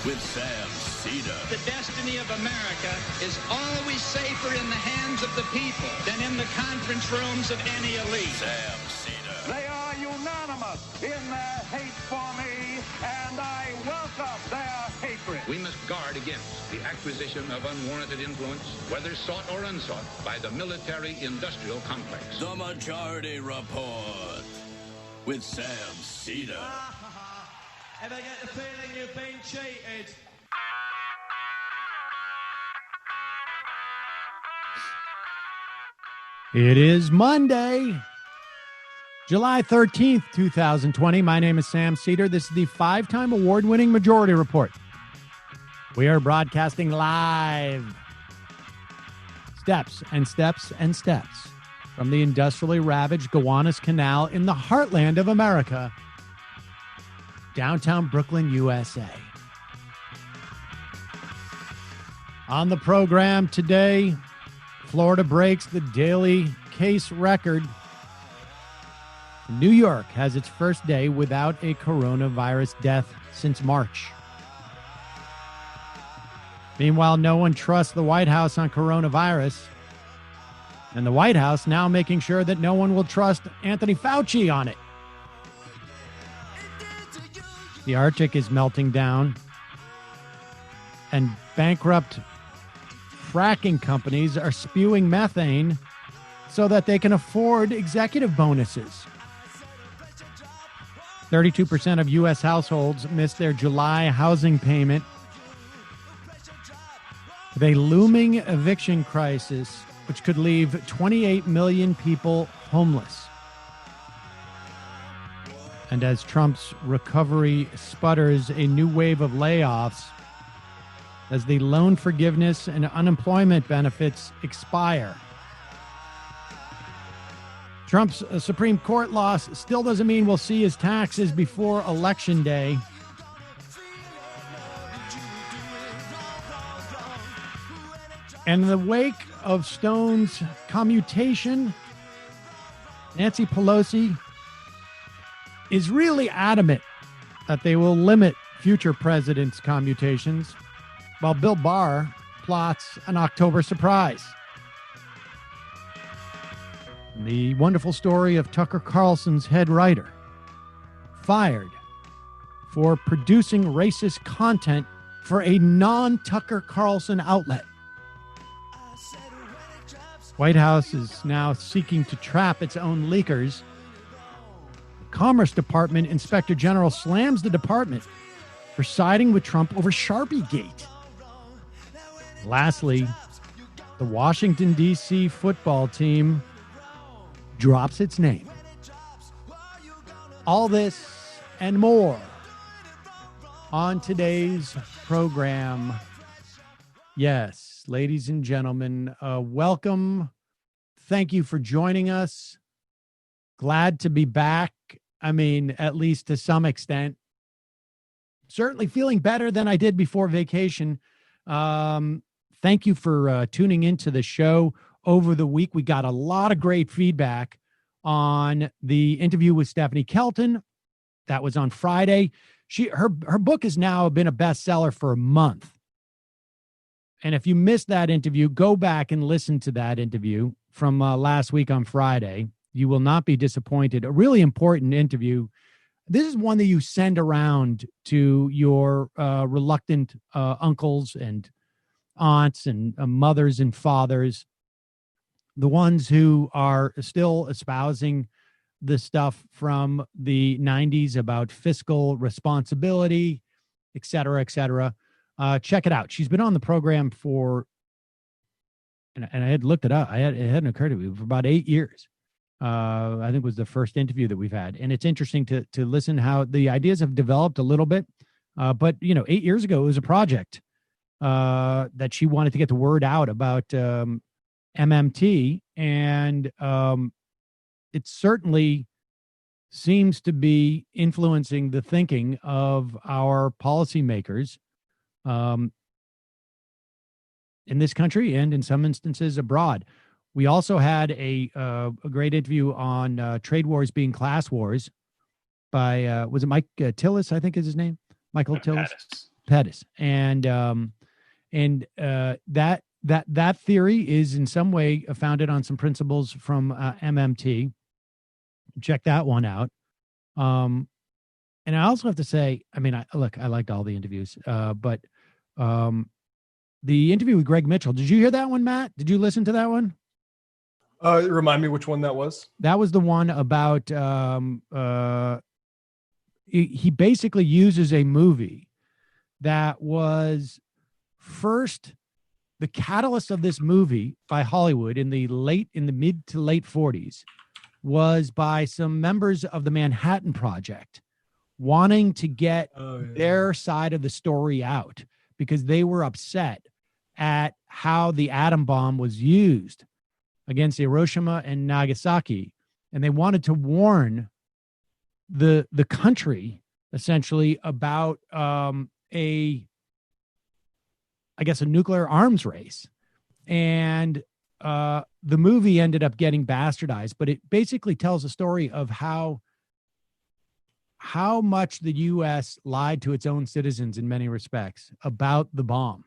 with Sam Cedar. The destiny of America is always safer in the hands of the people than in the conference rooms of any elite. Sam Cedar. They are unanimous in their hate for me, and I welcome their hatred. We must guard against the acquisition of unwarranted influence, whether sought or unsought, by the military-industrial complex. The Majority Report with Sam Cedar. Ever get the feeling you've been cheated? It is Monday, July 13th, 2020. My name is Sam Cedar. This is the five-time award-winning Majority Report. We are broadcasting live. Steps and steps and steps from the industrially ravaged Gowanus Canal in the heartland of America, downtown Brooklyn, USA. On the program today, Florida breaks the daily case record. New York has its first day without a coronavirus death since March. Meanwhile, no one trusts the White House on coronavirus. And the White House now making sure that no one will trust Anthony Fauci on it. The Arctic is melting down, and bankrupt fracking companies are spewing methane so that they can afford executive bonuses. 32% of U.S. households missed their July housing payment. With a looming eviction crisis, which could leave 28 million people homeless. And as Trump's recovery sputters, a new wave of layoffs as the loan forgiveness and unemployment benefits expire. Trump's Supreme Court loss still doesn't mean we'll see his taxes before Election Day. And in the wake of Stone's commutation, Nancy Pelosi is really adamant that they will limit future presidents' commutations, while Bill Barr plots an October surprise. The wonderful story of Tucker Carlson's head writer, fired for producing racist content for a non-Tucker Carlson outlet. White House is now seeking to trap its own leakers. The Commerce Department Inspector General slams the department for siding with Trump over Sharpiegate. Lastly, the Washington, D.C. football team drops its name. All this and more on today's program. Yes, ladies and gentlemen, welcome. Thank you for joining us. Glad to be back. I mean, at least to some extent. Certainly feeling better than I did before vacation. Thank you for tuning into the show over the week. We got a lot of great feedback on the interview with Stephanie Kelton. That was on Friday. Her book has now been a bestseller for a month. And if you missed that interview, go back and listen to that interview from last week on Friday. You will not be disappointed. A really important interview. This is one that you send around to your reluctant uncles and aunts and mothers and fathers, the ones who are still espousing the stuff from the 90s about fiscal responsibility, et cetera, et cetera. Check it out. She's been on the program for, and I had looked it up. It hadn't occurred to me, for about 8 years. I think it was the first interview that we've had. And it's interesting to listen how the ideas have developed a little bit. But, 8 years ago, it was a project that she wanted to get the word out about MMT. And it certainly seems to be influencing the thinking of our policymakers in this country and in some instances abroad. We also had a great interview on trade wars being class wars by, was it Mike Tillis, I think is his name? Michael Tillis? Pettis. And that theory is in some way founded on some principles from MMT. Check that one out. And I also have to say, I mean, I liked all the interviews, but the interview with Greg Mitchell, did you hear that one, Matt? Did you listen to that one? Remind me which one that was. That was the one about he basically uses a movie that was first the catalyst of this movie by Hollywood in the mid to late 40s was by some members of the Manhattan Project wanting to get their side of the story out because they were upset at how the atom bomb was used against Hiroshima and Nagasaki. And they wanted to warn the country essentially about a nuclear arms race. And the movie ended up getting bastardized, but it basically tells a story of how much the U.S. lied to its own citizens in many respects about the bomb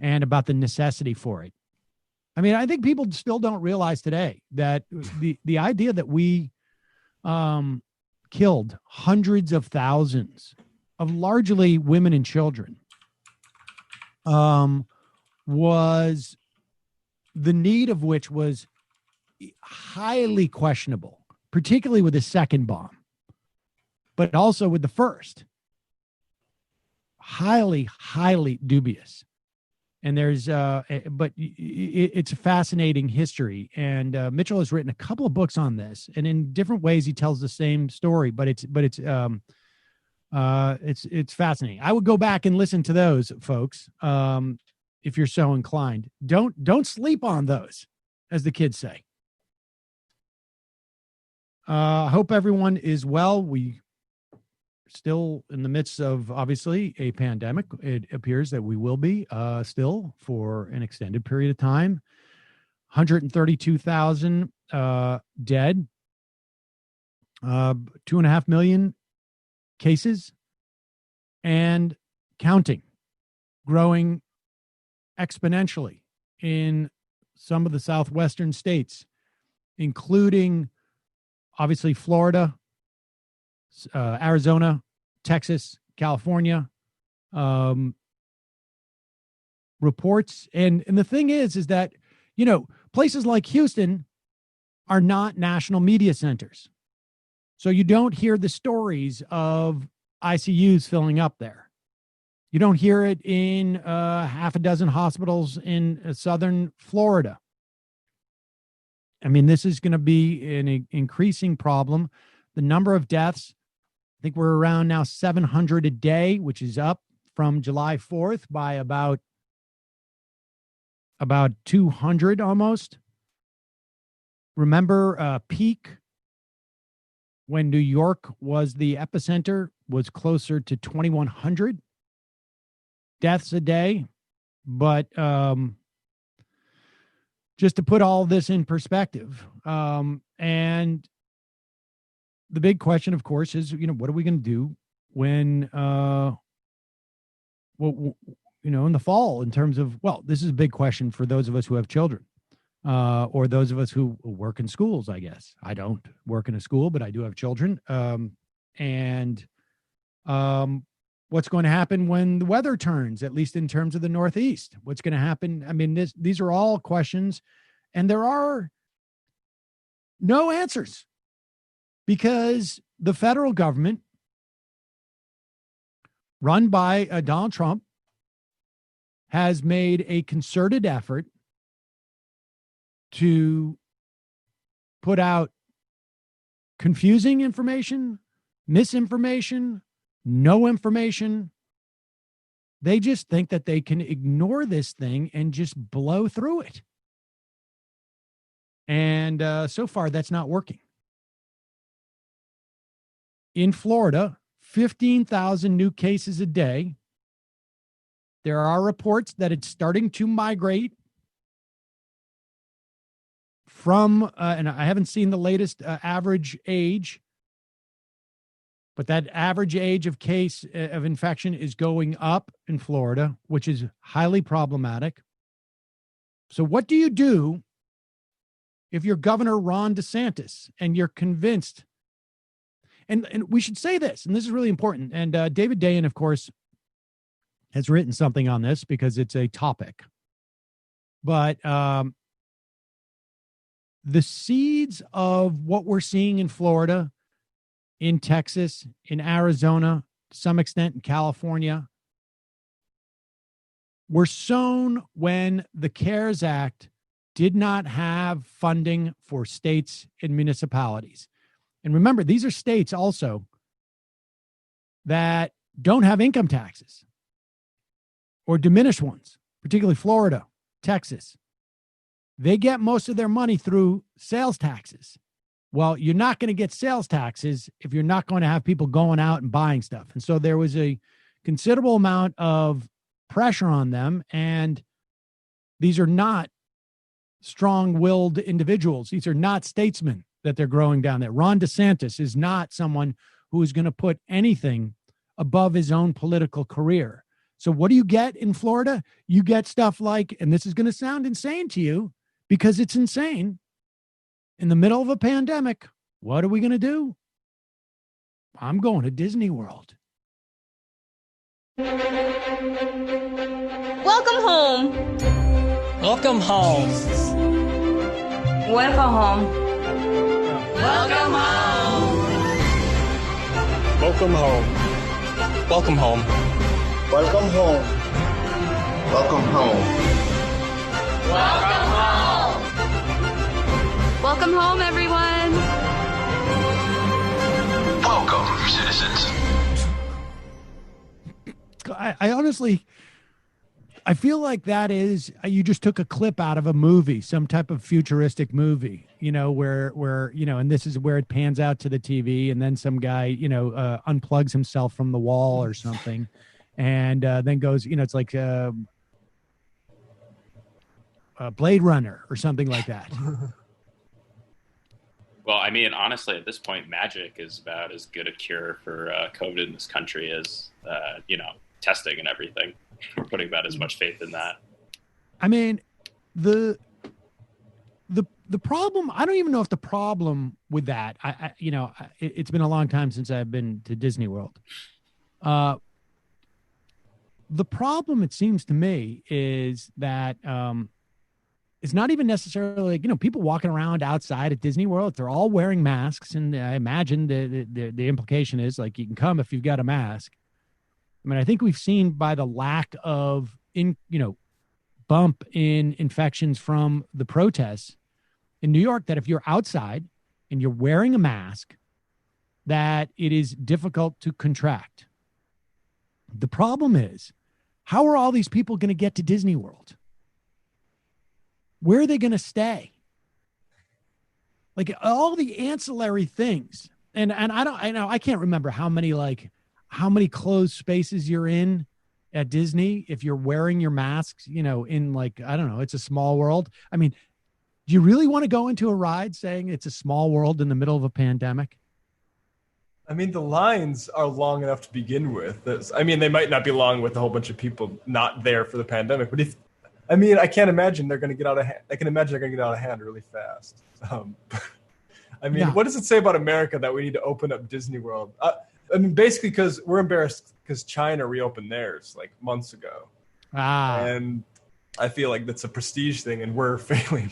and about the necessity for it. I mean, I think people still don't realize today that the idea that we killed hundreds of thousands of largely women and children was the need of which was highly questionable, particularly with the second bomb, but also with the first. Highly, highly dubious. And there's, but it's a fascinating history. And Mitchell has written a couple of books on this, and in different ways he tells the same story. But it's fascinating. I would go back and listen to those, folks, if you're so inclined. Don't sleep on those, as the kids say. I hope everyone is well. We still in the midst of, obviously, a pandemic. It appears that we will be still for an extended period of time. 132,000 dead, 2.5 million cases, and counting, growing exponentially in some of the southwestern states, including, obviously, Florida, Arizona, Texas, California, reports. And the thing is that, places like Houston are not national media centers. So you don't hear the stories of ICUs filling up there. You don't hear it in half a dozen hospitals in southern Florida. I mean, this is going to be an increasing problem. The number of deaths, I think we're around now 700 a day, which is up from July 4th by about 200 almost. Remember, peak when New York was the epicenter was closer to 2,100 deaths a day. But just to put all this in perspective, and the big question, of course, is, what are we going to do when, in the fall in terms of, this is a big question for those of us who have children, or those of us who work in schools, I guess. I don't work in a school, but I do have children. And what's going to happen when the weather turns, at least in terms of the Northeast? What's going to happen? I mean, these are all questions, and there are no answers. Because the federal government, run by Donald Trump, has made a concerted effort to put out confusing information, misinformation, no information. They just think that they can ignore this thing and just blow through it. And so far, that's not working. In Florida, 15,000 new cases a day. There are reports that it's starting to migrate from, and I haven't seen the latest average age, But that average age of case of infection is going up in Florida, which is highly problematic. So what do you do if you're Governor Ron DeSantis and you're convinced? And we should say this, and this is really important. And David Dayen, of course, has written something on this because it's a topic. But the seeds of what we're seeing in Florida, in Texas, in Arizona, to some extent in California, were sown when the CARES Act did not have funding for states and municipalities. And remember, these are states also that don't have income taxes or diminished ones, particularly Florida, Texas. They get most of their money through sales taxes. Well, you're not going to get sales taxes if you're not going to have people going out and buying stuff. And so there was a considerable amount of pressure on them. And these are not strong-willed individuals. These are not statesmen that they're growing down there. Ron DeSantis is not someone who is going to put anything above his own political career. So what do you get in Florida? You get stuff like, and this is going to sound insane to you because it's insane, in the middle of a pandemic, what are we going to do? I'm going to Disney World. Welcome home. Welcome home. Welcome home. Welcome home. Welcome home. Welcome home. Welcome home. Welcome home. Welcome home. Welcome home, everyone. Welcome, citizens. I honestly, I feel like that is, you just took a clip out of a movie, some type of futuristic movie, you know, where, you know, and this is where it pans out to the TV and then some guy, you know, unplugs himself from the wall or something and then goes, you know, it's like Blade Runner or something like that. Well, I mean, honestly, at this point, magic is about as good a cure for COVID in this country as, you know, testing and everything. We're putting about as much faith in that. I mean, the problem, I don't even know if the problem with that, you know, it's been a long time since I've been to Disney World. The problem, it seems to me, is that it's not even necessarily like, you know, people walking around outside at Disney World, they're all wearing masks. And I imagine the implication is like, you can come if you've got a mask. I mean, I think we've seen by the lack of bump in infections from the protests in New York that if you're outside and you're wearing a mask, that it is difficult to contract. The problem is, how are all these people going to get to Disney World? Where are they going to stay? Like all the ancillary things. And I can't remember how many closed spaces you're in at Disney if you're wearing your masks, you know, in like, I don't know, it's a small world. I mean, do you really want to go into a ride saying it's a small world in the middle of a pandemic? I mean, the lines are long enough to begin with. I mean, they might not be long with a whole bunch of people not there for the pandemic, but I can't imagine they're going to get out of hand. I can imagine they're going to get out of hand really fast. I mean, What does it say about America that we need to open up Disney World? I mean, basically because we're embarrassed because China reopened theirs like months ago. And I feel like that's a prestige thing and we're failing.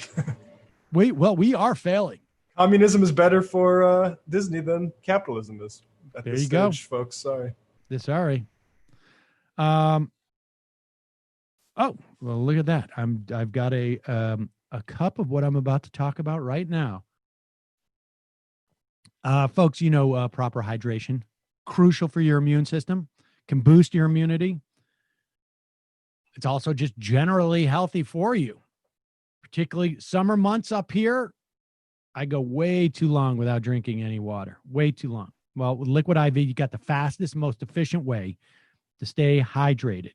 We are failing. Communism is better for Disney than capitalism is. There you go, folks. Sorry. Sorry. Oh, well, look at that. I've got a cup of what I'm about to talk about right now. Folks, you know, proper hydration, crucial for your immune system, can boost your immunity. It's also just generally healthy for you, particularly summer months up here. I go way too long without drinking any water, way too long. Well, with Liquid IV, you got the fastest, most efficient way to stay hydrated.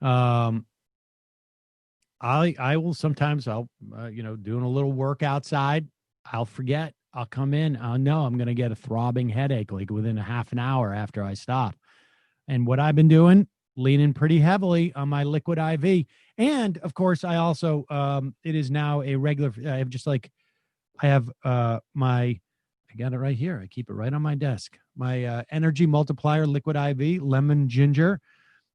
I will sometimes, doing a little work outside, I'll forget. I'll come in. I'll know I'm going to get a throbbing headache like within a half an hour after I stop. And what I've been doing, leaning pretty heavily on my liquid IV. And of course, I also, it is now a regular, I have I got it right here. I keep it right on my desk. My energy multiplier liquid IV, lemon ginger.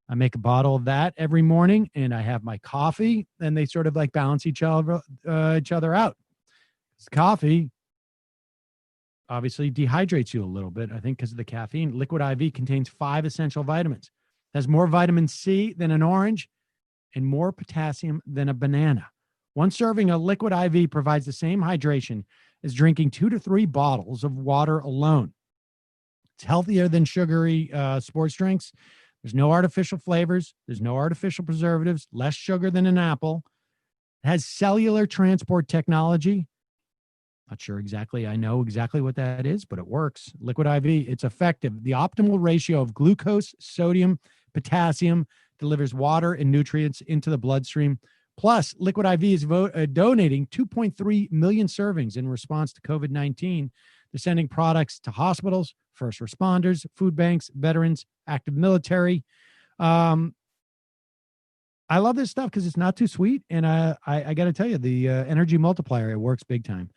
I make a bottle of that every morning, and I have my coffee, and they sort of like balance each other out. Coffee obviously dehydrates you a little bit, I think, because of the caffeine. Liquid IV contains 5 essential vitamins. It has more vitamin C than an orange and more potassium than a banana. One serving of liquid IV provides the same hydration as drinking 2 to 3 bottles of water alone. It's healthier than sugary sports drinks. There's no artificial flavors. There's no artificial preservatives, less sugar than an apple. It has cellular transport technology. Not sure exactly. I know exactly what that is, but it works. Liquid IV, it's effective. The optimal ratio of glucose, sodium, potassium delivers water and nutrients into the bloodstream. Plus, Liquid IV is donating 2.3 million servings in response to COVID-19. They're sending products to hospitals, first responders, food banks, veterans, active military. I love this stuff because it's not too sweet. And I got to tell you, the energy multiplier, it works big time.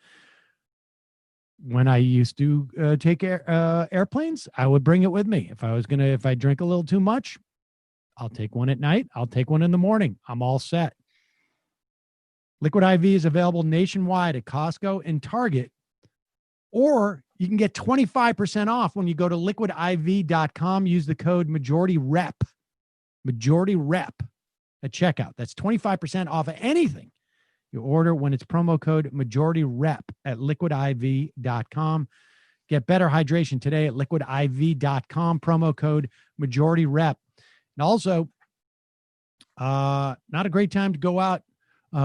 When I used to take airplanes, I would bring it with me. If I drink a little too much, I'll take one at night. I'll take one in the morning. I'm all set. Liquid IV is available nationwide at Costco and Target, or you can get 25% off when you go to liquidiv.com. Use the code MajorityRep at checkout. That's 25% off of anything you order when it's promo code MajorityRep at liquidiv.com. Get better hydration today at liquidiv.com, promo code MajorityRep. And also, not a great time to go out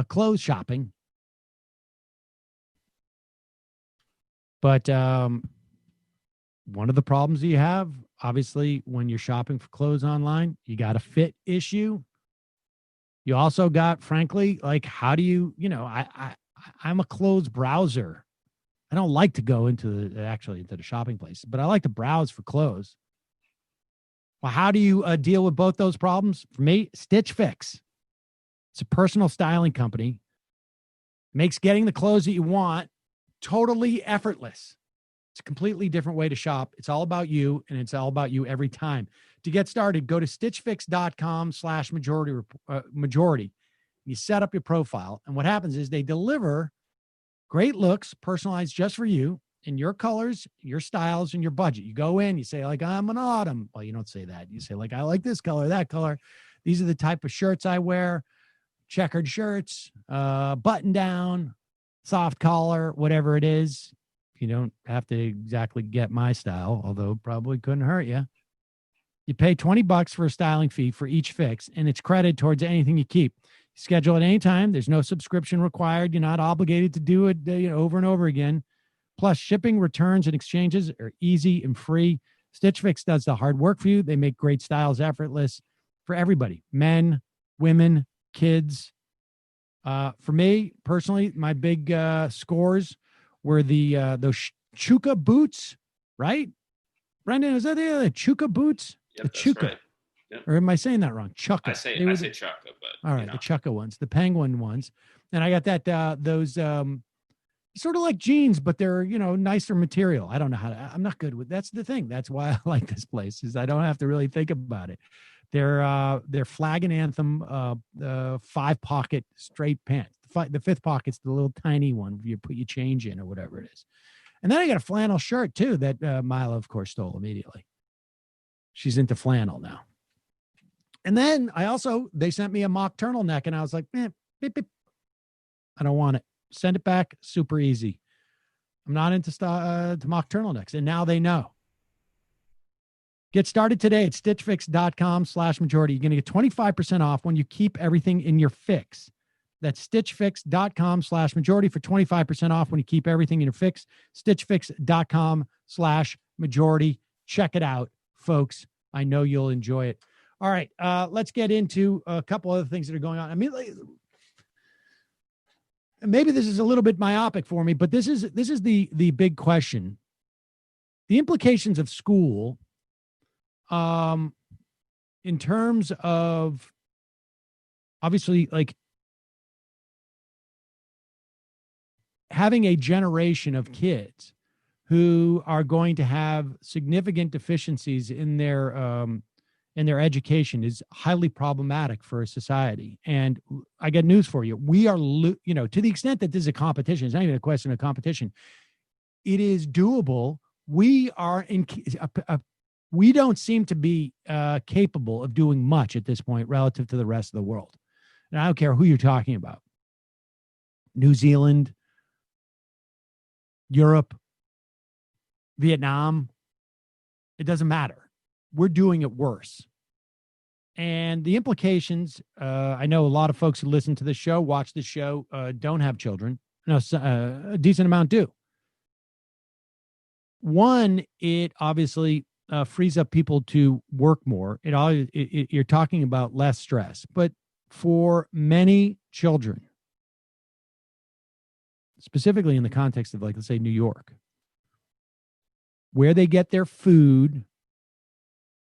clothes shopping. But one of the problems you have, obviously, when you're shopping for clothes online, you got a fit issue. You also got, frankly, like, how do you, I'm a clothes browser. I don't like to go into the shopping place, but I like to browse for clothes. Well, how do you deal with both those problems? For me, Stitch Fix. It's a personal styling company. Makes getting the clothes that you want totally effortless. It's a completely different way to shop. It's all about you, and it's all about you every time. To get started, go to stitchfix.com/majority. You set up your profile, and what happens is they deliver great looks, personalized just for you, in your colors, your styles, and your budget. You go in, you say, like, I'm an autumn. Well, you don't say that. You say, like, I like this color, that color. These are the type of shirts I wear. Checkered shirts, button down, soft collar, whatever it is. You don't have to exactly get my style, although probably couldn't hurt you. You pay $20 for a styling fee for each fix, and it's credited towards anything you keep. You schedule at any time. There's no subscription required. You're not obligated to do it over and over again. Plus, shipping, returns, and exchanges are easy and free. Stitch Fix does the hard work for you. They make great styles effortless for everybody, men, women, kids. For me personally, my big scores were those Chuka boots, right? Brendan, is that the Chuka boots? Yep, the Chuka. right. Yep. Or am I saying that wrong? Chuka. I say Chuka, but all right, the Chuka ones, the penguin ones. And I got those sort of like jeans, but they're, nicer material. I don't know I'm not good with, that's the thing. That's why I like this place, is I don't have to really think about it. They're Flag and Anthem 5-pocket straight pants. The 5th pocket's the little tiny one you put your change in or whatever it is. And then I got a flannel shirt too that Mila, of course, stole immediately. She's into flannel now. And then they sent me a mock turtleneck, and I was like, beep, beep. I don't want it. Send it back. Super easy. I'm not into mock turtlenecks, and now they know. Get started today at stitchfix.com/majority. You're going to get 25% off when you keep everything in your fix. That's stitchfix.com/majority for 25% off when you keep everything in your fix. Stitchfix.com/majority. Check it out, folks. I know you'll enjoy it. All right, let's get into a couple other things that are going on. I mean, maybe this is a little bit myopic for me, but this is the big question. The implications of school, in terms of obviously like having a generation of kids who are going to have significant deficiencies in their education is highly problematic for a society. And I got news for you. We are, to the extent that this is a competition, it's not even a question of competition. It is doable. We are we don't seem to be capable of doing much at this point relative to the rest of the world. And I don't care who you're talking about. New Zealand, Europe, Vietnam, it doesn't matter. We're doing it worse. And the implications, I know a lot of folks who listen to the show, watch the show, don't have children. No, a decent amount do. One, it obviously frees up people to work more. You're talking about less stress. But for many children, specifically in the context of, like, let's say New York, where they get their food,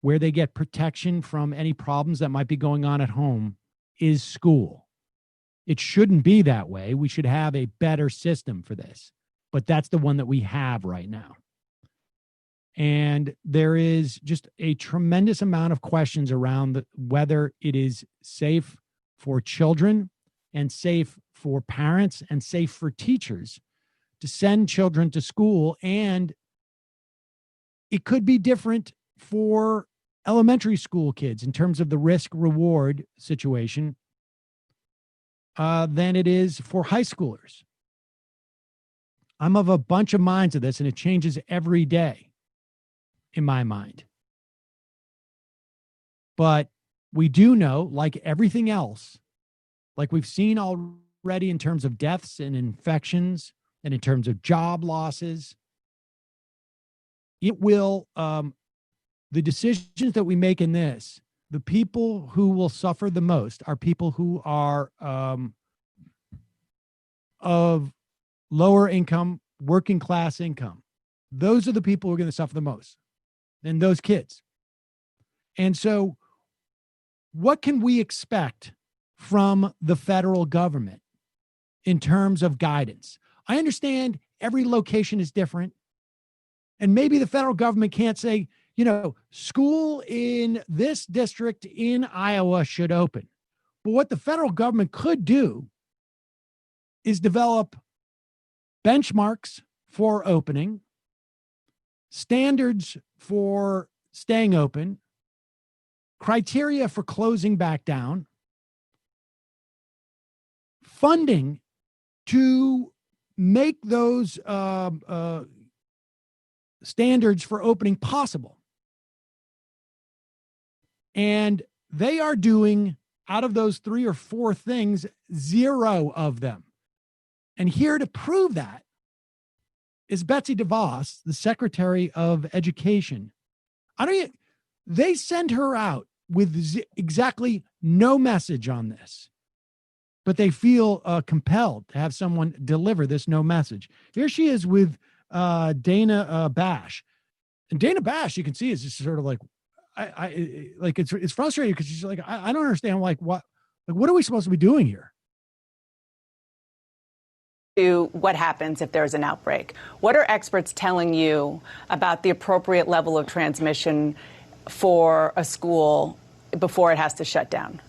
where they get protection from any problems that might be going on at home, is school. It shouldn't be that way. We should have a better system for this, but that's the one that we have right now. And there is just a tremendous amount of questions around whether it is safe for children and safe for parents and safe for teachers to send children to school. And it could be different for elementary school kids in terms of the risk-reward situation than it is for high schoolers. I'm of a bunch of minds of this, and it changes every day in my mind. But we do know, like everything else, like we've seen already in terms of deaths and infections and in terms of job losses, it will, the decisions that we make in this, the people who will suffer the most are people who are of lower income, working class income. Those are the people who are going to suffer the most, and those kids. And so what can we expect from the federal government in terms of guidance? I understand every location is different, and maybe the federal government can't say, school in this district in Iowa should open. But what the federal government could do is develop benchmarks for opening, standards for staying open, criteria for closing back down, funding to make those standards for opening possible. And they are doing, out of those 3 or 4 things, 0 of them. And here to prove that is Betsy DeVos, the Secretary of Education. They send her out with exactly no message on this, but they feel compelled to have someone deliver this no message. Here she is with Dana Bash. And Dana Bash, you can see, is just sort of like, it's frustrating because she's like, I don't understand, what are we supposed to be doing here? To what happens if there's an outbreak? What are experts telling you about the appropriate level of transmission for a school before it has to shut down?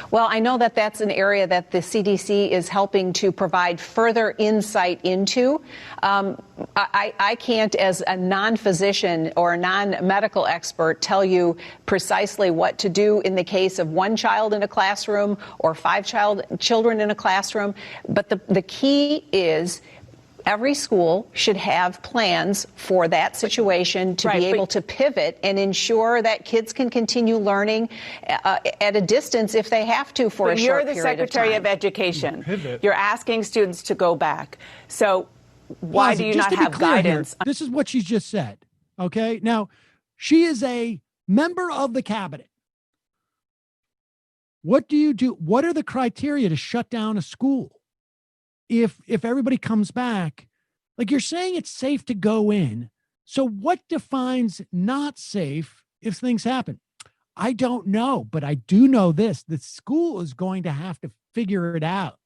Well, I know that that's an area that the CDC is helping to provide further insight into. I can't, as a non-physician or a non-medical expert, tell you precisely what to do in the case of one child in a classroom or 5 children in a classroom. But the key is every school should have plans for that situation to be able to pivot and ensure that kids can continue learning at a distance if they have to for a short period of time. You're the Secretary of Education. You're asking students to go back. So why do you not have guidance? Here, this is what she's just said. Okay. Now, she is a member of the cabinet. What do you do? What are the criteria to shut down a school? If everybody comes back, like you're saying it's safe to go in. So what defines not safe if things happen? I don't know, but I do know this. The school is going to have to figure it out.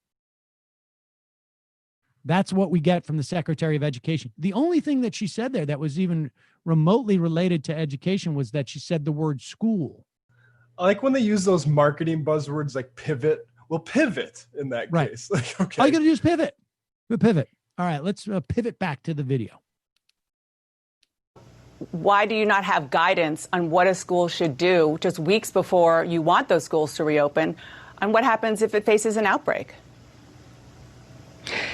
That's what we get from the Secretary of Education. The only thing that she said there that was even remotely related to education was that she said the word school. I like when they use those marketing buzzwords like pivot. Well, pivot in that case. Like, okay. All you got to do is pivot. Pivot. All right, let's pivot back to the video. Why do you not have guidance on what a school should do just weeks before you want those schools to reopen on what happens if it faces an outbreak?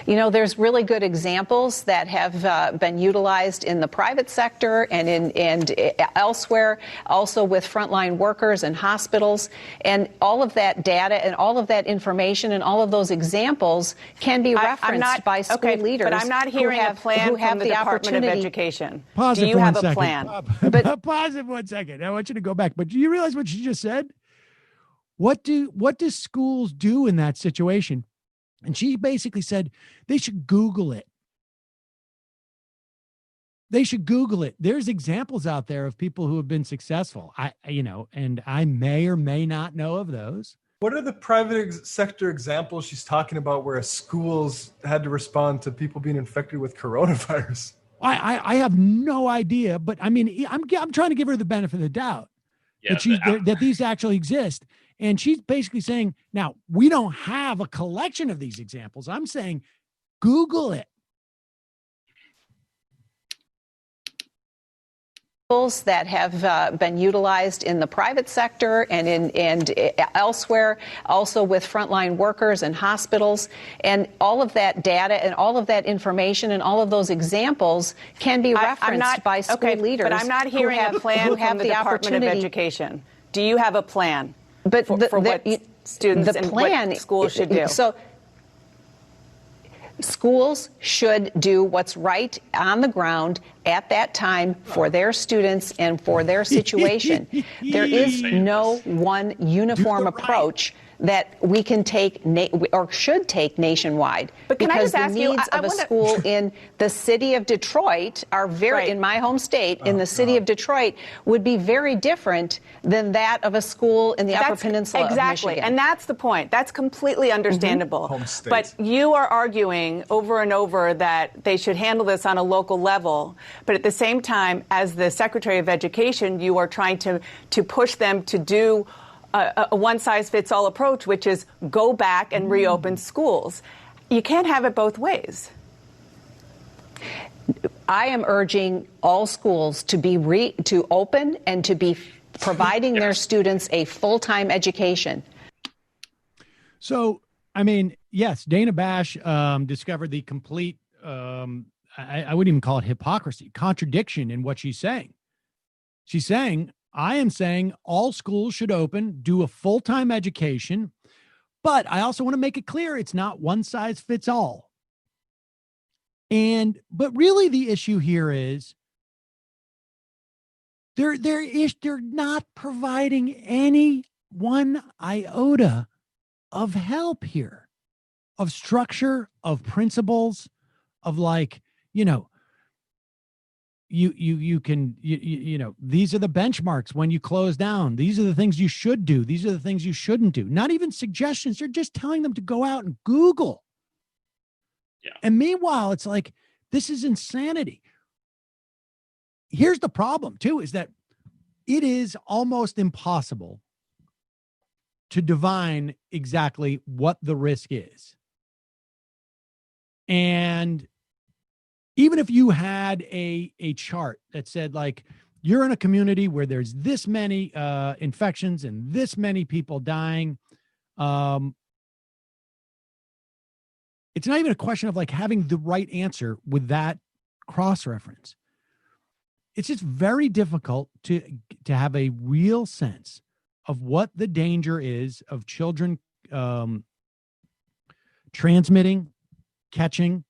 You know, there's really good examples that have been utilized in the private sector and elsewhere, also with frontline workers and hospitals. And all of that data and all of that information and all of those examples can be referenced by school leaders. But I'm not hearing a plan from the Department of Education. Pause do it you for have 1 a second. plan? Pause it 1 second. I want you to go back. But do you realize what she just said? What do schools do in that situation? And she basically said they should Google it. They should Google it. There's examples out there of people who have been successful. And I may or may not know of those. What are the private sector examples she's talking about where schools had to respond to people being infected with coronavirus? I have no idea, but I mean, I'm trying to give her the benefit of the doubt that these actually exist. And she's basically saying, now, we don't have a collection of these examples. I'm saying, Google it. That have been utilized in the private sector and elsewhere, also with frontline workers and hospitals. And all of that data and all of that information and all of those examples can be referenced by school leaders. But I'm not hearing a plan from the Department of Education. Do you have a plan? But for what students and what schools should do. So schools should do what's right on the ground at that time for their students and for their situation. There is no one uniform approach that we can take or should take nationwide. But can I just ask you, because the needs of a school in the city of Detroit are very, in my home state, in the city of Detroit, would be very different than that of a school in the Upper Peninsula of Michigan. And that's the point. That's completely understandable. But you are arguing over and over that they should handle this on a local level. But at the same time, as the Secretary of Education, you are trying to push them to do a one-size-fits-all approach, which is go back and reopen schools. You can't have it both ways. I am urging all schools to open and to be providing their students a full-time education. So, I mean, yes, Dana Bash discovered the complete, I wouldn't even call it hypocrisy, contradiction in what she's saying. She's saying, I am saying all schools should open, do a full-time education, but I also want to make it clear it's not one size fits all. But really the issue here is they're not providing any one iota of help here, of structure, of principles, of like, you know, you can these are the benchmarks when you close down. These are the things you should do. These are the things you shouldn't do. Not even suggestions. They're just telling them to go out and Google. Yeah. And meanwhile, it's like, this is insanity. Here's the problem too, is that it is almost impossible to divine exactly what the risk is. And even if you had a chart that said, like, you're in a community where there's this many infections and this many people dying, it's not even a question of like having the right answer with that cross-reference. It's just very difficult to have a real sense of what the danger is of children transmitting, catching.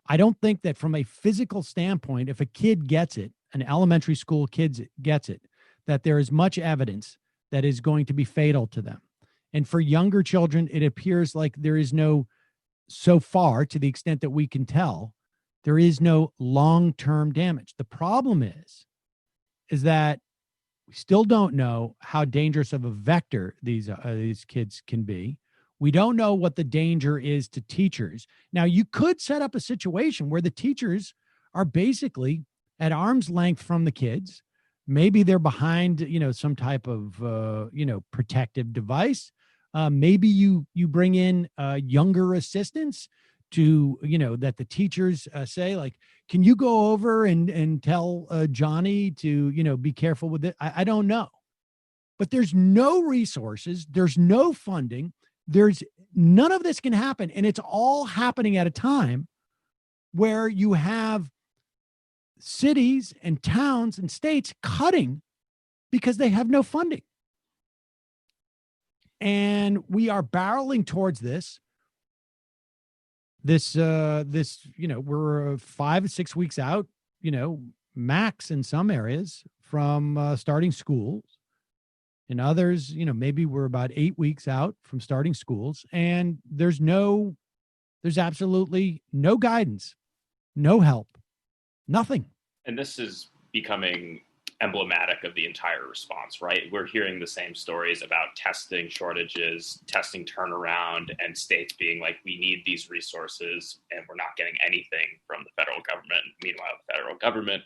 I don't think that from a physical standpoint, if a kid gets it, an elementary school kid gets it, that there is much evidence that is going to be fatal to them. And for younger children, it appears like there is no, so far, to the extent that we can tell, there is no long-term damage. The problem is that we still don't know how dangerous of a vector these kids can be. We don't know what the danger is to teachers. Now, you could set up a situation where the teachers are basically at arm's length from the kids. Maybe they're behind, some type of, protective device. Maybe you bring in younger assistants to, that the teachers say, like, can you go over and tell Johnny to, be careful with it? I don't know. But there's no resources. There's no funding. There's none of this can happen. And it's all happening at a time where you have cities and towns and states cutting because they have no funding. And we are barreling towards this, we're 5 or 6 weeks out, max in some areas from starting schools. In others, maybe we're about 8 weeks out from starting schools, and there's absolutely no guidance, no help, nothing. And this is becoming emblematic of the entire response, right? We're hearing the same stories about testing shortages, testing turnaround, and states being like, we need these resources, and we're not getting anything from the federal government. Meanwhile, the federal government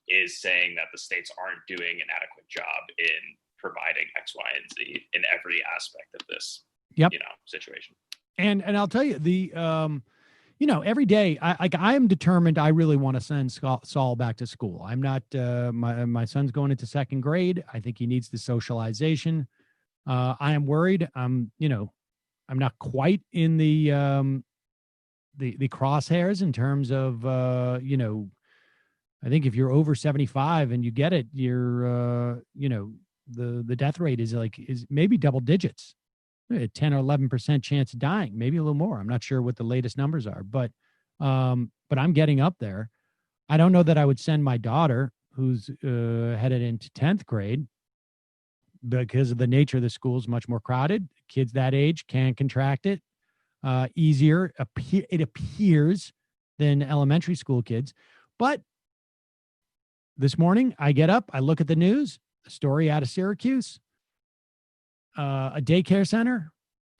is saying that the states aren't doing an adequate job in providing X, Y, and Z in every aspect of this, situation. And I'll tell you, every day I am determined. I really want to send Saul back to school. I'm not, my son's going into second grade. I think he needs the socialization. I am worried. I'm not quite in the crosshairs in terms of, I think if you're over 75 and you get it, you're, the death rate is maybe double digits. 10 or 11% chance of dying, maybe a little more. I'm not sure what the latest numbers are, but I'm getting up there. I don't know that I would send my daughter, who's headed into 10th grade, because of the nature of the school is much more crowded. Kids that age can contract it easier, it appears, than elementary school kids. But this morning I get up, I look at the news, a story out of Syracuse. A daycare center,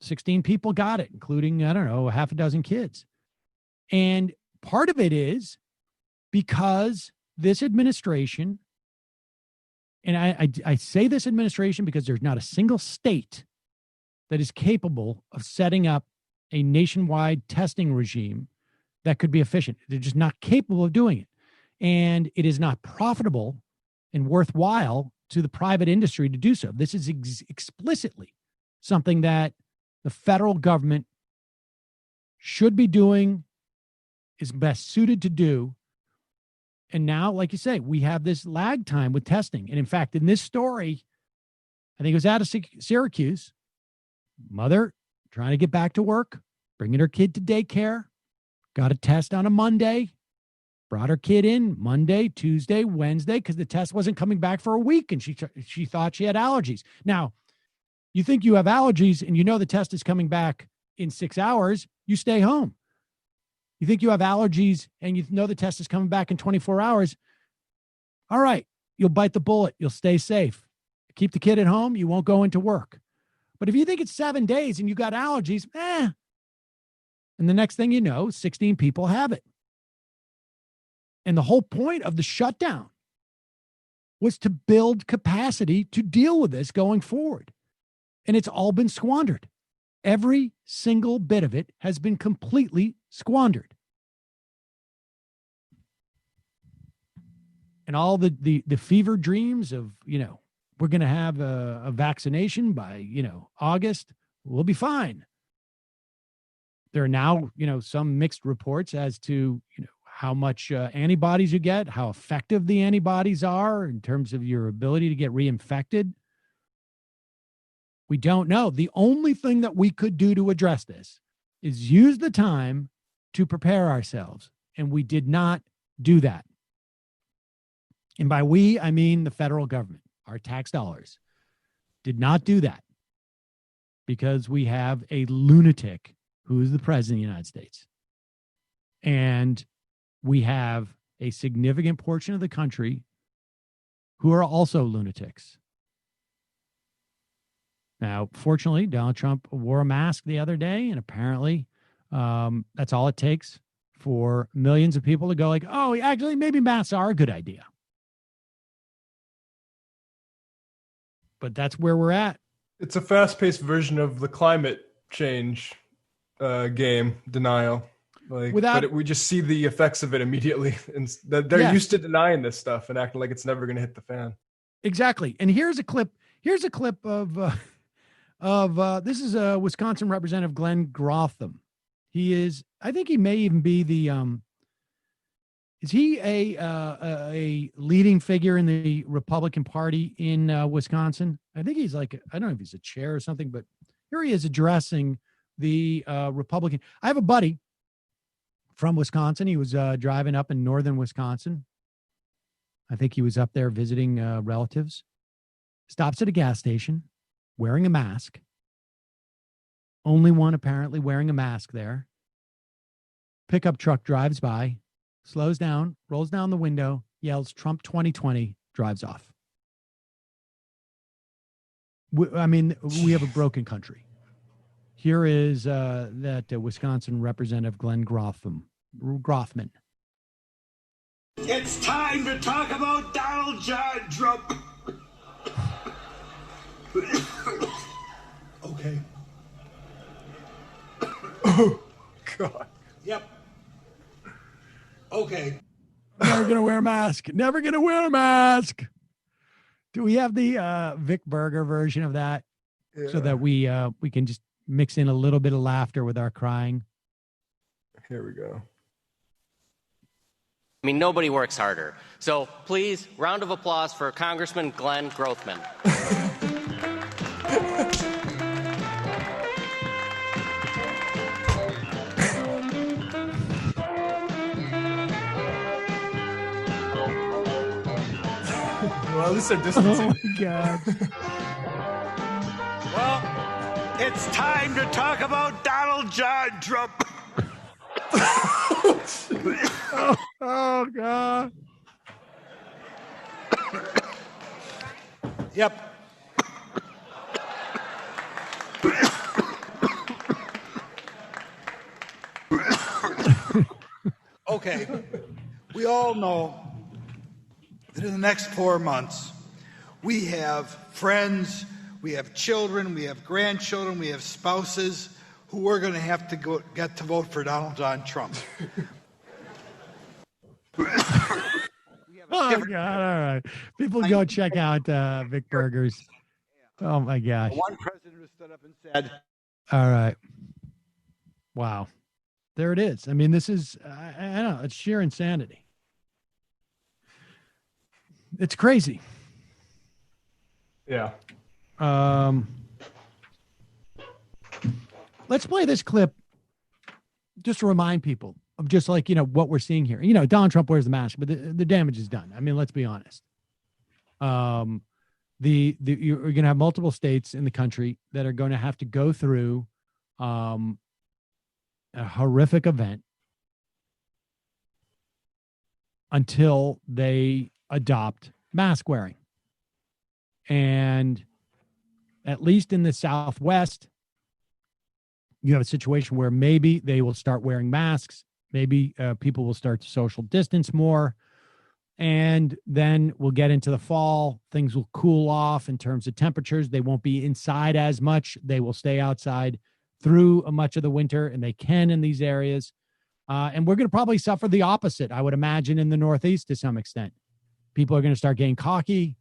16 people got it, including, I don't know, half a dozen kids. And part of it is because this administration, and I say this administration because there's not a single state that is capable of setting up a nationwide testing regime that could be efficient. They're just not capable of doing it. And it is not profitable and worthwhile to the private industry to do so. This is explicitly something that the federal government should be doing, is best suited to do. And now, like you say, we have this lag time with testing. And in fact, in this story, I think it was out of Syracuse, mother trying to get back to work, bringing her kid to daycare, got a test on a Monday, brought her kid in Monday, Tuesday, Wednesday, because the test wasn't coming back for a week, and she thought she had allergies. Now, you think you have allergies and the test is coming back in 6 hours, you stay home. You think you have allergies and the test is coming back in 24 hours. All right, you'll bite the bullet. You'll stay safe. Keep the kid at home. You won't go into work. But if you think it's 7 days and you got allergies, and the next thing you know, 16 people have it. And the whole point of the shutdown was to build capacity to deal with this going forward. And it's all been squandered. Every single bit of it has been completely squandered. And all the fever dreams of, we're going to have a vaccination by, August, we'll be fine. There are now, some mixed reports as to, how much antibodies you get, how effective the antibodies are in terms of your ability to get reinfected. We don't know. The only thing that we could do to address this is use the time to prepare ourselves. And we did not do that. And by we, I mean the federal government, our tax dollars, did not do that. because we have a lunatic who is the president of the United States. And we have a significant portion of the country who are also lunatics. Now, fortunately, Donald Trump wore a mask the other day, and apparently that's all it takes for millions of people to go like, oh, actually, maybe masks are a good idea. But that's where we're at. It's a fast-paced version of the climate change game, denial. We just see the effects of it immediately. And they're used to denying this stuff and acting like it's never going to hit the fan. Exactly. And here's a clip. Here's a clip of this is Wisconsin Representative Glenn Grotham. He is, I think he may even be the, is he a leading figure in the Republican Party in Wisconsin? I think he's like, I don't know if he's a chair or something, but here he is addressing the Republican. I have a buddy from Wisconsin. He was driving up in northern Wisconsin. I think he was up there visiting relatives. Stops at a gas station wearing a mask. Only one apparently wearing a mask there. Pickup truck drives by, slows down, rolls down the window, yells Trump 2020, drives off. I mean, we have a broken country. Here is that Wisconsin Representative Glenn Grothman. It's time to talk about Donald John Trump. Okay. Oh, God. Yep. Okay. Never going to wear a mask. Never going to wear a mask. Do we have the Vic Berger version of that? Yeah. So that we can just mix in a little bit of laughter with our crying? Here we go. I mean, nobody works harder. So please, round of applause for Congressman Glenn Grothman. Well, at least they're distancing. Oh, my God. Well, it's time to talk about Donald John Trump. Oh, God. Yep. Okay. We all know that in the next 4 months, we have friends, we have children, we have grandchildren, we have spouses who are going to have to get to vote for Donald John Trump. Oh, God. All right. People go check out Vic Berger's. Oh, my gosh. One president who stood up and said, all right. Wow. There it is. I mean, this is, I don't know, it's sheer insanity. It's crazy. Yeah. Let's play this clip just to remind people of just like, you know, what we're seeing here. You know, Donald Trump wears the mask, but the damage is done. I mean, let's be honest. You're going to have multiple states in the country that are going to have to go through a horrific event until they adopt mask wearing. And at least in the Southwest, you have a situation where maybe they will start wearing masks. Maybe people will start to social distance more. And then we'll get into the fall. Things will cool off in terms of temperatures. They won't be inside as much. They will stay outside through much of the winter, and they can in these areas. And we're going to probably suffer the opposite, I would imagine, in the Northeast to some extent. People are going to start getting cocky.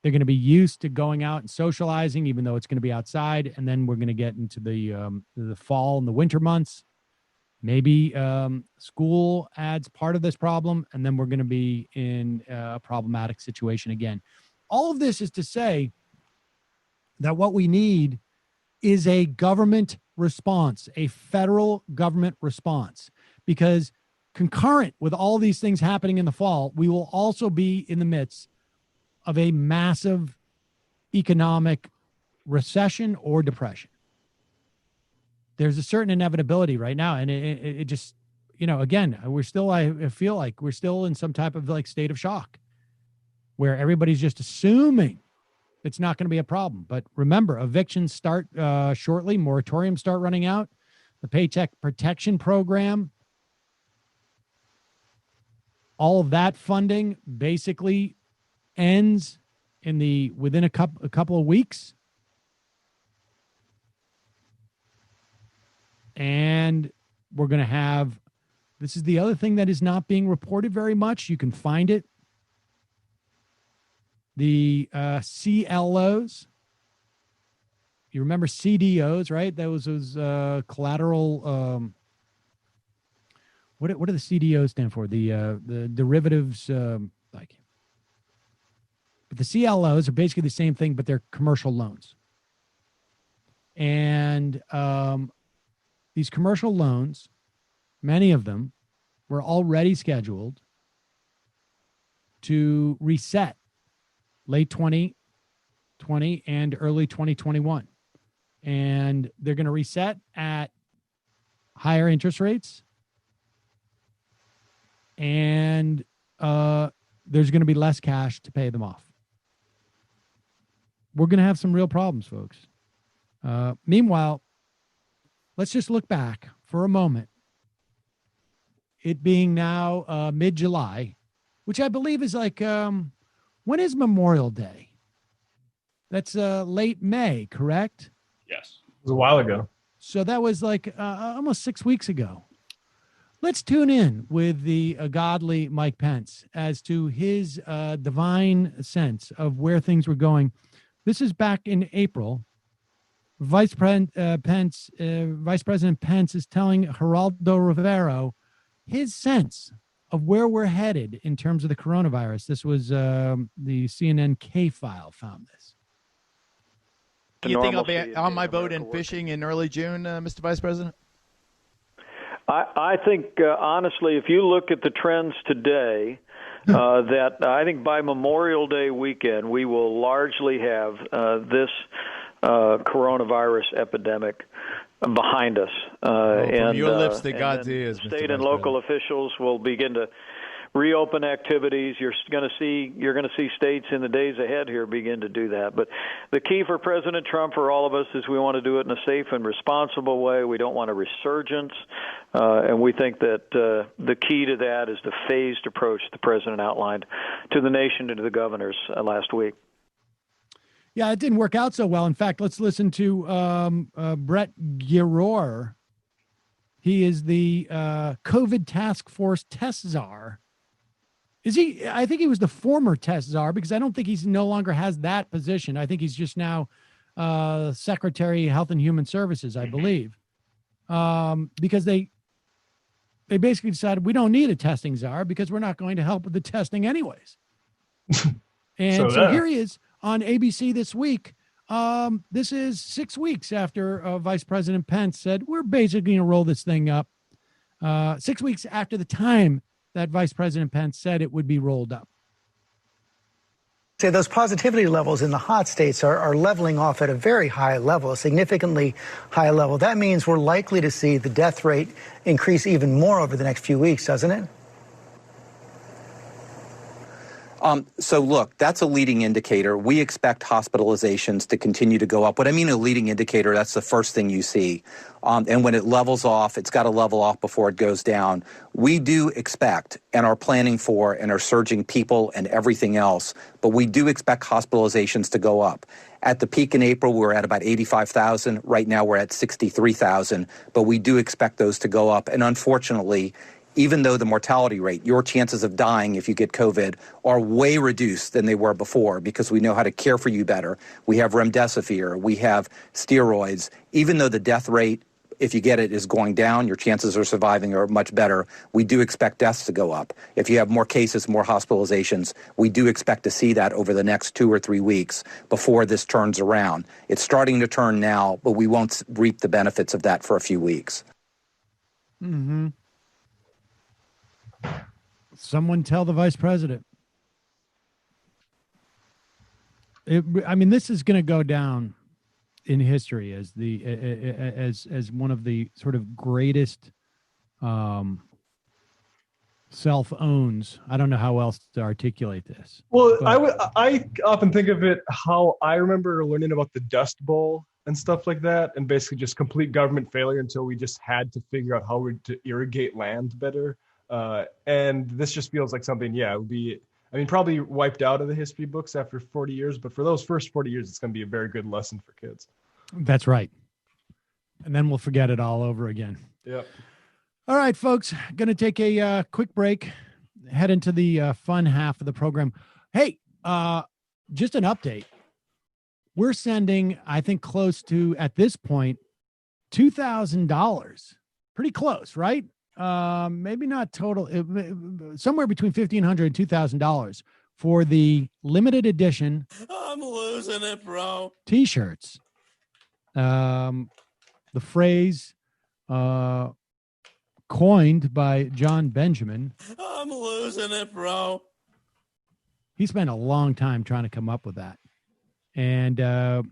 They're going to be used to going out and socializing, even though it's going to be outside. And then we're going to get into the fall and the winter months. Maybe school adds part of this problem, and then we're going to be in a problematic situation again. All of this is to say that what we need is a government response, a federal government response, because concurrent with all these things happening in the fall, we will also be in the midst of a massive economic recession or depression. There's a certain inevitability right now. And it just, again, we're still, I feel like we're still in some type of like state of shock where everybody's just assuming it's not going to be a problem. But remember, evictions start shortly. Moratoriums start running out. The Paycheck Protection Program, all of that funding basically ends within a couple of weeks. And we're going to have, this is the other thing that is not being reported very much. You can find it. The CLOs. You remember CDOs, right? That was collateral. What do the CDOs stand for? The derivatives, but the CLOs are basically the same thing, but they're commercial loans. And these commercial loans, many of them were already scheduled to reset late 2020 and early 2021. And they're going to reset at higher interest rates. And there's going to be less cash to pay them off. We're going to have some real problems, folks. Meanwhile, let's just look back for a moment. It being now mid-July, which I believe is like, when is Memorial Day? That's late May, correct? Yes. It was a while ago. So that was like almost 6 weeks ago. Let's tune in with the godly Mike Pence as to his divine sense of where things were going. This is back in April. Vice President Pence is telling Geraldo Rivero his sense of where we're headed in terms of the coronavirus. This was the CNN K file found this. Do you think I'll be on my boat and fishing in early June, Mr. Vice President? I think, honestly, if you look at the trends today, that I think by Memorial Day weekend, we will largely have this coronavirus epidemic behind us. From your lips to God's ears, Mr. State and local officials will begin to reopen activities. You're going to see states in the days ahead here begin to do that. But the key for President Trump, for all of us, is we want to do it in a safe and responsible way. We don't want a resurgence, and we think that the key to that is the phased approach the president outlined to the nation and to the governors last week. Yeah, it didn't work out so well. In fact, let's listen to Brett Giroir. He is the COVID task force test czar. Is he? I think he was the former test czar, because I don't think he's no longer has that position. I think he's just now Secretary of Health and Human Services, I believe, because they basically decided we don't need a testing czar because we're not going to help with the testing anyways. And so here he is on ABC this week. This is 6 weeks after Vice President Pence said, we're basically going to roll this thing up. 6 weeks after the time that Vice President Pence said it would be rolled up. Say those positivity levels in the hot states are leveling off at a very high level, a significantly high level. That means we're likely to see the death rate increase even more over the next few weeks, doesn't it? So look, that's a leading indicator. We expect hospitalizations to continue to go up. What I mean a leading indicator, that's the first thing you see. And when it levels off, it's got to level off before it goes down. We do expect and are planning for and are surging people and everything else, but we do expect hospitalizations to go up. At the peak in April, we were at about 85,000. Right now, we're at 63,000, but we do expect those to go up. And unfortunately, even though the mortality rate, your chances of dying if you get COVID, are way reduced than they were before because we know how to care for you better. We have remdesivir, we have steroids. Even though the death rate, if you get it, is going down, your chances of surviving are much better. We do expect deaths to go up. If you have more cases, more hospitalizations, we do expect to see that over the next 2 or 3 weeks before this turns around. It's starting to turn now, but we won't reap the benefits of that for a few weeks. Mm-hmm. Someone tell the vice president. This is going to go down in history as the as one of the sort of greatest self-owns. I don't know how else to articulate this. Well, I often think of it how I remember learning about the Dust Bowl and stuff like that, and basically just complete government failure until we just had to figure out how to irrigate land better. And this just feels like something, it would be, probably wiped out of the history books after 40 years, but for those first 40 years, it's going to be a very good lesson for kids. That's right. And then we'll forget it all over again. Yep. All right, folks, going to take a quick break, head into the fun half of the program. Hey, just an update. We're sending, I think, close to, at this point, $2,000. Pretty close, right? Maybe not total, somewhere between $1,500 and $2,000 for the limited edition. I'm losing it, bro. T-shirts. The phrase coined by John Benjamin. I'm losing it, bro. He spent a long time trying to come up with that. And to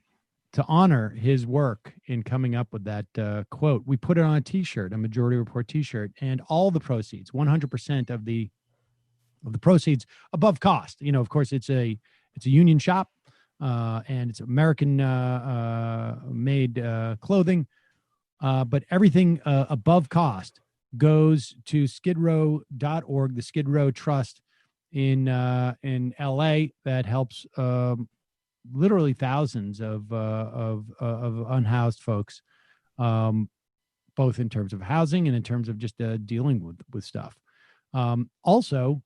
honor his work in coming up with that quote, we put it on a T-shirt, a Majority Report T-shirt, and all the proceeds, 100% of the proceeds above cost. Of course, it's a union shop, and it's American made clothing, but everything above cost goes to skidrow.org, the Skid Row Trust in LA that helps literally thousands of unhoused folks, both in terms of housing and in terms of just dealing with stuff. Also,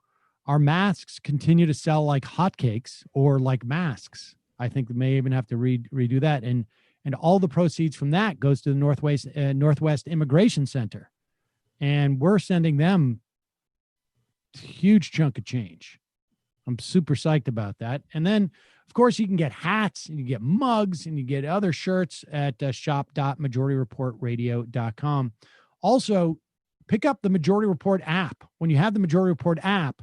our masks continue to sell like hotcakes, or like masks. I think we may even have to redo that. And all the proceeds from that goes to the Northwest Immigration Center. And we're sending them a huge chunk of change. I'm super psyched about that. And then, of course, you can get hats, and you get mugs, and you get other shirts at shop.majorityreportradio.com. Also, pick up the Majority Report app. When you have the Majority Report app,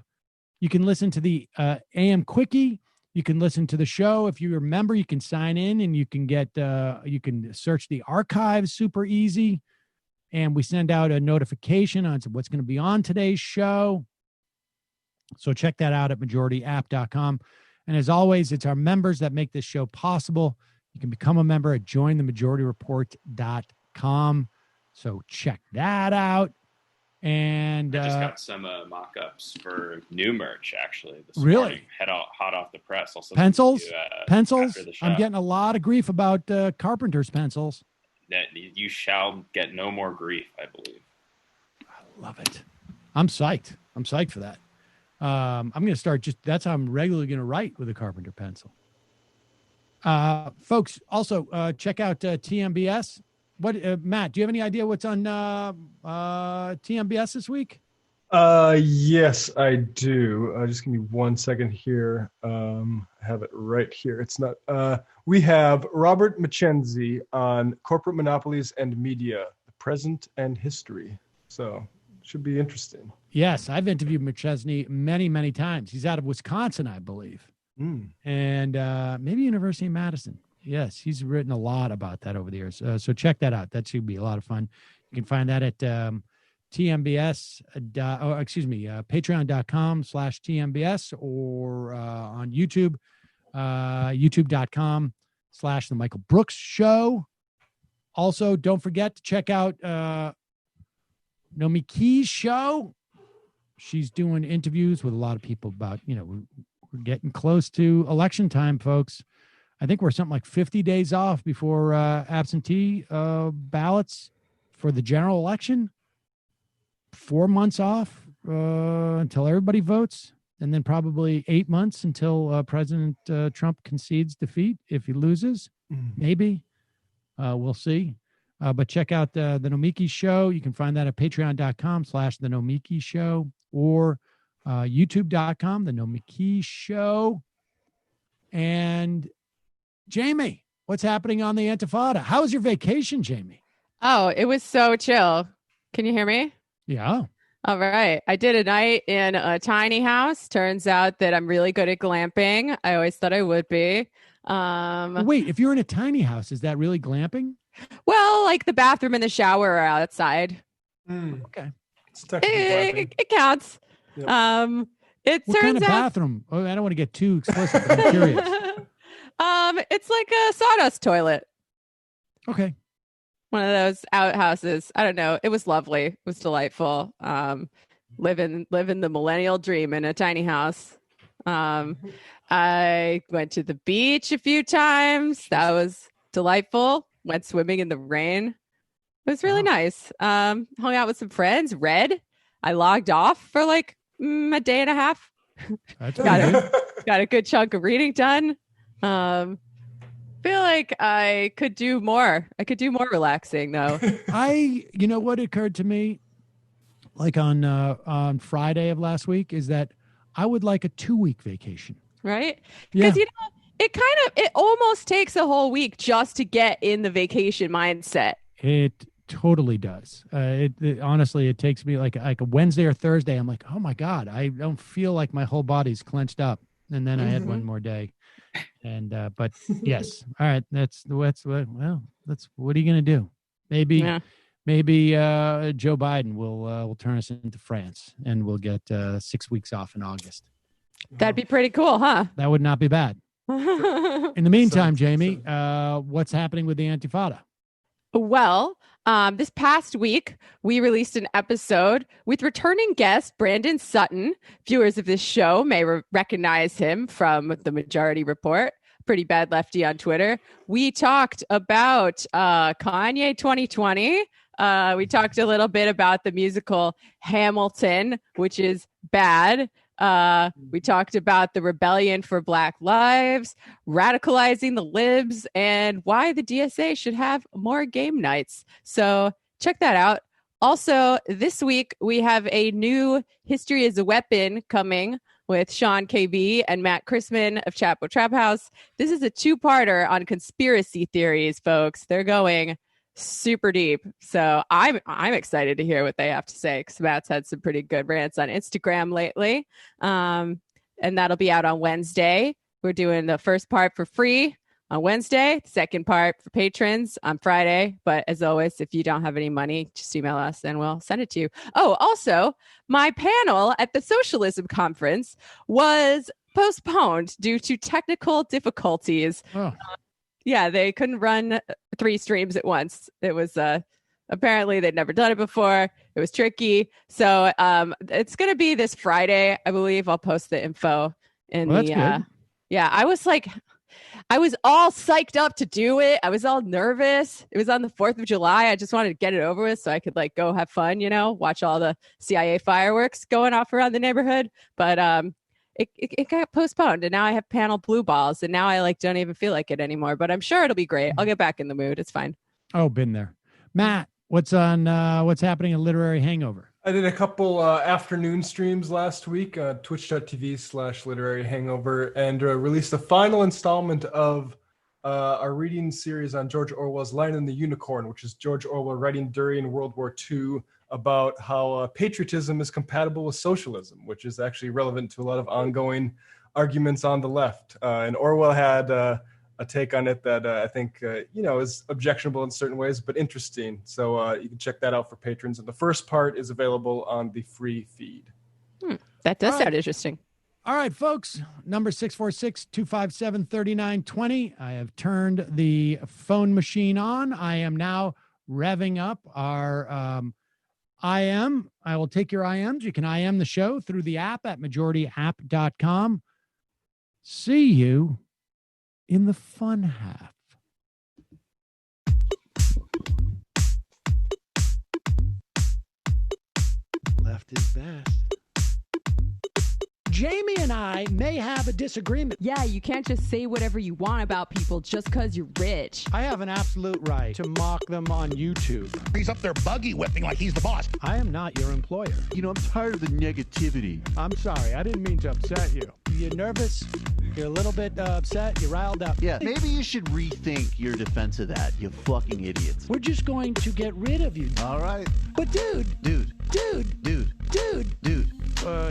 you can listen to the AM Quickie. You can listen to the show. If you're a member, you can sign in, and you can get you can search the archives super easy. And we send out a notification on what's going to be on today's show. So check that out at majorityapp.com. And as always, it's our members that make this show possible. You can become a member at jointhemajorityreport.com. So check that out. And I just got some mock-ups for new merch, actually. This really? Morning, hot off the press. Also pencils? Pencils? I'm getting a lot of grief about Carpenter's pencils. That you shall get no more grief, I believe. I love it. I'm psyched. I'm psyched for that. I'm going to start that's how I'm regularly going to write with a Carpenter pencil. Folks, also check out TMBS. What, Matt, do you have any idea what's on TMBS this week? Yes, I do. Just give me 1 second here. I have it right here. It's not. We have Robert Mackenzie on corporate monopolies and media, the present and history. So should be interesting. Yes, I've interviewed McChesney many, many times. He's out of Wisconsin, I believe, and maybe University of Madison. Yes, he's written a lot about that over the years. So check that out. That should be a lot of fun. You can find that at patreon.com/TMBS or on YouTube, youtube.com/The Michael Brooks Show. Also, don't forget to check out Nomi Key's show. She's doing interviews with a lot of people about, we're getting close to election time, folks. I think we're something like 50 days off before absentee ballots for the general election. 4 months off until everybody votes, and then probably 8 months until President Trump concedes defeat if he loses. Maybe. We'll see. But check out the Nomiki Show. You can find that at patreon.com/The Nomiki Show or youtube.com, The Nomiki Show. And Jamie, what's happening on the Intifada? How was your vacation, Jamie? Oh, it was so chill. Can you hear me? Yeah. All right. I did a night in a tiny house. Turns out that I'm really good at glamping. I always thought I would be. Wait, if you're in a tiny house, is that really glamping? Well, like the bathroom and the shower are outside. Okay. It counts. Yep. It what kind turns of out bathroom? Oh, I don't want to get too explicit, but I'm curious. It's like a sawdust toilet. Okay. One of those outhouses. I don't know. It was lovely. It was delightful. Living the millennial dream in a tiny house. I went to the beach a few times. That was delightful. Went swimming in the rain. It was really nice. Hung out with some friends. Read. I logged off for like a day and a half. That's got a good chunk of reading done. Feel like I could do more. I could do more relaxing though. You know what occurred to me, like on Friday of last week, is that I would like a 2-week vacation. Right? Yeah. Because it almost takes a whole week just to get in the vacation mindset. It totally does. Honestly, it takes me like a Wednesday or Thursday. I'm like, oh my God, I don't feel like my whole body's clenched up. And then I had one more day. And but yes, all right. That's what are you gonna do? Maybe Joe Biden will turn us into France, and we'll get 6 weeks off in August. That'd be pretty cool, huh? That would not be bad. In the meantime, Jamie, what's happening with the Antifada? Well, this past week, we released an episode with returning guest Brandon Sutton. Viewers of this show may recognize him from The Majority Report, Pretty Bad Lefty on Twitter. We talked about Kanye 2020. We talked a little bit about the musical Hamilton, which is bad. We talked about the rebellion for Black lives, radicalizing the libs, and why the DSA should have more game nights. So check that out. Also, this week, we have a new History is a Weapon coming with Sean KB and Matt Chrisman of Chapo Trap House. This is a 2-parter on conspiracy theories, folks. They're going super deep. So I'm excited to hear what they have to say, because Matt's had some pretty good rants on Instagram lately. And that'll be out on Wednesday. We're doing the first part for free on Wednesday, the second part for patrons on Friday. But as always, if you don't have any money, just email us and we'll send it to you. Oh, also, my panel at the Socialism Conference was postponed due to technical difficulties. Yeah, they couldn't run 3 streams at once. It was apparently they'd never done it before. It was tricky. So it's going to be this Friday, I believe. I'll post the info in that's good. Yeah, I was all psyched up to do it. I was all nervous. It was on the 4th of July. I just wanted to get it over with so I could go have fun, watch all the CIA fireworks going off around the neighborhood. But it got postponed, and now I have panel blue balls, and now I don't even feel like it anymore. But I'm sure it'll be great. I'll get back in the mood. It's fine. Oh, been there. Matt, what's happening in Literary Hangover? I did a couple afternoon streams last week, twitch.tv/literary hangover, and released the final installment of our reading series on George Orwell's Lion and the Unicorn, which is George Orwell writing during World War II about how patriotism is compatible with socialism, which is actually relevant to a lot of ongoing arguments on the left. And Orwell had a take on it that I think, is objectionable in certain ways, but interesting. So you can check that out for patrons. And the first part is available on the free feed. That does sound interesting. All right, folks, number 646-257-3920. I have turned the phone machine on. I am now revving up our IM. I will take your IMs. You can IM the show through the app at majorityapp.com. See you in the fun half. Left is best. Jamie and I may have a disagreement. Yeah, you can't just say whatever you want about people just because you're rich. I have an absolute right to mock them on YouTube. He's up there buggy whipping like he's the boss. I am not your employer. I'm tired of the negativity. I'm sorry. I didn't mean to upset you. You're nervous. You're a little bit upset. You're riled up. Yeah, maybe you should rethink your defense of that, you fucking idiots. We're just going to get rid of you. All right. But dude.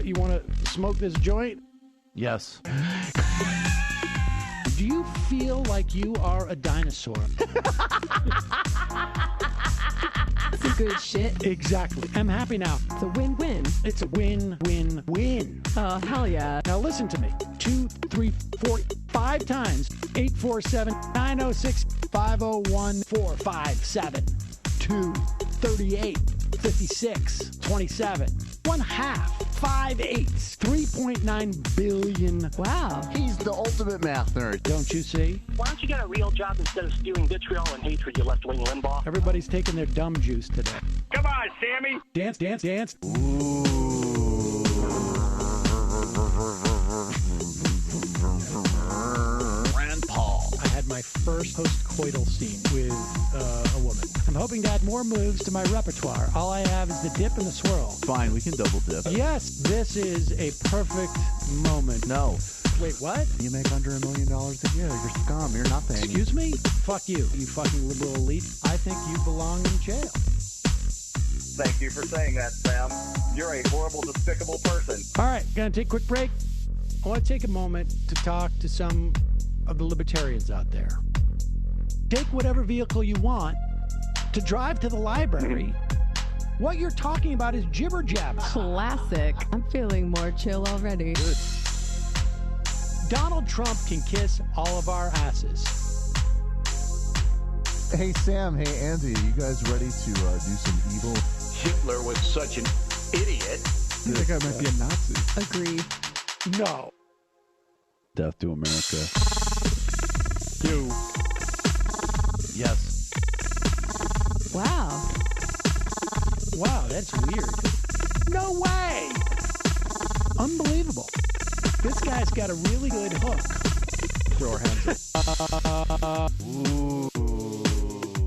You want to smoke this joint? Yes. Do you feel like you are a dinosaur? Some good shit. Exactly. I'm happy now. It's a win-win. It's a win-win-win. Oh, hell yeah. Now listen to me. 2, 3, 4, 5 times. 847-906-501-457. 2, 38, 56, 27. 1/2. 5 8s. 3.9 billion. Wow. He's the ultimate math nerd. Don't you see? Why don't you get a real job instead of spewing vitriol and hatred, you left-wing Limbaugh? Everybody's taking their dumb juice today. Come on, Sammy. Dance, dance, dance. Rand Paul. I had my first post-coital scene with a woman. I'm hoping to add more moves to my repertoire. All I have is the dip and the swirl. Fine, we can double dip. Yes, this is a perfect moment. No. Wait, what? You make under $1 million a year. You're scum. You're nothing. Excuse me? Fuck you, you fucking liberal elite. I think you belong in jail. Thank you for saying that, Sam. You're a horrible, despicable person. All right, gonna take a quick break. I want to take a moment to talk to some of the libertarians out there. Take whatever vehicle you want to drive to the library. What you're talking about is jibber jabber. Classic. I'm feeling more chill already. Good. Donald Trump can kiss all of our asses. Hey, Sam. Hey, Andy. You guys ready to do some evil? Hitler was such an idiot. I think I might be a Nazi. Agree. No. Death to America. You. Yes. Wow. Wow, that's weird. No way! Unbelievable. This guy's got a really good hook. Throw our hands up. Ooh.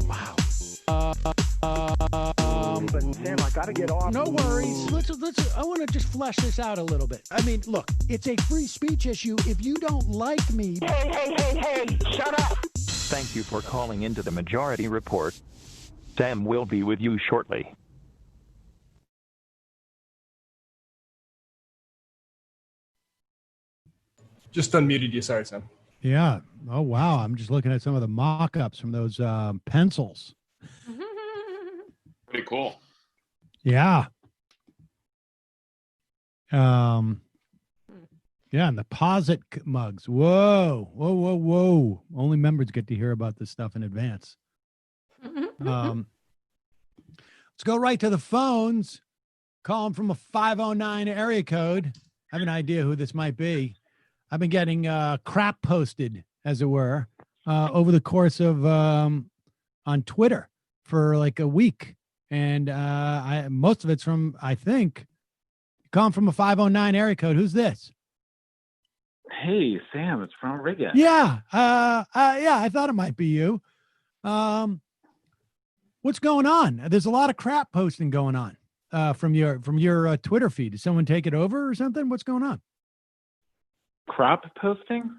Wow. But Sam, I gotta get off. No worries. Let's. I want to just flesh this out a little bit. I mean, look, it's a free speech issue. If you don't like me, Hey, shut up. Thank you for calling into the Majority Report. Sam will be with you shortly. Just unmuted you. Sorry, Sam. yeah. Oh wow, I'm just looking at some of the mock-ups from those pencils. Pretty cool. Yeah. Yeah, and the posit mugs. Whoa. Only members get to hear about this stuff in advance. Let's go right to the phones. Calling from a 509 area code. I have an idea who this might be. I've been getting crap posted, as it were, over the course of on Twitter for like a week. And most of it's from, I think, calling from a 509 area code. Who's this? Hey, Sam, it's from Riga. Yeah. I thought it might be you. What's going on? There's a lot of crap posting going on from your Twitter feed. Did someone take it over or something? What's going on? Crop posting?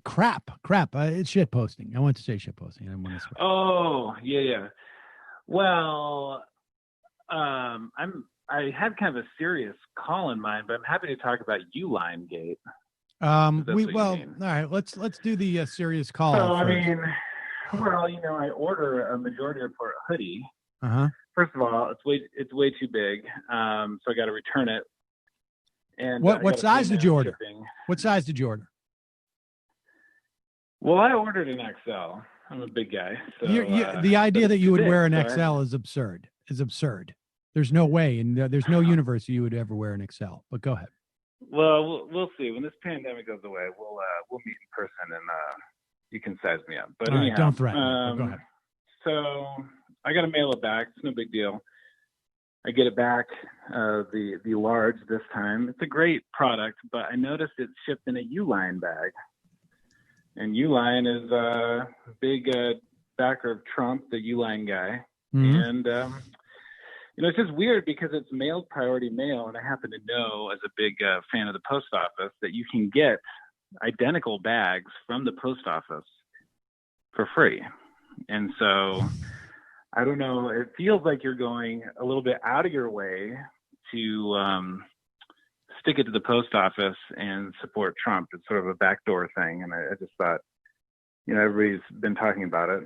Crap. It's shit posting. I want to say shit posting. I didn't want to swear. Oh, yeah. Well, I had kind of a serious call in mind, but I'm happy to talk about Uline Gate. All right. Let's do the serious call. So, first. I mean, I order a Majority Report hoodie. Uh-huh. First of all, it's way too big, so I got to return it. And what size did you order? Shipping. What size did you order? Well, I ordered an XL. I'm a big guy. So, the idea that you would wear an big, XL is absurd. There's no way, and there's no universe you would ever wear an XL. But go ahead. Well, we'll see. When this pandemic goes away, we'll meet in person, and you can size me up. But All anyhow, right, don't threaten. Go ahead. So I got to mail it back. It's no big deal. I get it back, the large this time. It's a great product, but I noticed it's shipped in a Uline bag. And Uline is a big backer of Trump, the Uline guy. Mm-hmm. And, it's just weird because it's mailed priority mail. And I happen to know, as a big fan of the post office, that you can get identical bags from the post office for free. And so I don't know. It feels like you're going a little bit out of your way to stick it to the post office and support Trump. It's sort of a backdoor thing. And I just thought everybody's been talking about it.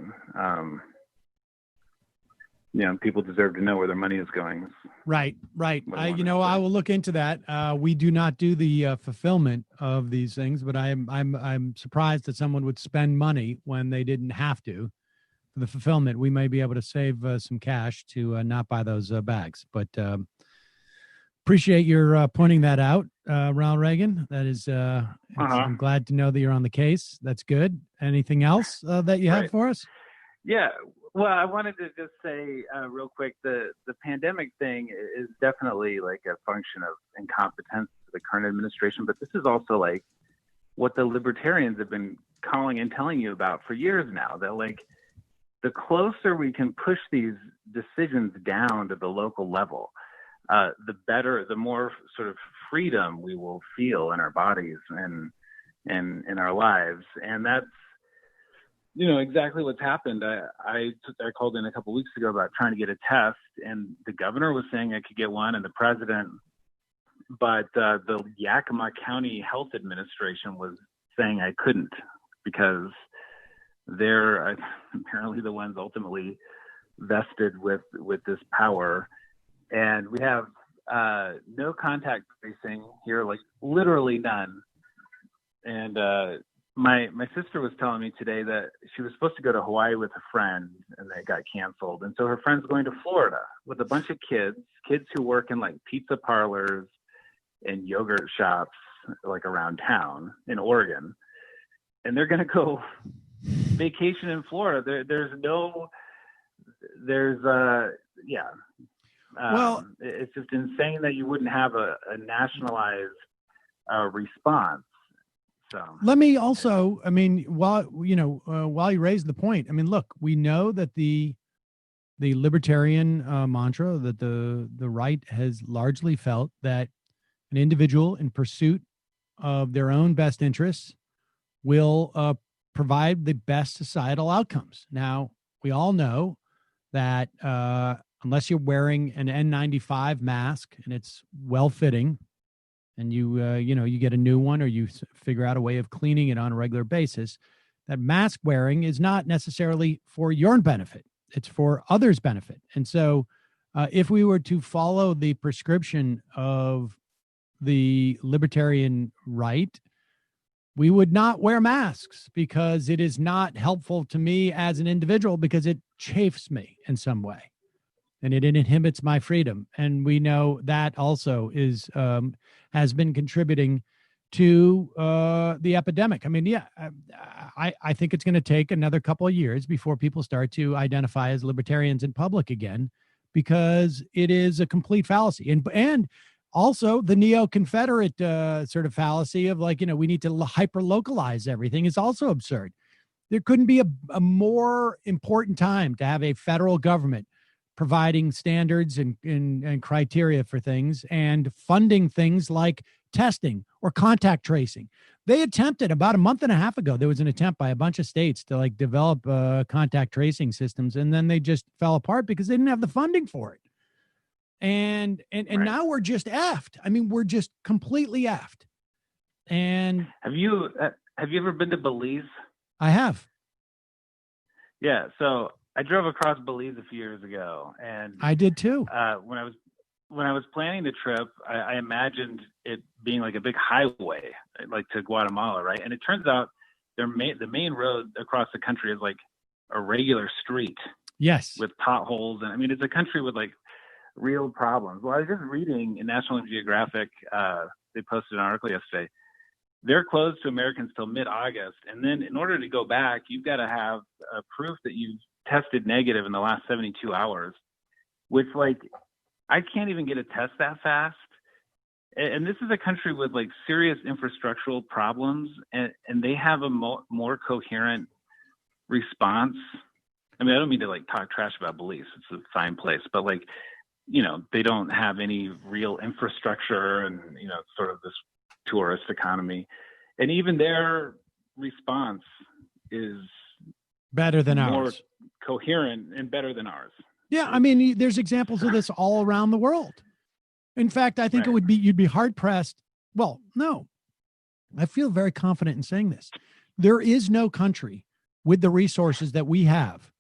People deserve to know where their money is going. Right. I will look into that. We do not do the fulfillment of these things, but I'm surprised that someone would spend money when they didn't have to. For the fulfillment, we may be able to save some cash to not buy those bags. But appreciate your pointing that out, Ronald Reagan. That is, I'm glad to know that you're on the case. That's good. Anything else that you have for us? Yeah. Well, I wanted to just say real quick, the pandemic thing is definitely like a function of incompetence of the current administration, but this is also like what the libertarians have been calling and telling you about for years now, that like the closer we can push these decisions down to the local level, the better, the more sort of freedom we will feel in our bodies and in our lives. And that's, exactly what's happened. I called in a couple of weeks ago about trying to get a test, and the governor was saying I could get one, and the president, but the Yakima County Health Administration was saying I couldn't because they're apparently the ones ultimately vested with this power. And we have no contact tracing here, like literally none. And my sister was telling me today that she was supposed to go to Hawaii with a friend and that got canceled. And so her friend's going to Florida with a bunch of kids who work in like pizza parlors and yogurt shops like around town in Oregon. And they're going to go vacation in Florida. It's just insane that you wouldn't have a nationalized response. So let me also, while you raise the point, look, we know that the libertarian mantra that the right has largely felt that an individual in pursuit of their own best interests will provide the best societal outcomes. Now, we all know that unless you're wearing an N95 mask and it's well-fitting, and you get a new one, or you figure out a way of cleaning it on a regular basis, that mask wearing is not necessarily for your benefit. It's for others' benefit. And so if we were to follow the prescription of the libertarian right, we would not wear masks because it is not helpful to me as an individual, because it chafes me in some way and it inhibits my freedom. And we know that also is has been contributing to the epidemic. I think it's going to take another couple of years before people start to identify as libertarians in public again, because it is a complete fallacy. And also the neo-Confederate sort of fallacy of like, we need to hyper-localize everything is also absurd. There couldn't be a more important time to have a federal government providing standards and criteria for things and funding things like testing or contact tracing. They attempted about a month and a half ago, there was an attempt by a bunch of states to like develop contact tracing systems, and then they just fell apart because they didn't have the funding for it. And right. Now we're just effed. We're just completely effed. And have you ever been to Belize? I have. Yeah. So I drove across Belize a few years ago, and I did too. When I was planning the trip, I imagined it being like a big highway, like to Guatemala, right? And it turns out the main road across the country is like a regular street. Yes. With potholes, and it's a country with like real problems. Well, I was just reading in National Geographic, they posted an article yesterday. They're closed to Americans till mid-August, and then in order to go back, you've got to have proof that you've tested negative in the last 72 hours, which like I can't even get a test that fast. And this is a country with like serious infrastructural problems, and they have a more coherent response. I don't mean to like talk trash about Belize. It's a fine place, but like, they don't have any real infrastructure and, sort of this tourist economy. And even their response is better than more ours. Coherent and better than ours. Yeah, there's examples of this all around the world. In fact, I think it would be, you'd be hard pressed. Well, no, I feel very confident in saying this. There is no country with the resources that we have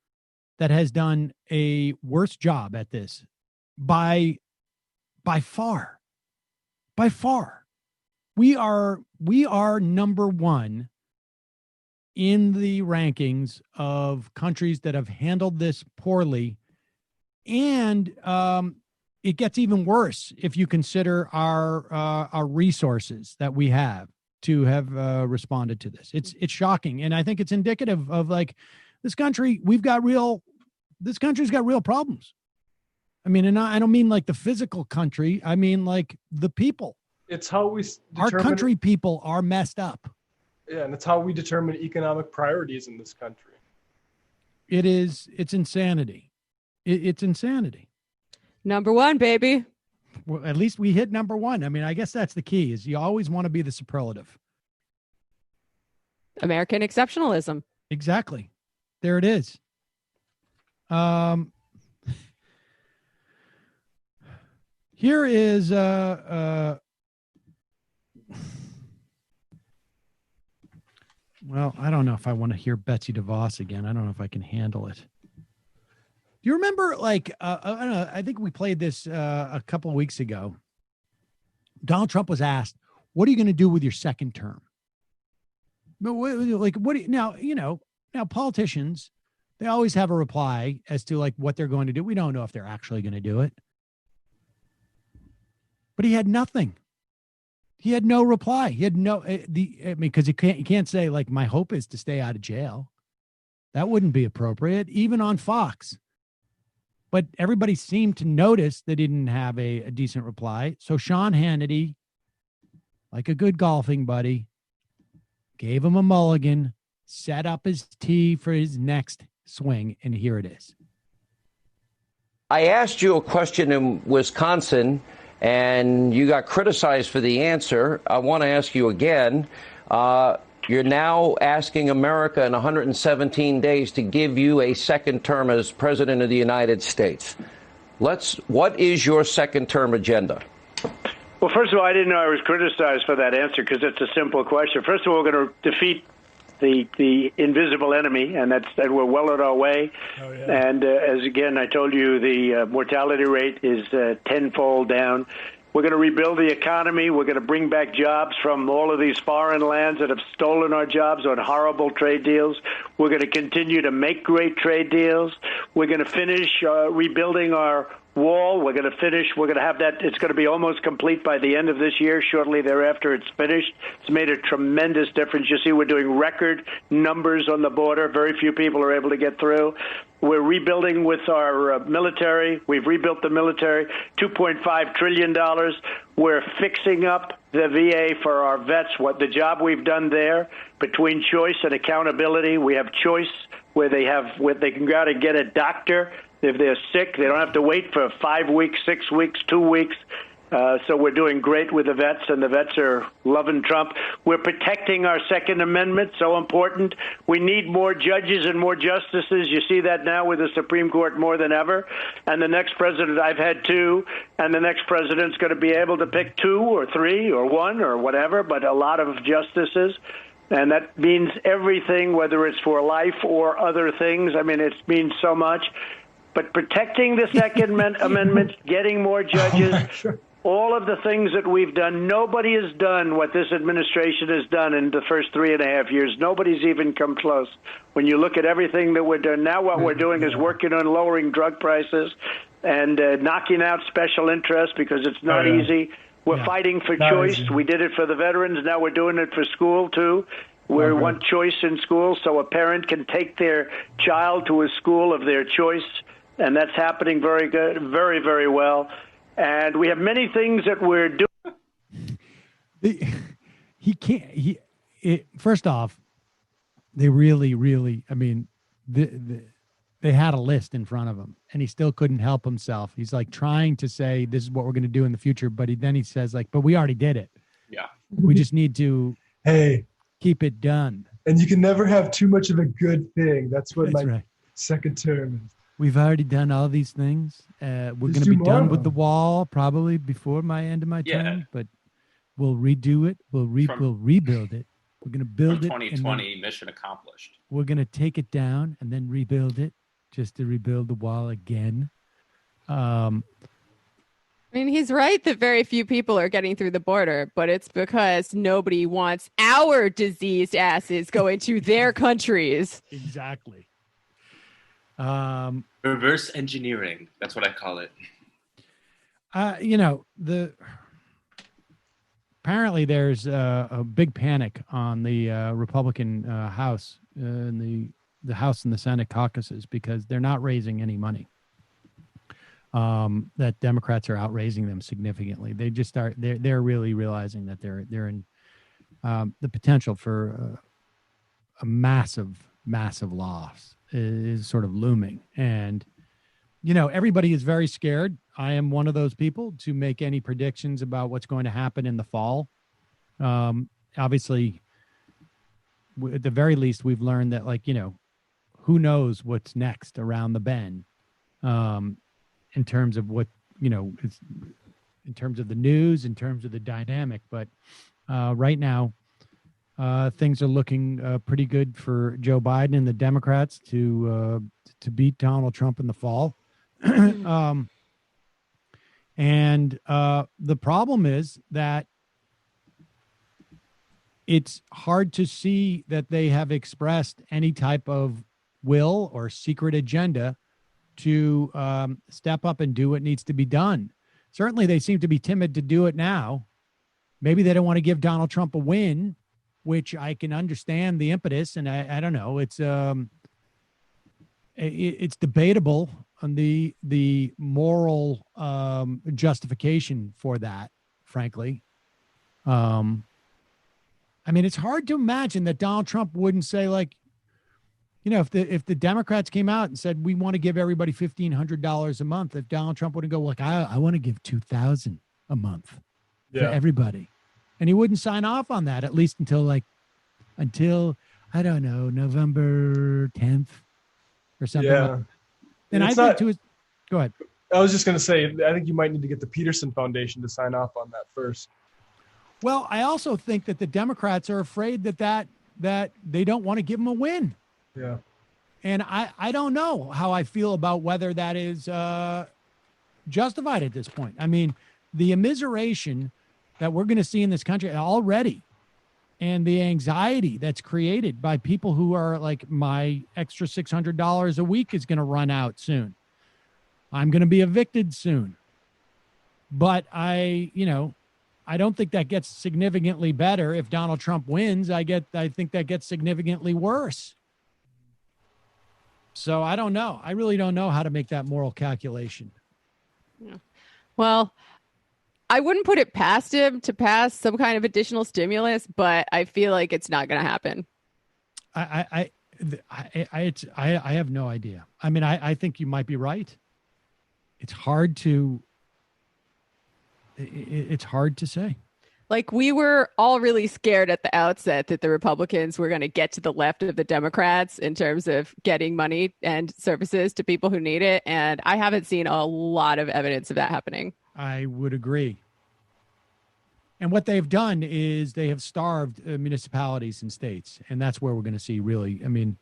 that has done a worse job at this by far. By far. We are number one in the rankings of countries that have handled this poorly. And it gets even worse if you consider our resources that we have to have responded to this. It's shocking. And I think it's indicative of like this country, this country's got real problems. I mean, and I don't mean like the physical country. I mean like the people. It's how we our country people are messed up. Yeah, and it's how we determine economic priorities in this country. It's insanity. It's insanity. Number one, baby. Well, at least we hit number one. I mean, I guess that's the key, is you always want to be the superlative. American exceptionalism. Exactly. There it is. Here is well, I don't know if I want to hear Betsy DeVos again. I don't know if I can handle it. Do you remember, like, I don't know, I think we played this a couple of weeks ago. Donald Trump was asked, what are you going to do with your second term? But now politicians, they always have a reply as to like what they're going to do. We don't know if they're actually going to do it. But he had nothing. He had no reply. He had no, because you can't say like, my hope is to stay out of jail. That wouldn't be appropriate, even on Fox. But everybody seemed to notice they didn't have a decent reply. So Sean Hannity, like a good golfing buddy, gave him a mulligan, set up his tee for his next swing, and here it is. I asked you a question in Wisconsin, and you got criticized for the answer. I want to ask you again. You're now asking America in 117 days to give you a second term as president of the United States. What is your second term agenda? Well, first of all, I didn't know I was criticized for that answer because it's a simple question. First of all, we're going to defeat the invisible enemy, and we're well on our way. Oh, yeah. And as again, I told you, the mortality rate is tenfold down. We're going to rebuild the economy. We're going to bring back jobs from all of these foreign lands that have stolen our jobs on horrible trade deals. We're going to continue to make great trade deals. We're going to finish rebuilding our wall. We're going to have that. It's going to be almost complete by the end of this year. Shortly thereafter, it's finished. It's made a tremendous difference. You see, we're doing record numbers on the border. Very few people are able to get through. We're rebuilding with our military. We've rebuilt the military, $2.5 trillion. We're fixing up the VA for our vets. What the job we've done there between choice and accountability. We have choice where they can go out and get a doctor. If they're sick, they don't have to wait for 5 weeks, 6 weeks, 2 weeks. So we're doing great with the vets, and the vets are loving Trump. We're protecting our Second Amendment, so important. We need more judges and more justices. You see that now with the Supreme Court more than ever. And the next president, I've had 2, and the next president's going to be able to pick 2 or 3 or 1 or whatever, but a lot of justices. And that means everything, whether it's for life or other things. I mean, it means so much. But protecting the Second Amendment, getting more judges, all of the things that we've done, nobody has done what this administration has done in the first 3.5 years. Nobody's even come close. When you look at everything that we're doing, now what we're doing is working on lowering drug prices and knocking out special interests because it's not easy. We're fighting for choice. We did it for the veterans. Now we're doing it for school, too. We want choice in school so a parent can take their child to a school of their choice. And that's happening very good, very, very well. And we have many things that we're doing. First off, they really, I mean, they had a list in front of him, and he still couldn't help himself. He's like trying to say, this is what we're going to do in the future. But then he says, like, but we already did it. Yeah. We just need to keep it done. And you can never have too much of a good thing. That's what my second term is. We've already done all these things. We're going to be done with the wall probably before my end of my term, but we'll redo it. We'll rebuild it. We're going to build it. 2020 mission accomplished. We're going to take it down and then rebuild it, just to rebuild the wall again. I mean, he's right that very few people are getting through the border, but it's because nobody wants our diseased asses going to their countries. Exactly. Reverse engineering. That's what I call it. Apparently there's a big panic on the Republican House, in the House and the Senate caucuses, because they're not raising any money. That Democrats are outraising them significantly. They just they're really realizing that they're in the potential for a massive loss is sort of looming. And, everybody is very scared. I am one of those people to make any predictions about what's going to happen in the fall. Obviously, at the very least, we've learned that, who knows what's next around the bend, in terms of what, it's in terms of the news, in terms of the dynamic. But right now, things are looking pretty good for Joe Biden and the Democrats to beat Donald Trump in the fall. And the problem is that it's hard to see that they have expressed any type of will or secret agenda to step up and do what needs to be done. Certainly, they seem to be timid to do it now. Maybe they don't want to give Donald Trump a win, which I can understand the impetus. And I don't know. It's debatable on the moral justification for that, frankly. It's hard to imagine that Donald Trump wouldn't say, if the Democrats came out and said, we want to give everybody $1,500 a month, if Donald Trump wouldn't go, I want to give $2,000 a month for everybody. And he wouldn't sign off on that, at least until I don't know, November 10th or something. Yeah. And go ahead. I was just going to say, I think you might need to get the Peterson Foundation to sign off on that first. Well, I also think that the Democrats are afraid that they don't want to give him a win. Yeah. And I don't know how I feel about whether that is justified at this point. I mean, the immiseration that we're going to see in this country already, and the anxiety that's created by people who are like, my extra $600 a week is going to run out soon. I'm going to be evicted soon. But I don't think that gets significantly better if Donald Trump wins. I think that gets significantly worse. So I don't know. I really don't know how to make that moral calculation. Yeah. Well, I wouldn't put it past him to pass some kind of additional stimulus, but I feel like it's not going to happen. I have no idea. I mean, I think you might be right. It's hard to say. Like, we were all really scared at the outset that the Republicans were going to get to the left of the Democrats in terms of getting money and services to people who need it. And I haven't seen a lot of evidence of that happening. I would agree. And what they've done is they have starved municipalities and states. And that's where we're going to see you're going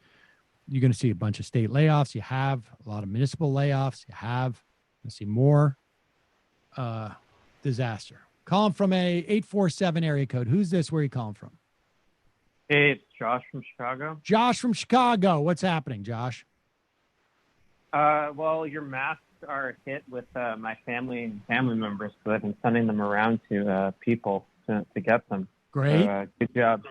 to see a bunch of state layoffs. You have a lot of municipal layoffs. You have, see more disaster. Calling from a 847 area code. Who's this? Where are you calling from? Hey, it's Josh from Chicago. Josh from Chicago. What's happening, Josh? Well, your masks are a hit with my family and family members, so I've been sending them around to people to get them. Great. So, good job.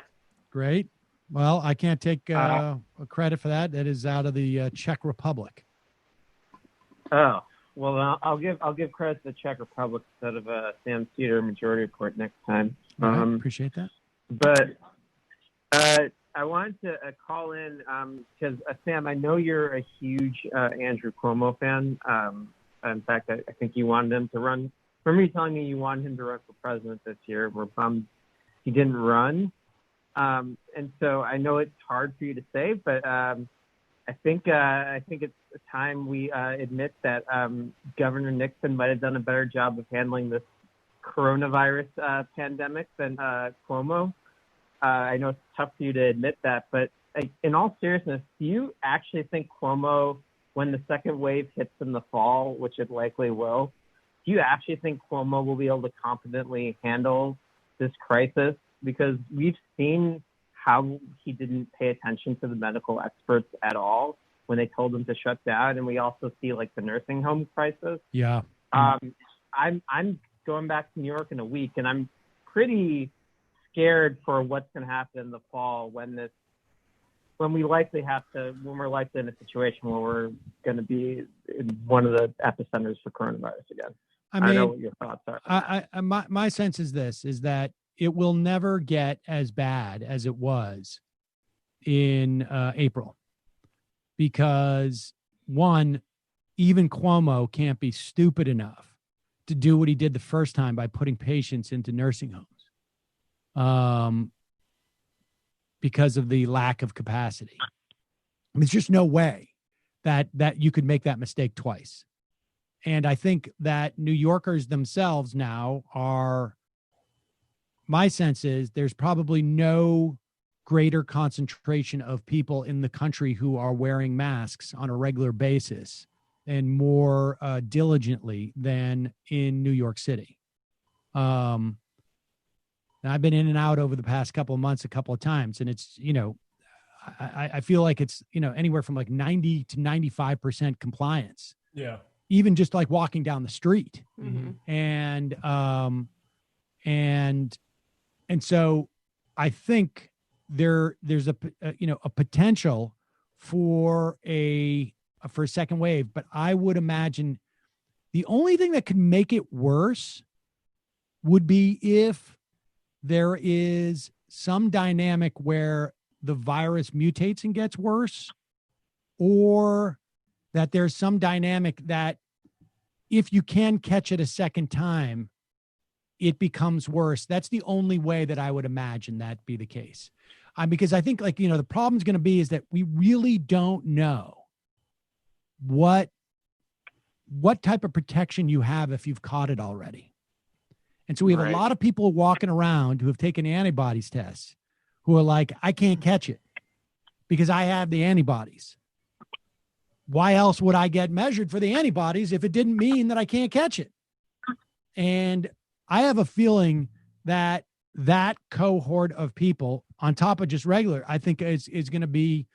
Great. Well, I can't take credit for that. That is out of the Czech Republic. Oh. Well, I'll give credit to the Czech Republic instead of Sam Cedar Majority Report next time. Appreciate that. But I wanted to call in because, Sam, I know you're a huge Andrew Cuomo fan. In fact, I think you wanted him to run. Remember you telling me you wanted him to run for president this year. We're bummed he didn't run. And so I know it's hard for you to say, but I think it's time we admit that Governor Nixon might have done a better job of handling this coronavirus pandemic than Cuomo. I know it's tough for you to admit that, but like, in all seriousness, do you actually think Cuomo, when the second wave hits in the fall, which it likely will, do you actually think Cuomo will be able to competently handle this crisis? Because we've seen how he didn't pay attention to the medical experts at all when they told him to shut down, and we also see like the nursing home crisis. Yeah. I'm going back to New York in a week, and I'm pretty scared for what's going to happen in the fall when we're likely in a situation where we're going to be in one of the epicenters for coronavirus again. I don't know what your thoughts are. My sense is this, is that it will never get as bad as it was in April, because one, even Cuomo can't be stupid enough to do what he did the first time by putting patients into nursing homes because of the lack of capacity. There's just no way that you could make that mistake twice. And I think that New Yorkers themselves now are, my sense is there's probably no greater concentration of people in the country who are wearing masks on a regular basis and more diligently than in New York City. And I've been in and out over the past couple of months a couple of times, and it's, I feel like it's, anywhere from like 90 to 95% compliance. Yeah. Even just like walking down the street. Mm-hmm. And so I think there's a potential for a second wave, but I would imagine the only thing that could make it worse would be if there is some dynamic where the virus mutates and gets worse, or that there's some dynamic that if you can catch it a second time, it becomes worse. That's the only way that I would imagine that be the case. Because I think the problem's going to be is that we really don't know what type of protection you have if you've caught it already. And so we have a lot of people walking around who have taken antibodies tests who are like, I can't catch it because I have the antibodies. Why else would I get measured for the antibodies if it didn't mean that I can't catch it? And I have a feeling that cohort of people on top of just regular, I think is going to be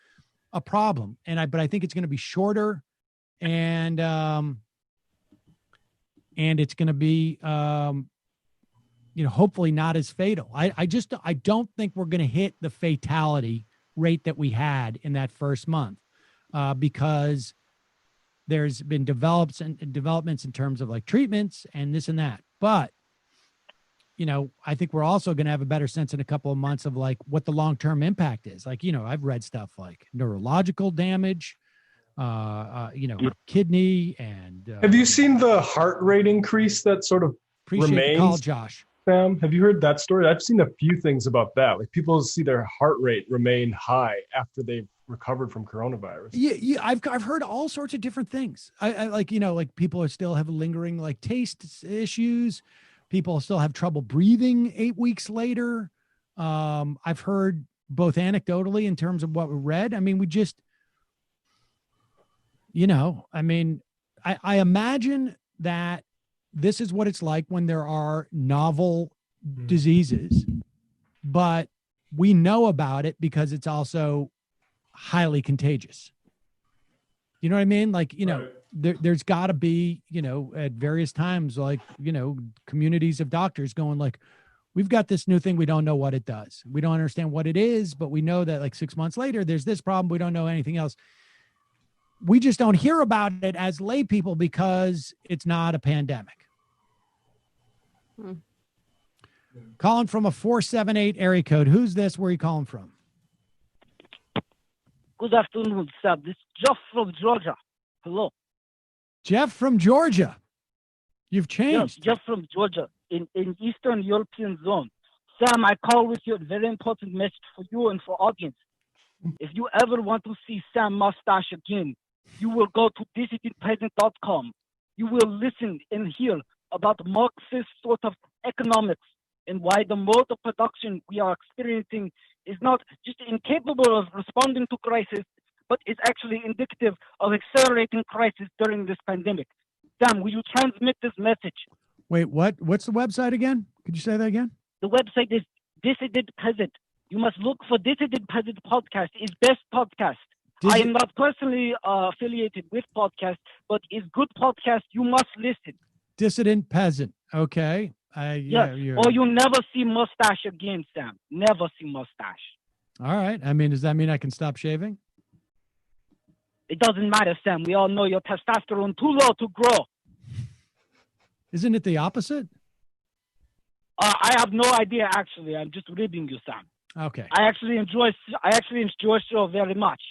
a problem. But I think it's going to be shorter and it's going to be, hopefully not as fatal. I don't think we're going to hit the fatality rate that we had in that first month. Because there's been developments in terms of like treatments and this and that. But, I think we're also going to have a better sense in a couple of months of like what the long-term impact is. Like, I've read stuff like neurological damage, kidney and. Have you seen the heart rate increase that sort of appreciate remains? The call, Josh. Sam, have you heard that story? I've seen a few things about that. Like people see their heart rate remain high after they've recovered from coronavirus. Yeah, I've heard all sorts of different things. I like people still have lingering like taste issues. People still have trouble breathing 8 weeks later. I've heard both anecdotally in terms of what we read. I mean, we just, I imagine that this is what it's like when there are novel diseases, but we know about it because it's also highly contagious. You know what I mean? Like, there's got to be, at various times, like, communities of doctors going like, we've got this new thing. We don't know what it does. We don't understand what it is, but we know that like 6 months later, there's this problem. We don't know anything else. We just don't hear about it as lay people because it's not a pandemic. Calling from a 478 area code. Who's this? Where are you calling from? Good afternoon, Sam. This is Jeff from Georgia. Hello. Jeff from Georgia. You've changed. Yes, Jeff from Georgia in Eastern European zone. Sam, I call with you a very important message for you and for audience. If you ever want to see Sam Mustache again, you will go to visitingpresident.com. You will listen and hear about Marxist sort of economics and why the mode of production we are experiencing is not just incapable of responding to crisis, but is actually indicative of accelerating crisis during this pandemic. Sam, will you transmit this message? Wait, what? What's the website again? Could you say that again? The website is Dissident Peasant. You must look for Dissident Peasant podcast. It's best podcast. I am not personally affiliated with podcast, but it's good podcast. You must listen. Dissident Peasant. Okay. Yes. Or you'll never see mustache again, Sam. Never see mustache. All right. I mean, does that mean I can stop shaving? It doesn't matter, Sam. We all know your testosterone too low to grow. Isn't it the opposite? I have no idea, actually. I'm just reading you, Sam. Okay. I actually enjoy show very much.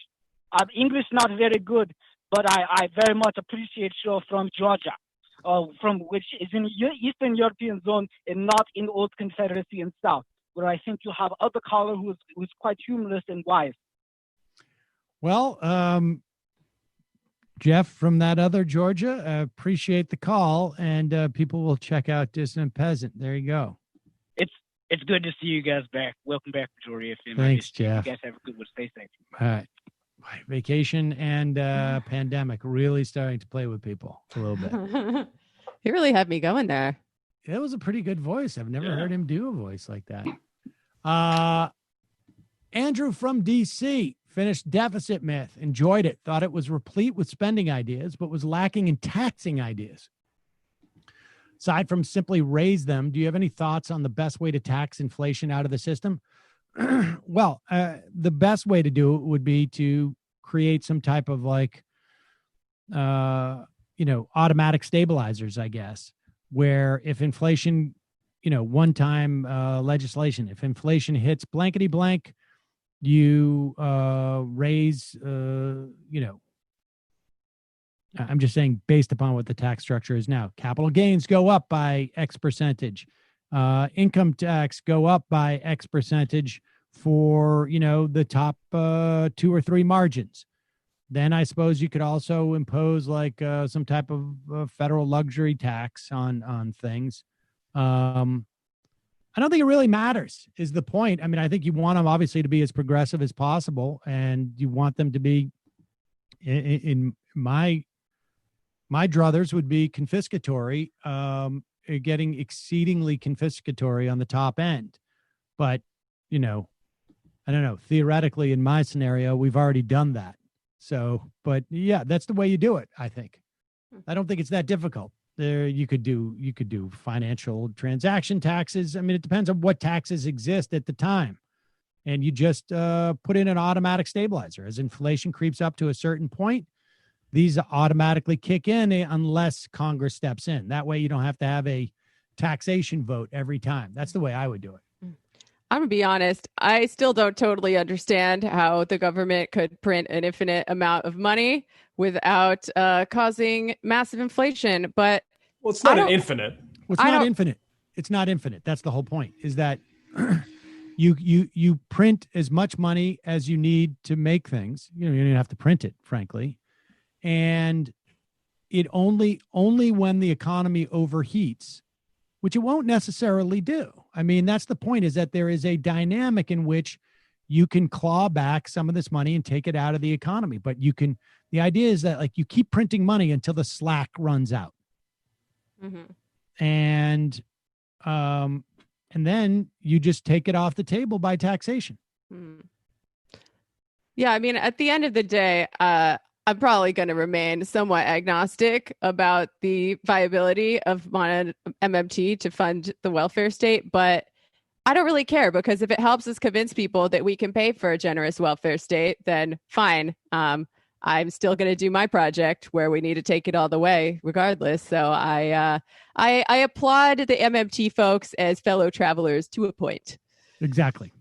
English not very good, but I very much appreciate show from Georgia, from which is in Eastern European zone and not in old Confederacy and South, where I think you have other caller who's quite humorous and wise. Well, Jeff from that other Georgia, appreciate the call, and people will check out Dissident Peasant. There you go. It's good to see you guys back. Welcome back, Majority FM. Thanks, Jeff. You guys have a good one. Stay safe. All right. Vacation and pandemic really starting to play with people a little bit. He really had me going there. It was a pretty good voice. I've never heard him do a voice like that. Andrew from DC finished Deficit Myth, enjoyed it, thought it was replete with spending ideas, but was lacking in taxing ideas. Aside from simply raise them, do you have any thoughts on the best way to tax inflation out of the system? Well, the best way to do it would be to create some type of automatic stabilizers, I guess, where if inflation, one-time legislation, if inflation hits blankety blank, you raise, I'm just saying based upon what the tax structure is now. Capital gains go up by X percentage. Income tax go up by X percentage for, the top 2 or 3 margins. Then I suppose you could also impose some type of federal luxury tax on things. I don't think it really matters is the point. I mean, I think you want them obviously to be as progressive as possible, and you want them to be in my druthers would be confiscatory, getting exceedingly confiscatory on the top end. But, I don't know, theoretically in my scenario, we've already done that. So, but yeah, that's the way you do it, I think. I don't think it's that difficult. There you could do financial transaction taxes. I mean, it depends on what taxes exist at the time. And you just put in an automatic stabilizer. As inflation creeps up to a certain point, these automatically kick in unless Congress steps in. That way you don't have to have a taxation vote every time. That's the way I would do it. I'm going to be honest. I still don't totally understand how the government could print an infinite amount of money without causing massive inflation. But it's not infinite. Well, it's not infinite. It's not infinite. That's the whole point, is that you print as much money as you need to make things. You don't have to print it, frankly. And it only when the economy overheats, which it won't necessarily do. I mean, that's the point, is that there is a dynamic in which you can claw back some of this money and take it out of the economy. But the idea is that you keep printing money until the slack runs out. Mm-hmm. And then you just take it off the table by taxation. Mm. Yeah. I mean, at the end of the day, I'm probably going to remain somewhat agnostic about the viability of MMT to fund the welfare state, but I don't really care, because if it helps us convince people that we can pay for a generous welfare state, then fine. I'm still going to do my project where we need to take it all the way regardless. So I applaud the MMT folks as fellow travelers to a point. Exactly.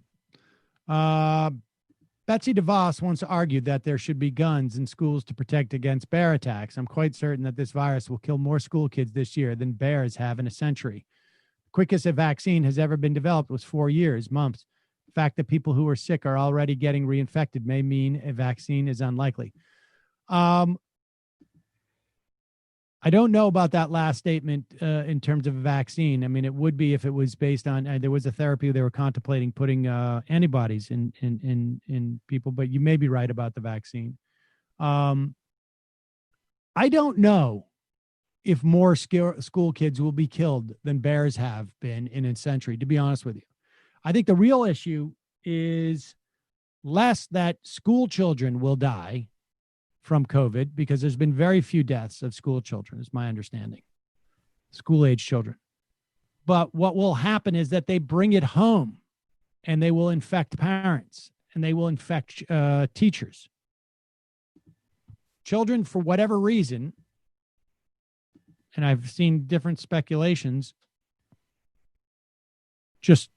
Betsy DeVos once argued that there should be guns in schools to protect against bear attacks. I'm quite certain that this virus will kill more school kids this year than bears have in a century. The quickest a vaccine has ever been developed was 4 years, mumps. The fact that people who are sick are already getting reinfected may mean a vaccine is unlikely. I don't know about that last statement in terms of a vaccine. I mean, it would be if it was based on there was a therapy they were contemplating putting antibodies in people, but you may be right about the vaccine. I don't know if more school kids will be killed than bears have been in a century, to be honest with you. I think the real issue is less that school children will die from COVID, because there's been very few deaths of school children, is my understanding, school-age children. But what will happen is that they bring it home and they will infect parents and they will infect teachers. Children, for whatever reason, and I've seen different speculations, just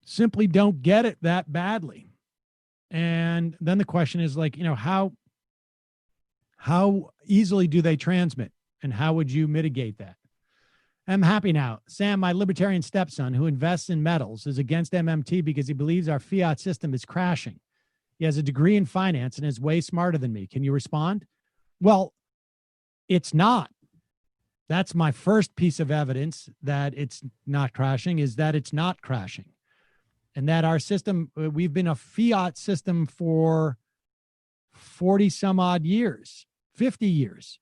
simply don't get it that badly. And then the question is like, you know, how easily do they transmit, and how would you mitigate that? I'm happy now. Sam, my libertarian stepson who invests in metals, is against MMT because he believes our fiat system is crashing. He has a degree in finance and is way smarter than me. Can you respond? Well, it's not. That's my first piece of evidence that it's not crashing, is that it's not crashing. And that our system, we've been a fiat system for 40 some odd years, 50 years.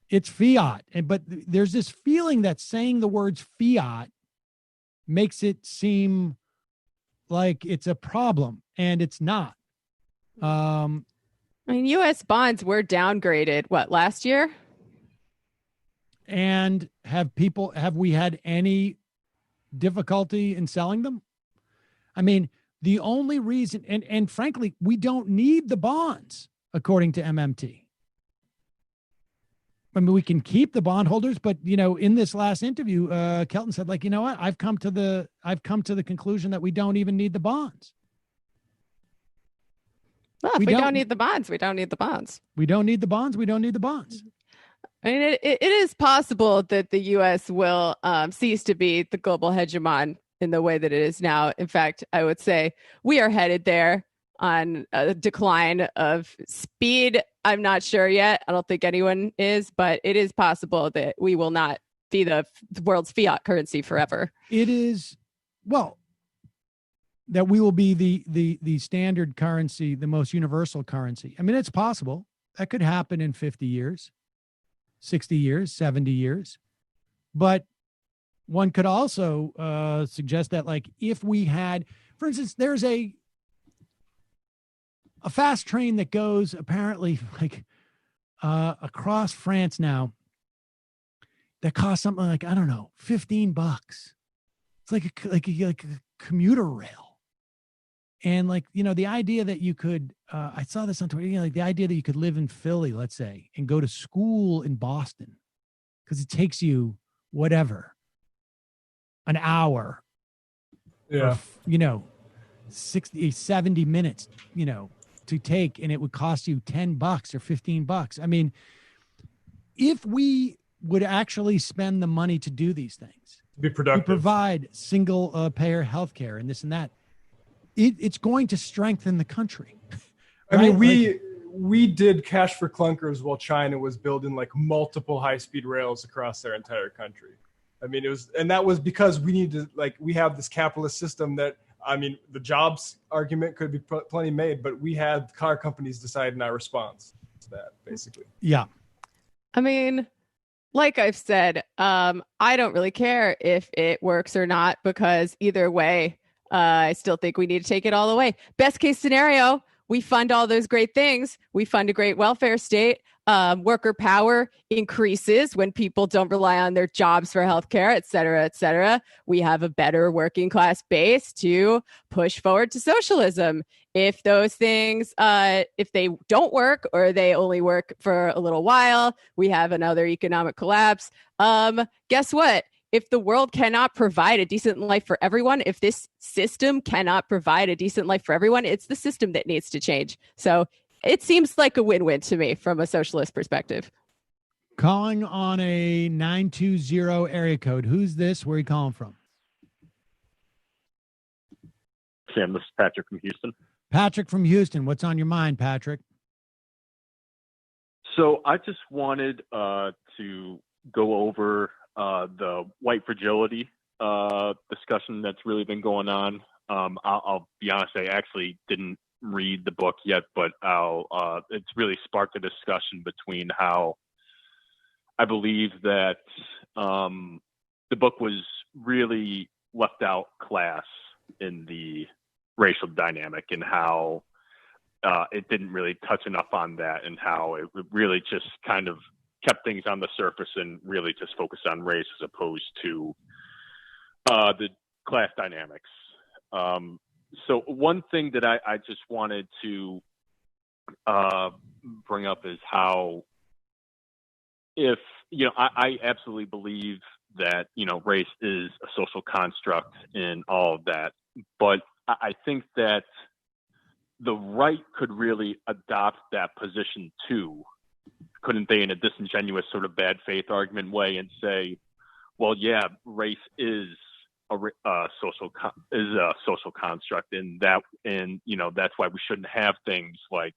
It's fiat. But there's this feeling that saying the words fiat makes it seem like it's a problem, and it's not. I mean, U.S. bonds were downgraded, last year? And have we had any difficulty in selling them? I mean, the only reason, and frankly, we don't need the bonds, according to MMT. I mean, we can keep the bondholders, but, you know, in this last interview, Kelton said, like, you know what, I've come to the conclusion that we don't even need the bonds. Well, if we don't need the bonds, we don't need the bonds. We don't need the bonds. We don't need the bonds. I mean, it is possible that the U.S. will cease to be the global hegemon in the way that it is now. In fact, I would say we are headed there on a decline of speed. I'm not sure yet. I don't think anyone is, but it is possible that we will not be the world's fiat currency forever. It is, well, that we will be the standard currency, the most universal currency. I mean, it's possible. That could happen in 50 years. 60 years, 70 years. But one could also suggest that, like, if we had, for instance, there's a fast train that goes apparently like across France now that costs something like, I don't know, $15. It's like a commuter rail. And, like, you know, the idea that you could, I saw this on Twitter, you know, like the idea that you could live in Philly, let's say, and go to school in Boston, because it takes you whatever, an hour, or, you know, 60, 70 minutes, you know, to take, and it would cost you $10 or $15. I mean, if we would actually spend the money to do these things, be productive, to provide single payer healthcare and this and that, it's going to strengthen the country. Right? I mean, we did cash for clunkers while China was building like multiple high-speed rails across their entire country. I mean, that was because we need to, like, we have this capitalist system that, I mean, the jobs argument could be plenty made, but we had car companies decide in our response to that, basically. Yeah. I mean, like I've said, I don't really care if it works or not, because either way, I still think we need to take it all away. Best case scenario, we fund all those great things. We fund a great welfare state. Worker power increases when people don't rely on their jobs for healthcare, et cetera, et cetera. We have a better working class base to push forward to socialism. If those things, if they don't work, or they only work for a little while, we have another economic collapse. Guess what? If the world cannot provide a decent life for everyone, if this system cannot provide a decent life for everyone, it's the system that needs to change. So it seems like a win-win to me from a socialist perspective. Calling on a 920 area code. Who's this? Where are you calling from? Sam, this is Patrick from Houston. Patrick from Houston. What's on your mind, Patrick? So I just wanted to go over the white fragility discussion that's really been going on. I'll be honest, I actually didn't read the book yet, but it's really sparked a discussion between how I believe that the book was really left out class in the racial dynamic, and how it didn't really touch enough on that, and how it really just kind of kept things on the surface and really just focused on race as opposed to the class dynamics. So one thing that I just wanted to bring up is how, if, I absolutely believe that, race is a social construct and all of that, but I think that the right could really adopt that position too, couldn't they, in a disingenuous sort of bad faith argument way, and say, well, yeah, race is a social construct, and that's why we shouldn't have things like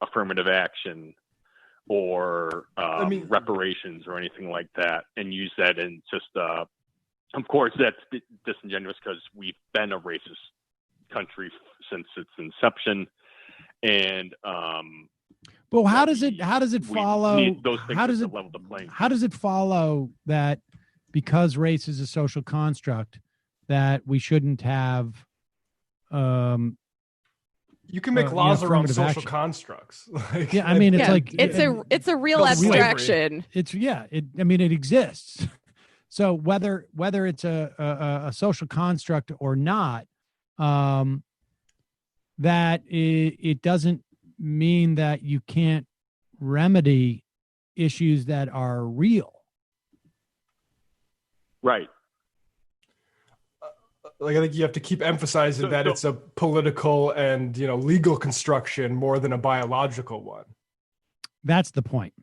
affirmative action or reparations or anything like that, and use that in just of course that's disingenuous because we've been a racist country since its inception, and well, how does it follow? How does it level the playing? How does it follow that because race is a social construct that we shouldn't have? You can make laws around social action. Constructs. Yeah, I mean, it's a real abstraction. It exists. So whether it's a social construct or not, that it doesn't mean that you can't remedy issues that are real. Right. I think you have to keep emphasizing that it's a political and legal construction more than a biological one. That's the point.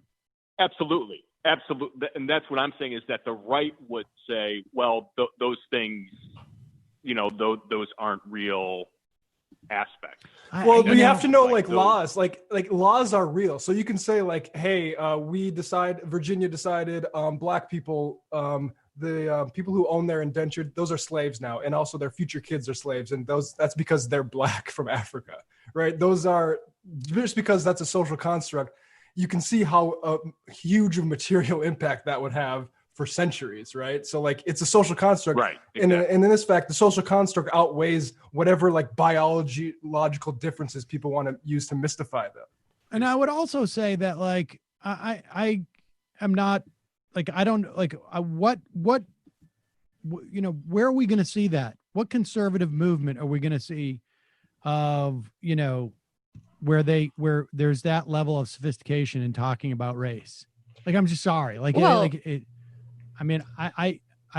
Absolutely, and that's what I'm saying, is that the right would say, well, those things, those aren't real aspects. Well, we have to know laws, like laws are real. So you can say hey, Virginia decided Black people, the people who own their indentured, those are slaves now, and also their future kids are slaves, and that's because they're Black from Africa, right? Those are, just because that's a social construct, you can see how huge of material impact that would have for centuries, right? So it's a social construct, right? Exactly. And in this fact, the social construct outweighs whatever biological differences people want to use to mystify them. And I would also say that I am not I don't what where are we going to see that? What conservative movement are we going to see of where there's that level of sophistication in talking about race? I'm just sorry. I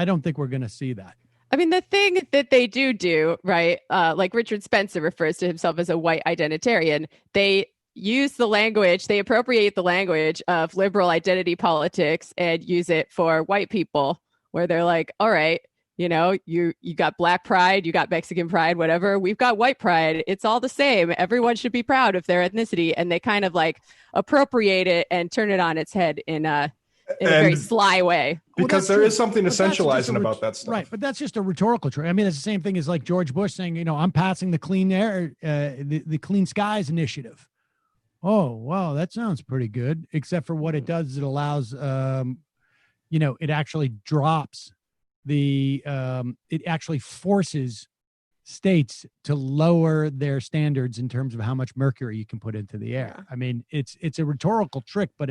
don't think we're going to see that. I mean, the thing that they do, right? Like Richard Spencer refers to himself as a white identitarian. They use the language, they appropriate the language of liberal identity politics and use it for white people, where they're like, all right, you got Black pride, you got Mexican pride, whatever. We've got white pride. It's all the same. Everyone should be proud of their ethnicity. And they kind of appropriate it and turn it on its head in a very sly way. Because there is something essentializing about that stuff. Right. But that's just a rhetorical trick. I mean, it's the same thing as George Bush saying, I'm passing the clean air, the Clean Skies Initiative. Oh, wow, that sounds pretty good. Except for what it does is it allows, it actually drops it actually forces states to lower their standards in terms of how much mercury you can put into the air. Yeah. I mean, it's a rhetorical trick, but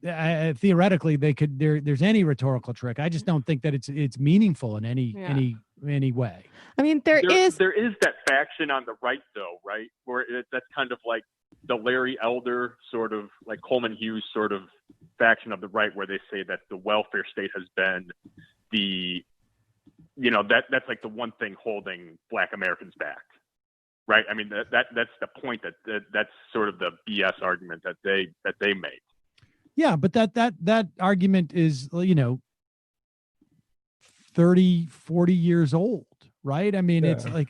theoretically they could, there's any rhetorical trick. I just don't think that it's meaningful in any way. I mean, there is that faction on the right though, right? Where that's kind of like the Larry Elder sort of Coleman Hughes sort of faction of the right, where they say that the welfare state has been that's the one thing holding Black Americans back, right? I mean, that's the point that's sort of the BS argument that they make. Yeah, but that argument is 30, 40 years old. Right. I mean, it's I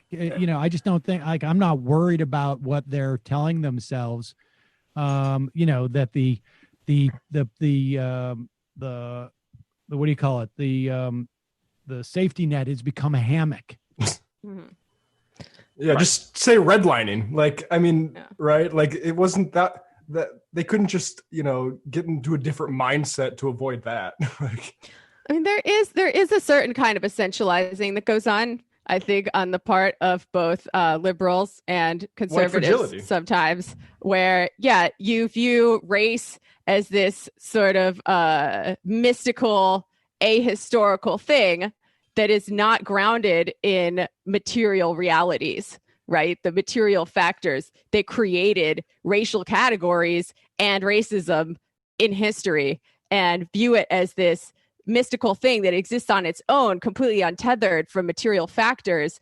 just don't think I'm not worried about what they're telling themselves that the what do you call it? The safety net has become a hammock. Yeah, just say redlining. Like, I mean, right? Like, it wasn't that they couldn't just, get into a different mindset to avoid that. I mean, there is a certain kind of essentializing that goes on, I think, on the part of both liberals and conservatives sometimes, where, you view race as this sort of mystical, ahistorical thing that is not grounded in material realities, right? The material factors that created racial categories and racism in history, and view it as this mystical thing that exists on its own, completely untethered from material factors.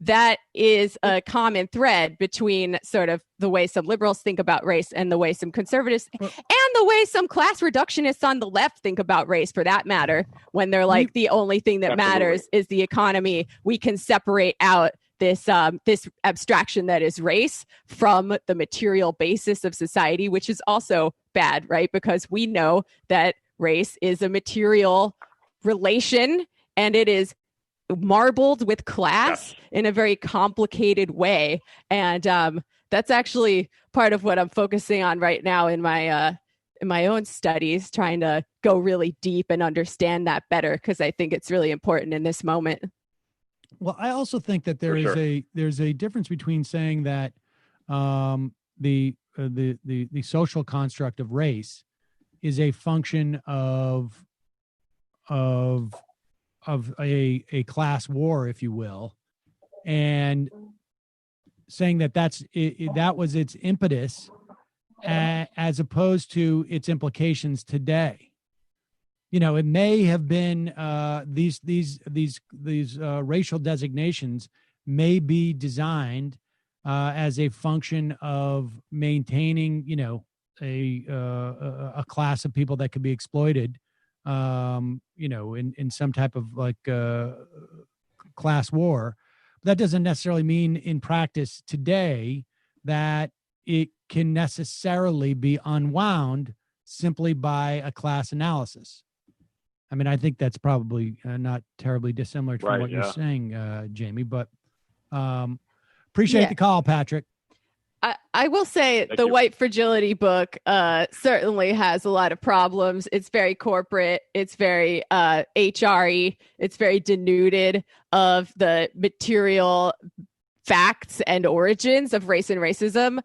That is a common thread between sort of the way some liberals think about race and the way some conservatives and the way some class reductionists on the left think about race, for that matter, when they're like, the only thing that matters is the economy. We can separate out this abstraction that is race from the material basis of society, which is also bad, right? Because we know that race is a material relation, and it is marbled with class in a very complicated way. And that's actually part of what I'm focusing on right now in my own studies, trying to go really deep and understand that better, because I think it's really important in this moment. Well, I also think that there's a difference between saying that the social construct of race is a function of a class war, if you will, and saying that that was its impetus, as opposed to its implications today. It may have been these racial designations may be designed as a function of maintaining, a class of people that could be exploited, in some type of class war. That doesn't necessarily mean in practice today that it can necessarily be unwound simply by a class analysis. I mean, I think that's probably not terribly dissimilar from what you're saying, Jamie, but appreciate the call, Patrick. I will say the White Fragility book certainly has a lot of problems. It's very corporate. It's very HRE. It's very denuded of the material facts and origins of race and racism.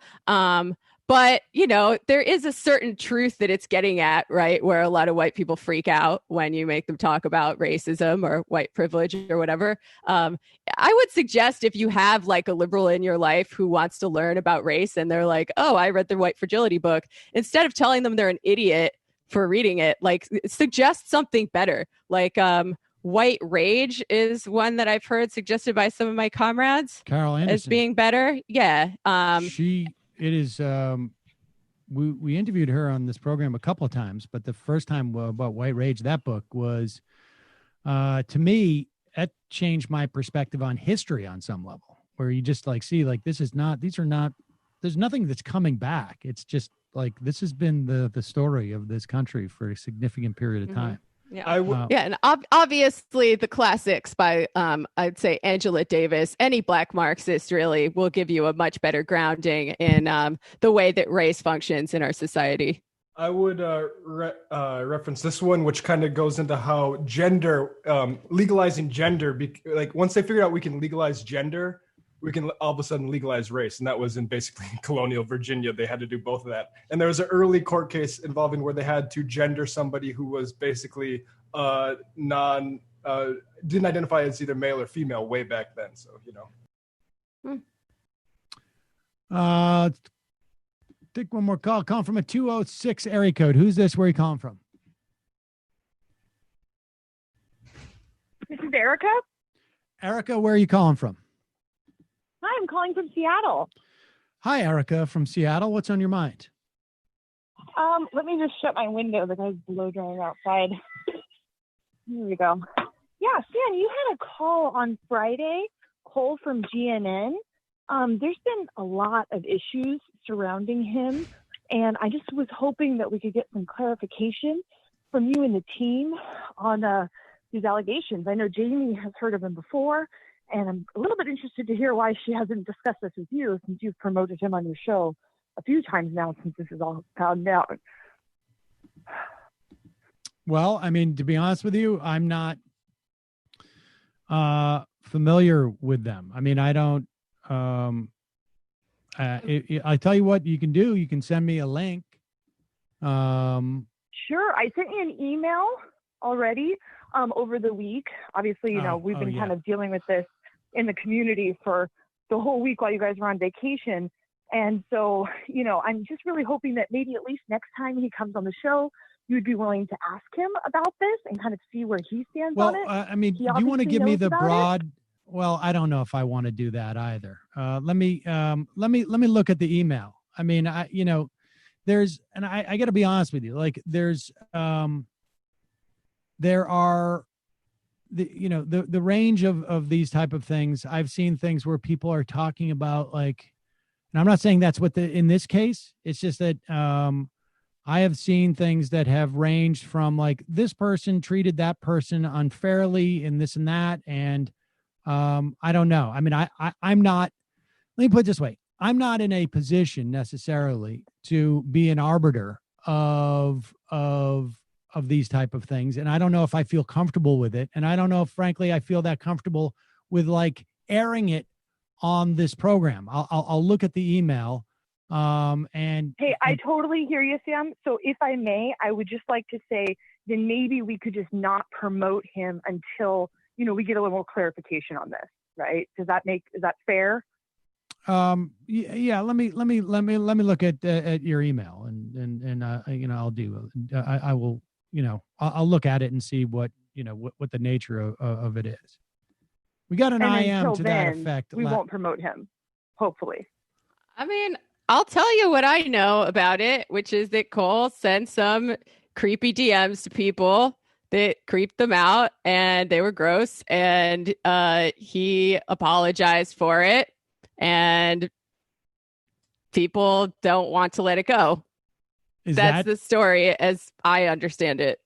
But, there is a certain truth that it's getting at, right? Where a lot of white people freak out when you make them talk about racism or white privilege or whatever. I would suggest, if you have like a liberal in your life who wants to learn about race and they're like, oh, I read the White Fragility book, instead of telling them they're an idiot for reading it, like, suggest something better. Like, White Rage is one that I've heard suggested by some of my comrades Carol Anderson, as being better. Yeah. It is. We interviewed her on this program a couple of times, but the first time about White Rage, that book was, to me, that changed my perspective on history on some level, where you just see there's nothing that's coming back. It's just like, this has been the story of this country for a significant period of time. Yeah, and obviously the classics by I'd say Angela Davis, any Black Marxist really will give you a much better grounding in the way that race functions in our society. I would reference this one, which kind of goes into how gender, legalizing gender, once they figured out we can legalize gender, we can all of a sudden legalize race. And that was in basically colonial Virginia. They had to do both of that. And there was an early court case involving where they had to gender somebody who was basically didn't identify as either male or female way back then. So, Take one more call. Calling from a 206 area code. Who's this? Where are you calling from? This is Erica. Erica, where are you calling from? Hi, I'm calling from Seattle. Hi, Erica from Seattle. What's on your mind? Let me just shut my window. The guy's blow drying outside. Here we go. Yeah, Stan, you had a call on Friday, Cole from GNN. There's been a lot of issues surrounding him And I just was hoping that we could get some clarification from you and the team on these allegations. I know Jamie has heard of them before, and I'm a little bit interested to hear why she hasn't discussed this with you, since you've promoted him on your show a few times now since this is all found out. Well, I mean, to be honest with you, I'm not familiar with them. I mean, I don't. I tell you what you can do. You can send me a link. Sure. I sent you an email already over the week. Obviously, you know, we've been kind of dealing with this in the community for the whole week while you guys were on vacation. And so, you know, I'm just really hoping that maybe at least next time he comes on the show, you'd be willing to ask him about this and kind of see where he stands on it. I mean, do you want to give me the broad? Well, I don't know if I want to do that either. Let me look at the email. I mean, I got to be honest with you. Like, there are the range of these type of things. I've seen things where people are talking about, like, and I'm not saying that's what in this case. It's just that I have seen things that have ranged from, like, this person treated that person unfairly and this and that. And I don't know. I mean, I'm not, let me put it this way. I'm not in a position necessarily to be an arbiter of these type of things. And I don't know if I feel comfortable with it. And I don't know if, frankly, I feel that comfortable with, like, airing it on this program. I'll look at the email. Hey, I totally hear you, Sam. So if I may, I would just like to say, then maybe we could just not promote him until, you know, we get a little more clarification on this, right? Is that fair? Yeah. Let me look at your email and you know, I will, you know, I'll look at it and see what the nature of it is. We got an IM to that effect. We won't promote him, hopefully. I mean, I'll tell you what I know about it, which is that Cole sent some creepy DMs to people that creeped them out, and they were gross, and he apologized for it, and people don't want to let it go. That's the story as I understand it.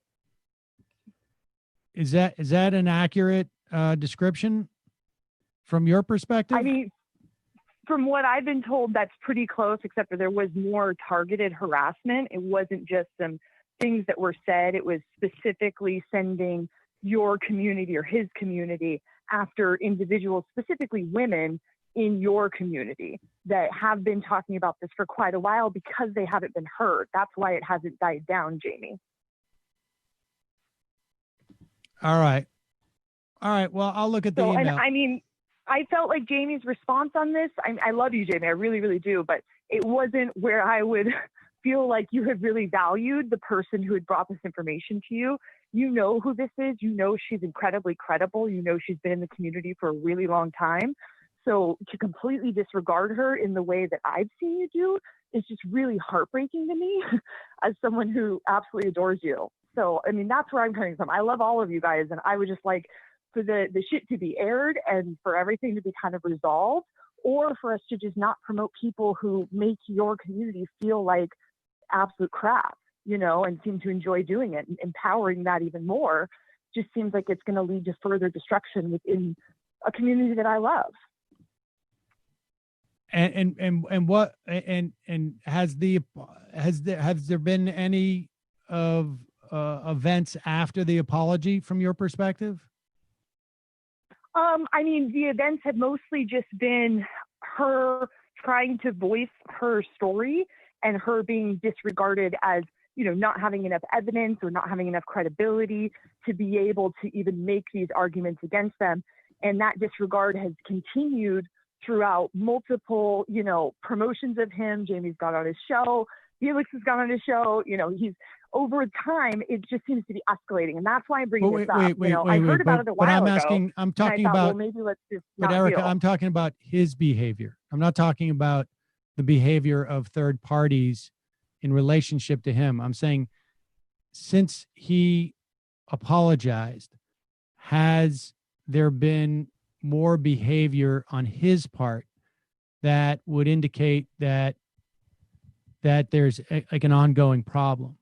Is that an accurate description from your perspective? I mean, from what I've been told, that's pretty close, except for there was more targeted harassment. It wasn't just some things that were said. It was specifically sending your community or his community after individuals, specifically women in your community, that have been talking about this for quite a while because they haven't been heard. That's why it hasn't died down, Jamie. All right. Well, I'll look at the email. And I mean, I felt like Jamie's response on this, I love you, Jamie, I really, really do, but it wasn't where I would feel like you have really valued the person who had brought this information to you. You know who this is. You know she's incredibly credible. You know she's been in the community for a really long time. So to completely disregard her in the way that I've seen you do is just really heartbreaking to me as someone who absolutely adores you. So, I mean, that's where I'm coming from. I love all of you guys, and I would just like for the shit to be aired and for everything to be kind of resolved, or for us to just not promote people who make your community feel like absolute crap, you know, and seem to enjoy doing it. And empowering that even more just seems like it's going to lead to further destruction within a community that I love. And has there been any of events after the apology from your perspective? I mean, the events have mostly just been her trying to voice her story and her being disregarded as, you know, not having enough evidence or not having enough credibility to be able to even make these arguments against them. And that disregard has continued throughout multiple, you know, promotions of him. Jamie's gone on his show. Felix has gone on his show. You know, he's over time, it just seems to be escalating. And that's why I'm bringing this up. I heard about it a while ago. I'm talking about, well, maybe let's just but Erica, I'm talking about his behavior. I'm not talking about the behavior of third parties in relationship to him. I'm saying, since he apologized, has there been more behavior on his part that would indicate that that there's like an ongoing problem?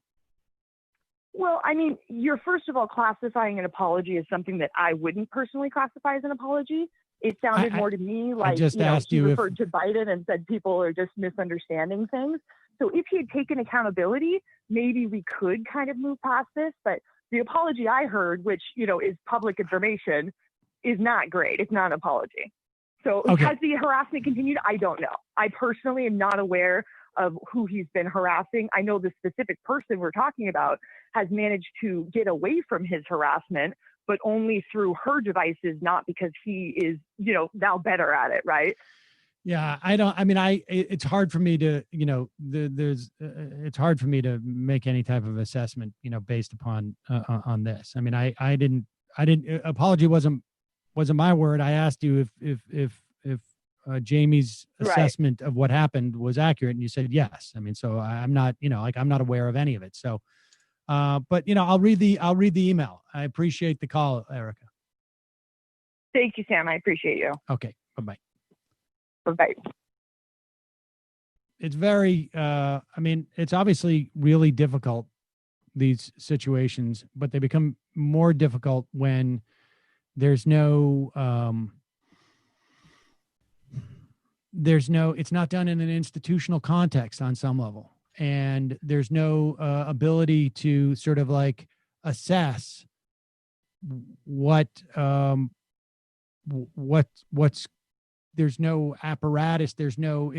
Well, I mean, you're first of all classifying an apology as something that I wouldn't personally classify as an apology. It sounded more to me like just asked he you referred to Biden and said people are just misunderstanding things. So if he had taken accountability, maybe we could kind of move past this. But the apology I heard, which is public information, is not great. It's not an apology. So has the harassment continued? I don't know. I personally am not aware of who he's been harassing. I know the specific person we're talking about has managed to get away from his harassment, but only through her devices, not because he is, now better at it, right? Yeah, it's hard for me to, it's hard for me to make any type of assessment, based upon on this. I mean, I didn't apology wasn't my word. I asked you if Jamie's assessment of what happened was accurate, and you said yes. I mean, so I'm not, I'm not aware of any of it. So, but I'll read the email. I appreciate the call, Erica. Thank you, Sam. I appreciate you. Okay. Bye-bye. Bye-bye. It's very, it's obviously really difficult, these situations, but they become more difficult when there's no, it's not done in an institutional context on some level. And there's no ability to sort of like assess what's, there's no apparatus. There's no,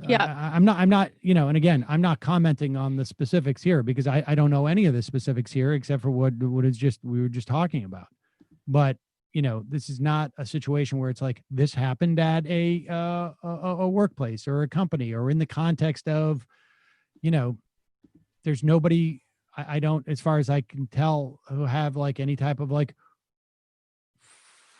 yeah. I'm not, and again, I'm not commenting on the specifics here because I don't know any of the specifics here except for what is just, we were just talking about. But, this is not a situation where it's like this happened at a workplace or a company or in the context of, there's nobody, I don't, as far as I can tell, who have like any type of like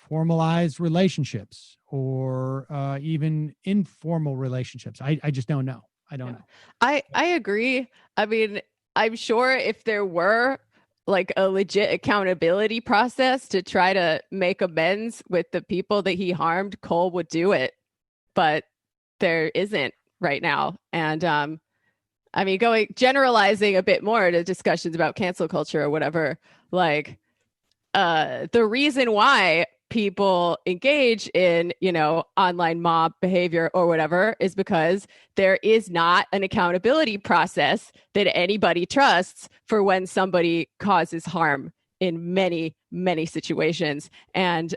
formalized relationships or even informal relationships. I just don't know. I don't know. I agree. I mean, I'm sure if there were like a legit accountability process to try to make amends with the people that he harmed, Cole would do it, but there isn't right now. And I mean, generalizing a bit more to discussions about cancel culture or whatever, like the reason why people engage in, online mob behavior or whatever is because there is not an accountability process that anybody trusts for when somebody causes harm in many, many situations. And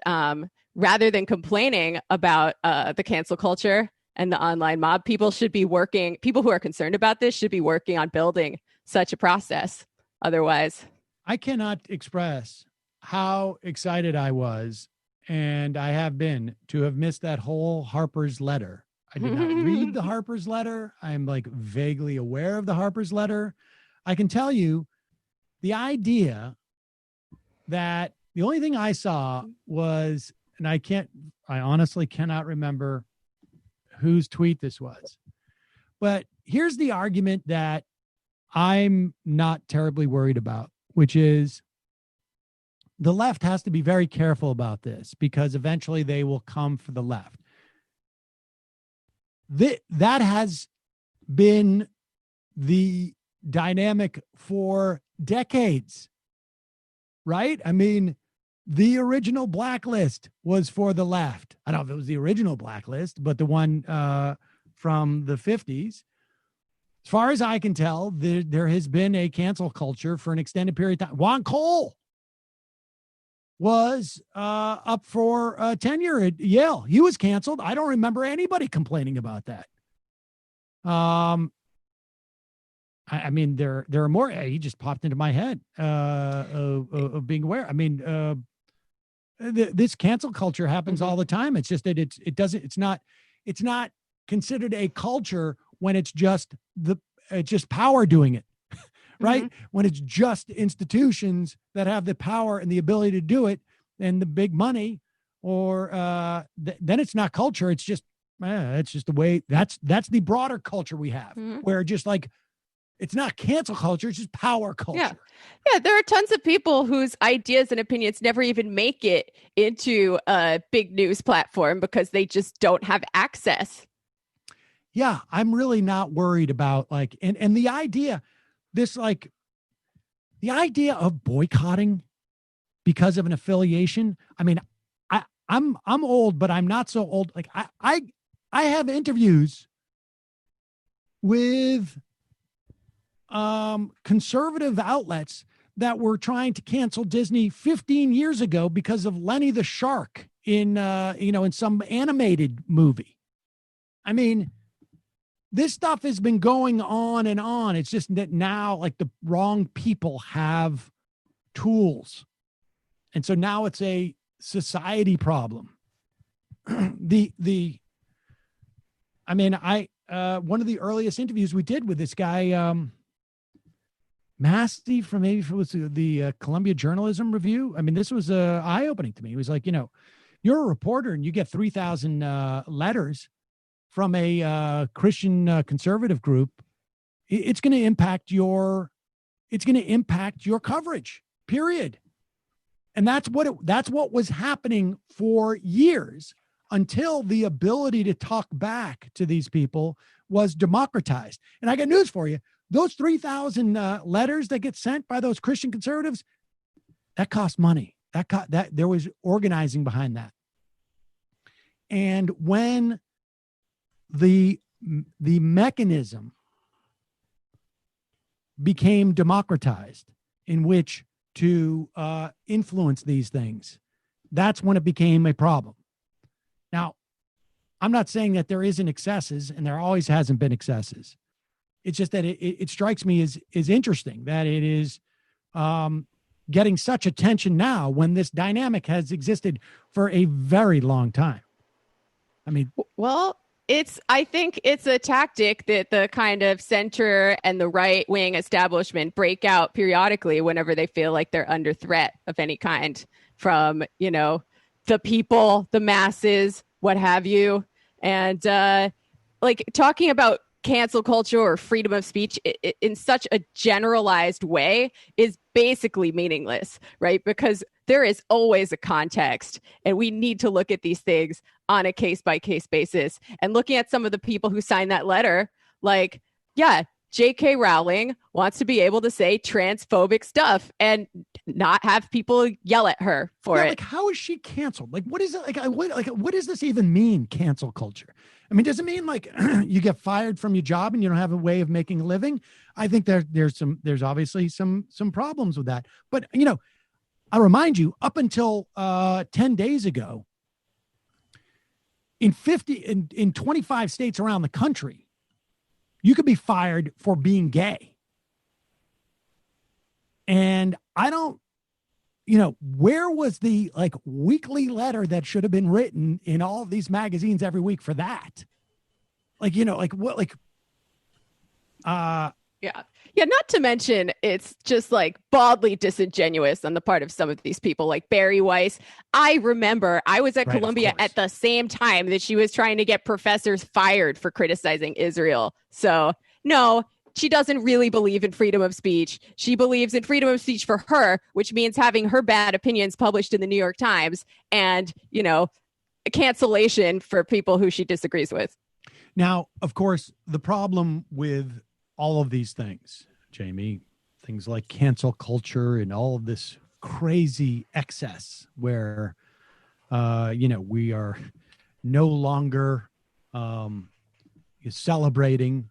rather than complaining about the cancel culture and the online mob, people who are concerned about this should be working on building such a process. Otherwise, I cannot express how excited I was, and I have been, to have missed that whole Harper's letter. I did not read the Harper's letter. I'm like vaguely aware of the Harper's letter. I can tell you the idea that the only thing I saw was, and I honestly cannot remember whose tweet this was, but here's the argument that I'm not terribly worried about, which is the left has to be very careful about this because eventually they will come for the left. That has been the dynamic for decades, right? I mean, the original blacklist was for the left. I don't know if it was the original blacklist, but the one from the 50s. As far as I can tell, there has been a cancel culture for an extended period of time. Juan Cole was up for tenure at Yale. He was canceled. I don't remember anybody complaining about that. I mean, there are more. He just popped into my head of being aware. I mean, this cancel culture happens all the time. It's just that it's not considered a culture when it's just power doing it. Right? Mm-hmm. When it's just institutions that have the power and the ability to do it and the big money, or then it's not culture. It's just the way that's the broader culture we have, where just like, it's not cancel culture. It's just power culture. Yeah. There are tons of people whose ideas and opinions never even make it into a big news platform because they just don't have access yeah, I'm really not worried about like, and the idea, this like, the idea of boycotting because of an affiliation. I mean, I'm old, but I'm not so old. Like I have interviews with conservative outlets that were trying to cancel Disney 15 years ago because of Lenny the Shark in in some animated movie. I mean, this stuff has been going on and on. It's just that now like the wrong people have tools. And so now it's a society problem. One of the earliest interviews we did with this guy, Massey from maybe if it was the Columbia Journalism Review. I mean, this was eye-opening to me. He was like, you're a reporter and you get 3,000 letters from a Christian conservative group. It's going to impact your coverage, period. And that's what was happening for years until the ability to talk back to these people was democratized. And I got news for you. Those 3,000 letters that get sent by those Christian conservatives, that cost money. That there was organizing behind that. And when the mechanism became democratized in which to influence these things, that's when it became a problem. Now, I'm not saying that there isn't excesses, and there always hasn't been excesses. It's just that it strikes me as interesting that it is getting such attention now when this dynamic has existed for a very long time. I mean, well, I think it's a tactic that the kind of center and the right wing establishment break out periodically whenever they feel like they're under threat of any kind from, the people, the masses, what have you. And like talking about cancel culture or freedom of speech in such a generalized way is basically meaningless, right? Because there is always a context, and we need to look at these things on a case-by-case basis. And looking at some of the people who signed that letter, like, yeah, J.K. Rowling wants to be able to say transphobic stuff and not have people yell at her for it. Like, how is she canceled? Like, what is it? What does this even mean, cancel culture? I mean, does it mean like you get fired from your job and you don't have a way of making a living? I think there's obviously some problems with that. But, I remind you, up until 10 days ago, in 25 states around the country, you could be fired for being gay. And I don't, where was the like weekly letter that should have been written in all of these magazines every week for that? Like, Yeah, not to mention it's just like baldly disingenuous on the part of some of these people like Barry Weiss. I remember I was at Columbia at the same time that she was trying to get professors fired for criticizing Israel. So no, she doesn't really believe in freedom of speech. She believes in freedom of speech for her, which means having her bad opinions published in the New York Times and, a cancellation for people who she disagrees with. Now, of course, the problem with all of these things, Jamie, things like cancel culture and all of this crazy excess where, we are no longer celebrating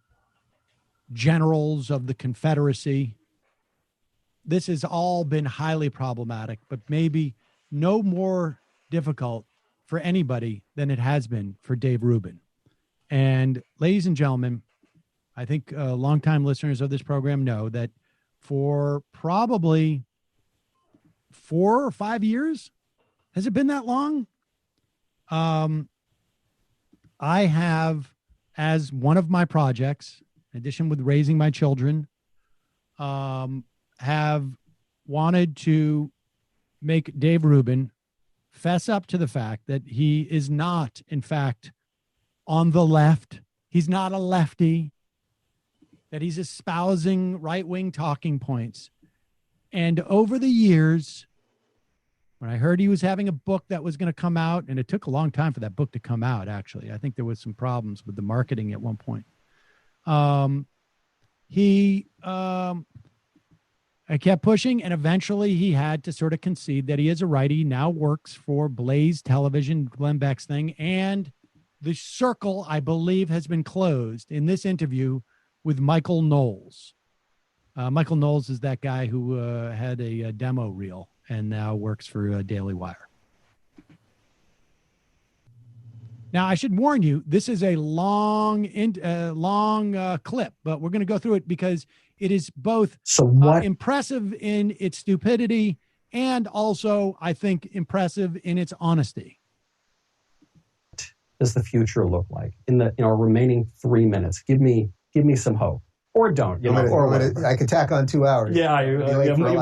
generals of the Confederacy. This has all been highly problematic, but maybe no more difficult for anybody than it has been for Dave Rubin. And ladies and gentlemen, I think longtime listeners of this program know that for probably 4 or 5 years, has it been that long? I have, as one of my projects, in addition with raising my children, have wanted to make Dave Rubin fess up to the fact that he is not, in fact, on the left. He's not a lefty. That he's espousing right-wing talking points. And over the years, when I heard he was having a book that was going to come out, and it took a long time for that book to come out, actually. I think there was some problems with the marketing at one point. I kept pushing, and eventually he had to sort of concede that he is a righty. He now works for Blaze Television, Glenn Beck's thing, and the circle, I believe, has been closed in this interview with Michael Knowles. Michael Knowles is that guy who had a demo reel and now works for Daily Wire. Now, I should warn you, this is a long clip, but we're going to go through it because it is both impressive in its stupidity and also, I think, impressive in its honesty. Does the future look like in the remaining 3 minutes? Give me some hope, or don't. I could tack on 2 hours. We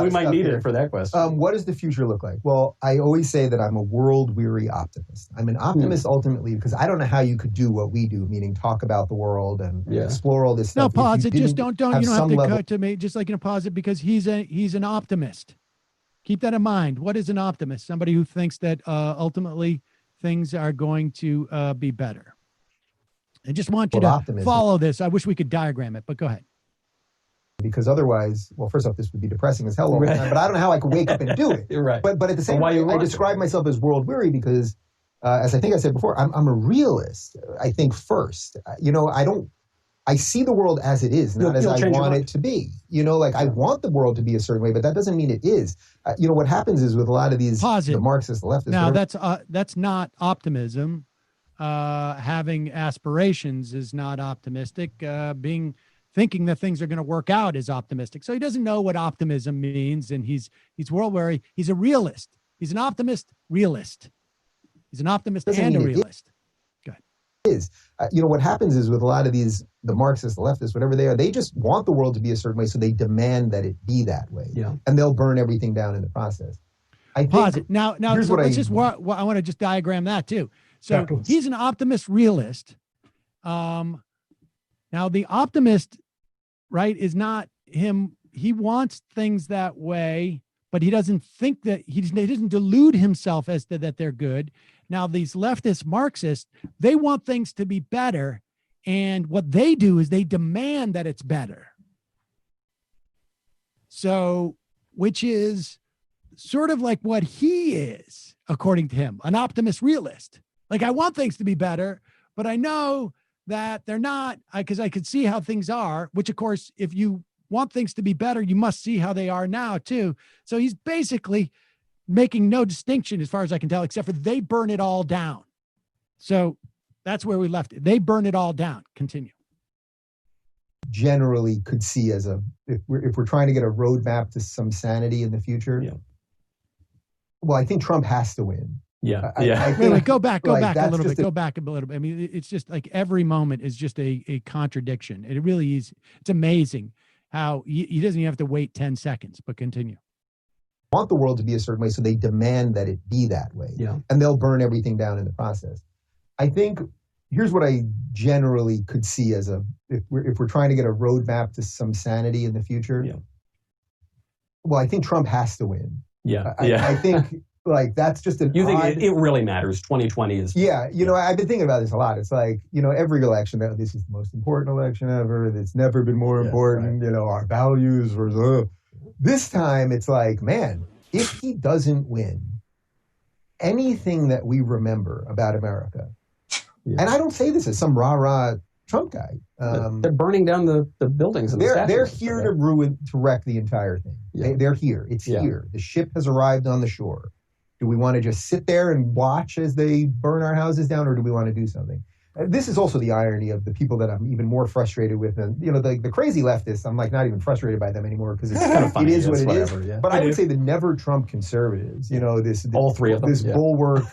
might need it for that question. What does the future look like? Well, I always say that I'm a world-weary optimist. I'm an optimist ultimately because I don't know how you could do what we do, meaning talk about the world and explore all this stuff. No, pause it. Just don't. You don't have to cut to me. Just pause it because he's an optimist. Keep that in mind. What is an optimist? Somebody who thinks that ultimately things are going to be better. I just want you to follow this. I wish we could diagram it, but go ahead. Because otherwise, well, first off, this would be depressing as hell all the time, but I don't know how I could wake up and do it. Right. But at the same time, I describe myself as world weary because, as I think I said before, I'm a realist. I think first, I see the world as it is, not as I want it to be. I want the world to be a certain way, but that doesn't mean it is. What happens is with a lot of these, the Marxist, the leftists. Now, that's not optimism. Having aspirations is not optimistic. Thinking that things are going to work out is optimistic. So he doesn't know what optimism means, and he's world weary. He's a realist. He's an optimist realist. He's an optimist and a realist. Go ahead. What happens is with a lot of these, the Marxists, the leftists, whatever they are, they just want the world to be a certain way, so they demand that it be that way. Yeah. And they'll burn everything down in the process. Pause it. Now, I want to just diagram that too. So he's an optimist realist. Now the optimist, right, is not him. He wants things that way, but he doesn't think that he doesn't delude himself as to that they're good. Now these leftist Marxists, they want things to be better. And what they do is they demand that it's better. So, which is sort of like what he is, according to him, an optimist realist. Like, I want things to be better, but I know that they're not, because I could see how things are, which of course, if you want things to be better, you must see how they are now too. So he's basically making no distinction as far as I can tell, except for they burn it all down. So that's where we left it. They burn it all down. Continue. Generally could see as if we're trying to get a roadmap to some sanity in the future. Yeah. Well, I think Trump has to win. Yeah. Wait, go back a little bit. Go back a little bit. I mean, it's just like every moment is just a contradiction. It really is. It's amazing how he doesn't even have to wait 10 seconds, but continue. Want the world to be a certain way, so they demand that it be that way. Yeah. And they'll burn everything down in the process. I think here's what I generally could see as if we're trying to get a roadmap to some sanity in the future. Yeah. Well, I think Trump has to win. Yeah. I think like that's just you think it really matters. 2020 is. Yeah. I've been thinking about this a lot. It's like, every election, this is the most important election ever. It's never been more important. Right. Our values were, this time it's like, man, if he doesn't win, anything that we remember about America, and I don't say this as some rah-rah Trump guy. They're burning down the buildings. And they're here to wreck the entire thing. Yeah. They're here. It's here. The ship has arrived on the shore. Do we want to just sit there and watch as they burn our houses down, or do we want to do something? This is also the irony of the people that I'm even more frustrated with. And, the crazy leftists, I'm like not even frustrated by them anymore because it's kind of funny. It is what it is. Yeah. But I would say the never Trump conservatives, all three of them, this bulwark,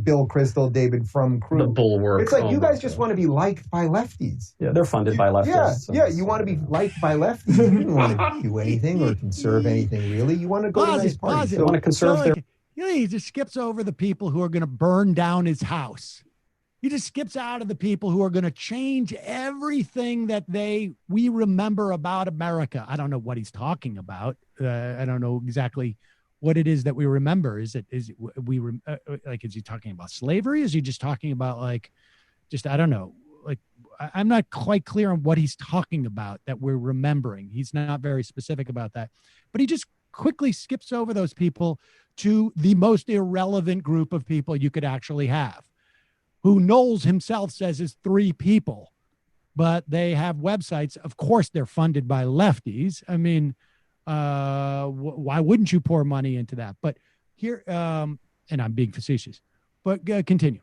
Bill Kristol, David Frum crew. The bulwark. It's like you guys just want to be liked by lefties. Yeah, they're funded by leftists. Yeah, you want to be liked by lefties. You didn't want to do anything or conserve anything, really. You want to go to nice parties. You want to conserve he just skips over the people who are going to burn down his house. He just skips out of the people who are going to change everything that we remember about America. I don't know what he's talking about. I don't know exactly what it is that we remember. Is he talking about slavery? Is he just talking about I don't know, I'm not quite clear on what he's talking about that we're remembering. He's not very specific about that, but he just quickly skips over those people to the most irrelevant group of people you could actually have, who Knowles himself says is 3 people, but they have websites. Of course, they're funded by lefties. I mean, why wouldn't you pour money into that? But here, and I'm being facetious, but continue.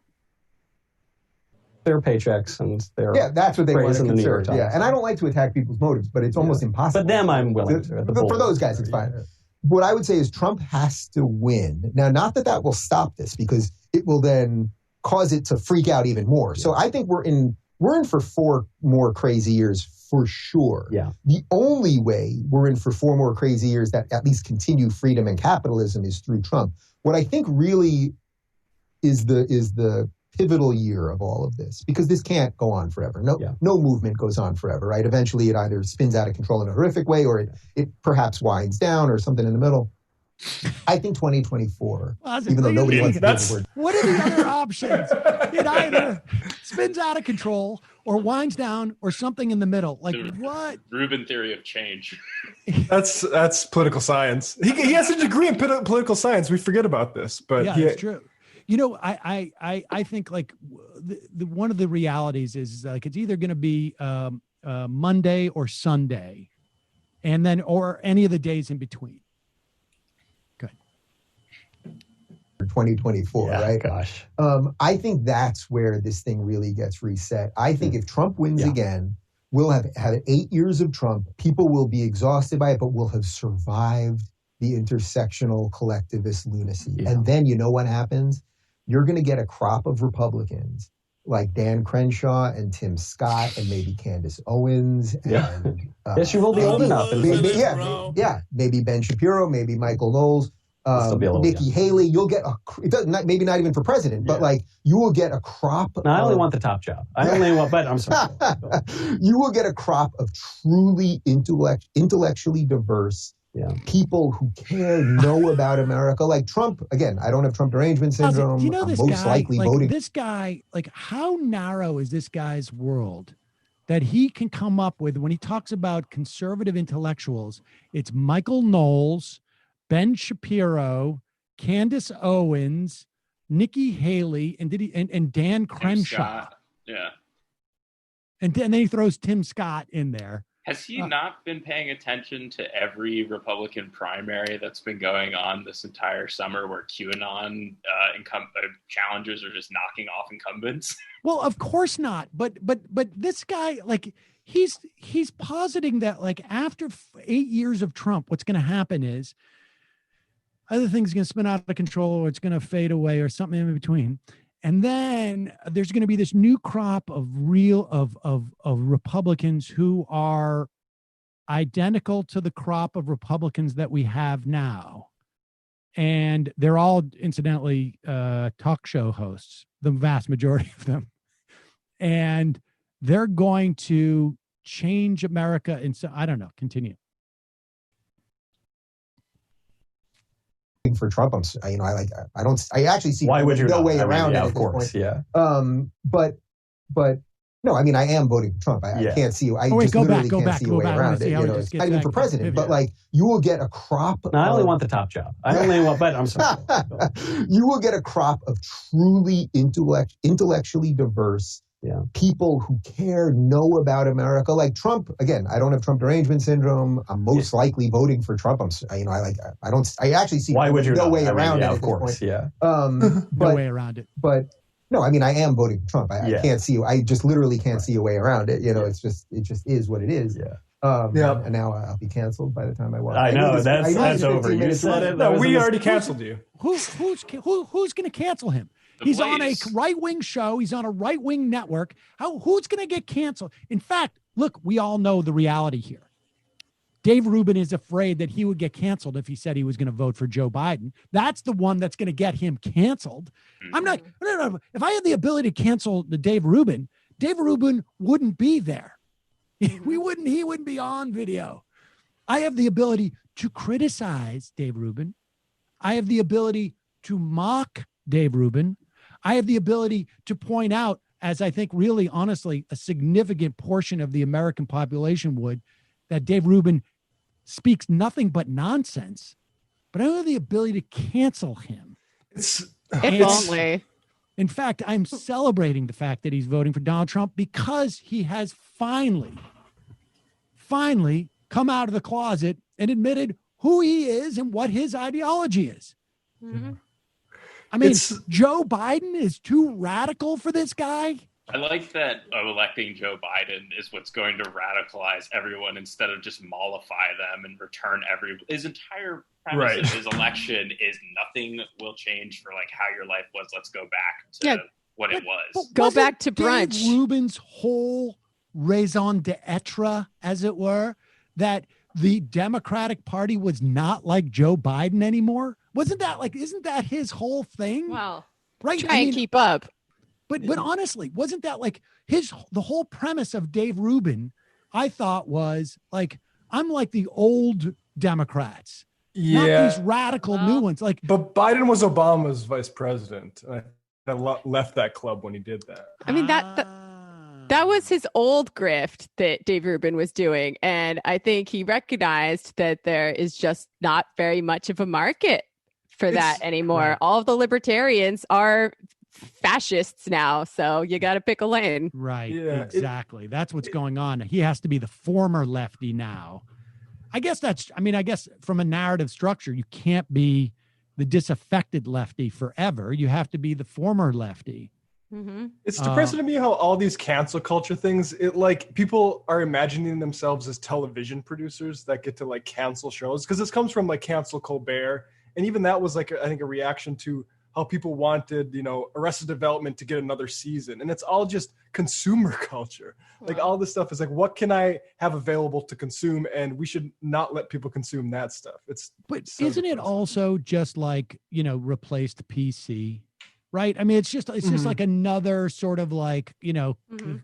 Their paychecks and their that's what they want to in the New York consider. Times. And I don't like to attack people's motives, but it's almost impossible. But them, I'm willing to. For those guys, it's fine. What I would say is Trump has to win. Now, not that will stop this, because it will then cause it to freak out even more. So I think we're in for 4 more crazy years for sure. Yeah. The only way we're in for 4 more crazy years that at least continue freedom and capitalism is through Trump. What I think really is the pivotal year of all of this, because this can't go on forever. No movement goes on forever, right? Eventually it either spins out of control in a horrific way, or it perhaps winds down, or something in the middle. I think 2024, even though nobody wants to use the word. What are the other options? It either spins out of control or winds down or something in the middle. What? Rubin theory of change. That's political science. He has a degree in political science. We forget about this, but yeah, it's true. I think one of the realities is it's either going to be Monday or Sunday, and then or any of the days in between. 2024, right? Gosh. I think that's where this thing really gets reset. I think if Trump wins again, we'll have had 8 years of Trump. People will be exhausted by it, but we'll have survived the intersectional collectivist lunacy. Yeah. And then you know what happens? You're going to get a crop of Republicans like Dan Crenshaw and Tim Scott and maybe Candace Owens. And, yes, you will be old enough. Maybe Ben Shapiro, maybe Michael Knowles. Nikki Haley, you'll get maybe not even for president, but you will get a crop. No, I only want the top job. But I'm sorry. You will get a crop of truly intellectually diverse people who know about America. Like Trump, again, I don't have Trump derangement syndrome. You know, I'm this most guy, likely voting. This guy, how narrow is this guy's world that he can come up with when he talks about conservative intellectuals? It's Michael Knowles, Ben Shapiro, Candace Owens, Nikki Haley, and Dan Crenshaw. Yeah. And then he throws Tim Scott in there. Has he not been paying attention to every Republican primary that's been going on this entire summer, where QAnon challengers are just knocking off incumbents? Well, of course not. But this guy, he's positing that after 8 years of Trump, what's going to happen is other things are going to spin out of control, or it's going to fade away, or something in between. And then there's going to be this new crop of Republicans who are identical to the crop of Republicans that we have now. And they're all, incidentally, talk show hosts, the vast majority of them. And they're going to change America. And so, I don't know, continue. For Trump, I actually see why would you no way around it. Of course, but no, I mean, I am voting for Trump. I can't see. I just literally can't see a way around it. It's not even for president, but you will get a crop. No, I only want the top job. But I'm sorry. You will get a crop of truly intellectually diverse people who know about America. Like Trump, again, I don't have Trump derangement syndrome. I'm most likely voting for Trump. I actually see why would you no way around it. Of course, no way around it. But no, I mean, I am voting for Trump. I can't see. I just literally can't see a way around it. It just is what it is. And now I'll be canceled by the time I watch. I know that's over. You said it. No, we already canceled you. Who's going to cancel him? He's on a right-wing show. He's on a right-wing network. Who's going to get canceled? In fact, look, we all know the reality here. Dave Rubin is afraid that he would get canceled if he said he was going to vote for Joe Biden. That's the one that's going to get him canceled. No. If I had the ability to cancel Dave Rubin wouldn't be there. He wouldn't be on video. I have the ability to criticize Dave Rubin. I have the ability to mock Dave Rubin. I have the ability to point out, as I think really honestly a significant portion of the American population would, that Dave Rubin speaks nothing but nonsense. But I have the ability to cancel him. If only. In fact, I'm celebrating the fact that he's voting for Donald Trump because he has finally come out of the closet and admitted who he is and what his ideology is. Mm-hmm. I mean, Joe Biden is too radical for this guy. I like that electing Joe Biden is what's going to radicalize everyone instead of just mollify them and return his entire premise of his election is nothing will change for like how your life was. Let's go back to what it was. Go back to brunch. Dave Rubin's whole raison d'etre, as it were, that the Democratic Party was not like Joe Biden anymore. Isn't that his whole thing? Well, right. Try and keep up. But honestly, wasn't that like the whole premise of Dave Rubin? I thought was like, I'm like the old Democrats, not these radical new ones. Like, but Biden was Obama's vice president. I left that club when he did that. I mean, that was his old grift that Dave Rubin was doing. And I think he recognized that there is just not very much of a market for that anymore. Right. All of the libertarians are fascists now. So you got to pick a lane. Right. Yeah, exactly. That's what's going on. He has to be the former lefty now. I guess from a narrative structure, you can't be the disaffected lefty forever. You have to be the former lefty. Mm-hmm. It's depressing to me how all these cancel culture things, people are imagining themselves as television producers that get to like cancel shows, because this comes from like cancel Colbert, and even that was like I think a reaction to how people wanted Arrested Development to get another season, and it's all just consumer culture. Wow. Like all this stuff is like, what can I have available to consume, and we should not let people consume that stuff. But isn't it also just like replaced PC? Right. I mean, it's just like another sort of like,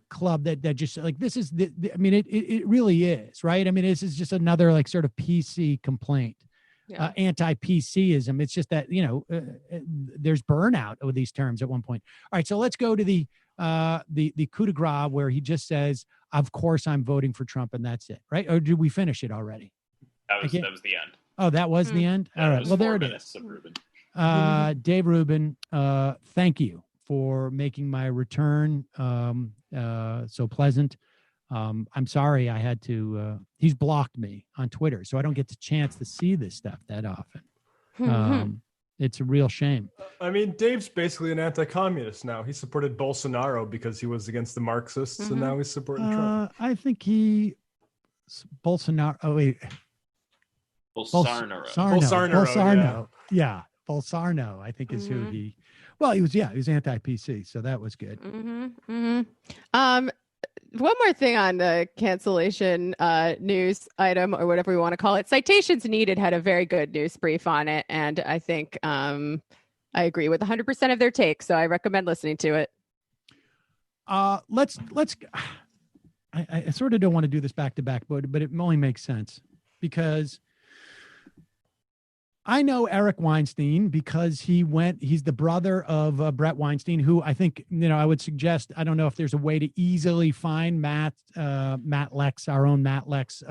club that just like, this is it really is. Right. I mean, this is just another like sort of PC complaint, anti-PCism. It's just that, there's burnout of these terms at one point. All right. So let's go to the coup de grace where he just says, of course, I'm voting for Trump, and that's it. Right. Or did we finish it already? That was the end. Oh, that was the end. All right. Well, there it is. Dave Rubin, thank you for making my return so pleasant. I'm sorry I had to, he's blocked me on Twitter, so I don't get the chance to see this stuff that often. It's a real shame. I mean, Dave's basically an anti-communist now. He supported Bolsonaro because he was against the Marxists, and now he's supporting Trump. I think Bolsonaro. Oh, wait. Bolsonaro. Yeah. Bolsonaro, I think, is who he. Well, he was anti-PC, so that was good. One more thing on the cancellation news item, or whatever we want to call it. Citations Needed had a very good news brief on it, and I think I agree with 100% of their take. So I recommend listening to it. Let's. I sort of don't want to do this back to back, but it only makes sense because I know Eric Weinstein because he's the brother of Brett Weinstein, who I think, I would suggest, I don't know if there's a way to easily find Matt Lex, our own Matt Lex,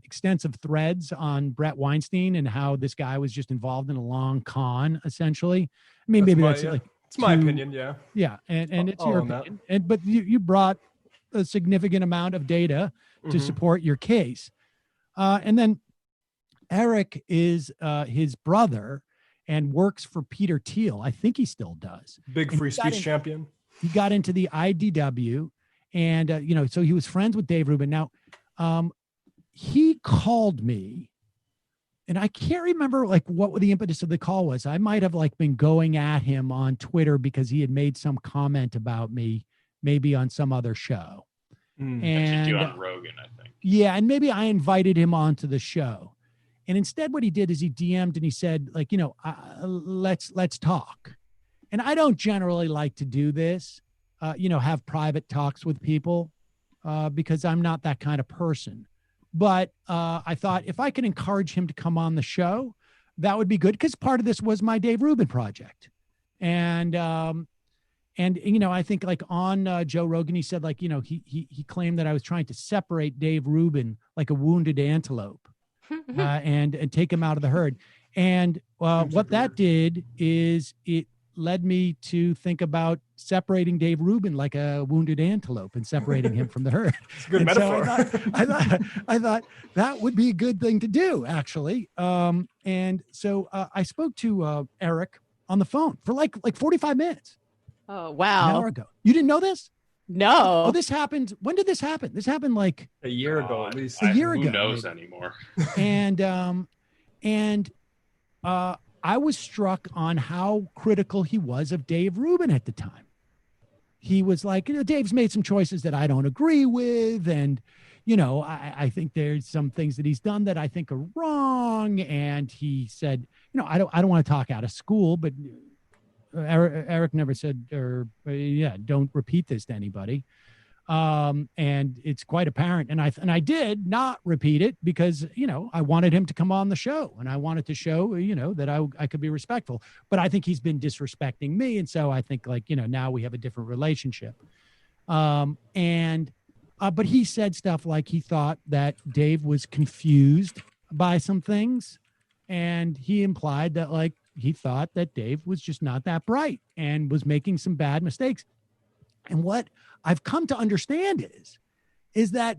extensive threads on Brett Weinstein and how this guy was just involved in a long con, essentially. I mean, it's my opinion. Yeah. Yeah. And it's your opinion. But you brought a significant amount of data to support your case. And then Eric is his brother and works for Peter Thiel. I think he still does. Big free speech champion. He got into the IDW and, so he was friends with Dave Rubin. Now, he called me and I can't remember like what the impetus of the call was. I might have like been going at him on Twitter because he had made some comment about me, maybe on some other show. And you on Rogan, I think. Yeah. And maybe I invited him onto the show. And instead what he did is he DM'd and he said, like, let's talk. And I don't generally like to do this, have private talks with people because I'm not that kind of person. But I thought if I could encourage him to come on the show, that would be good, because part of this was my Dave Rubin project. And you know, I think like on Joe Rogan, he said, like, you know, he claimed that I was trying to separate Dave Rubin like a wounded antelope and take him out of the herd. And what that did is it led me to think about separating Dave Rubin like a wounded antelope and separating him from the herd. It's a good metaphor. metaphor. I thought that would be a good thing to do, actually. And so I spoke to Eric on the phone for like 45 minutes. Oh, An wow. hour ago. You didn't know this? No. Oh, this happened. When did this happen? This happened like a year ago, at least. A year ago. Who knows maybe. anymore? And I was struck on how critical he was of Dave Rubin at the time. He was like, you know, Dave's made some choices that I don't agree with. And, you know, I think there's some things that he's done that I think are wrong. And he said, you know, I don't want to talk out of school, but Eric never said, don't repeat this to anybody. And it's quite apparent. And I did not repeat it because, you know, I wanted him to come on the show and I wanted to show, you know, that I could be respectful, but I think he's been disrespecting me. And so I think, like, you know, now we have a different relationship. But he said stuff like he thought that Dave was confused by some things. And he implied that, like, he thought that Dave was just not that bright and was making some bad mistakes. And what I've come to understand is that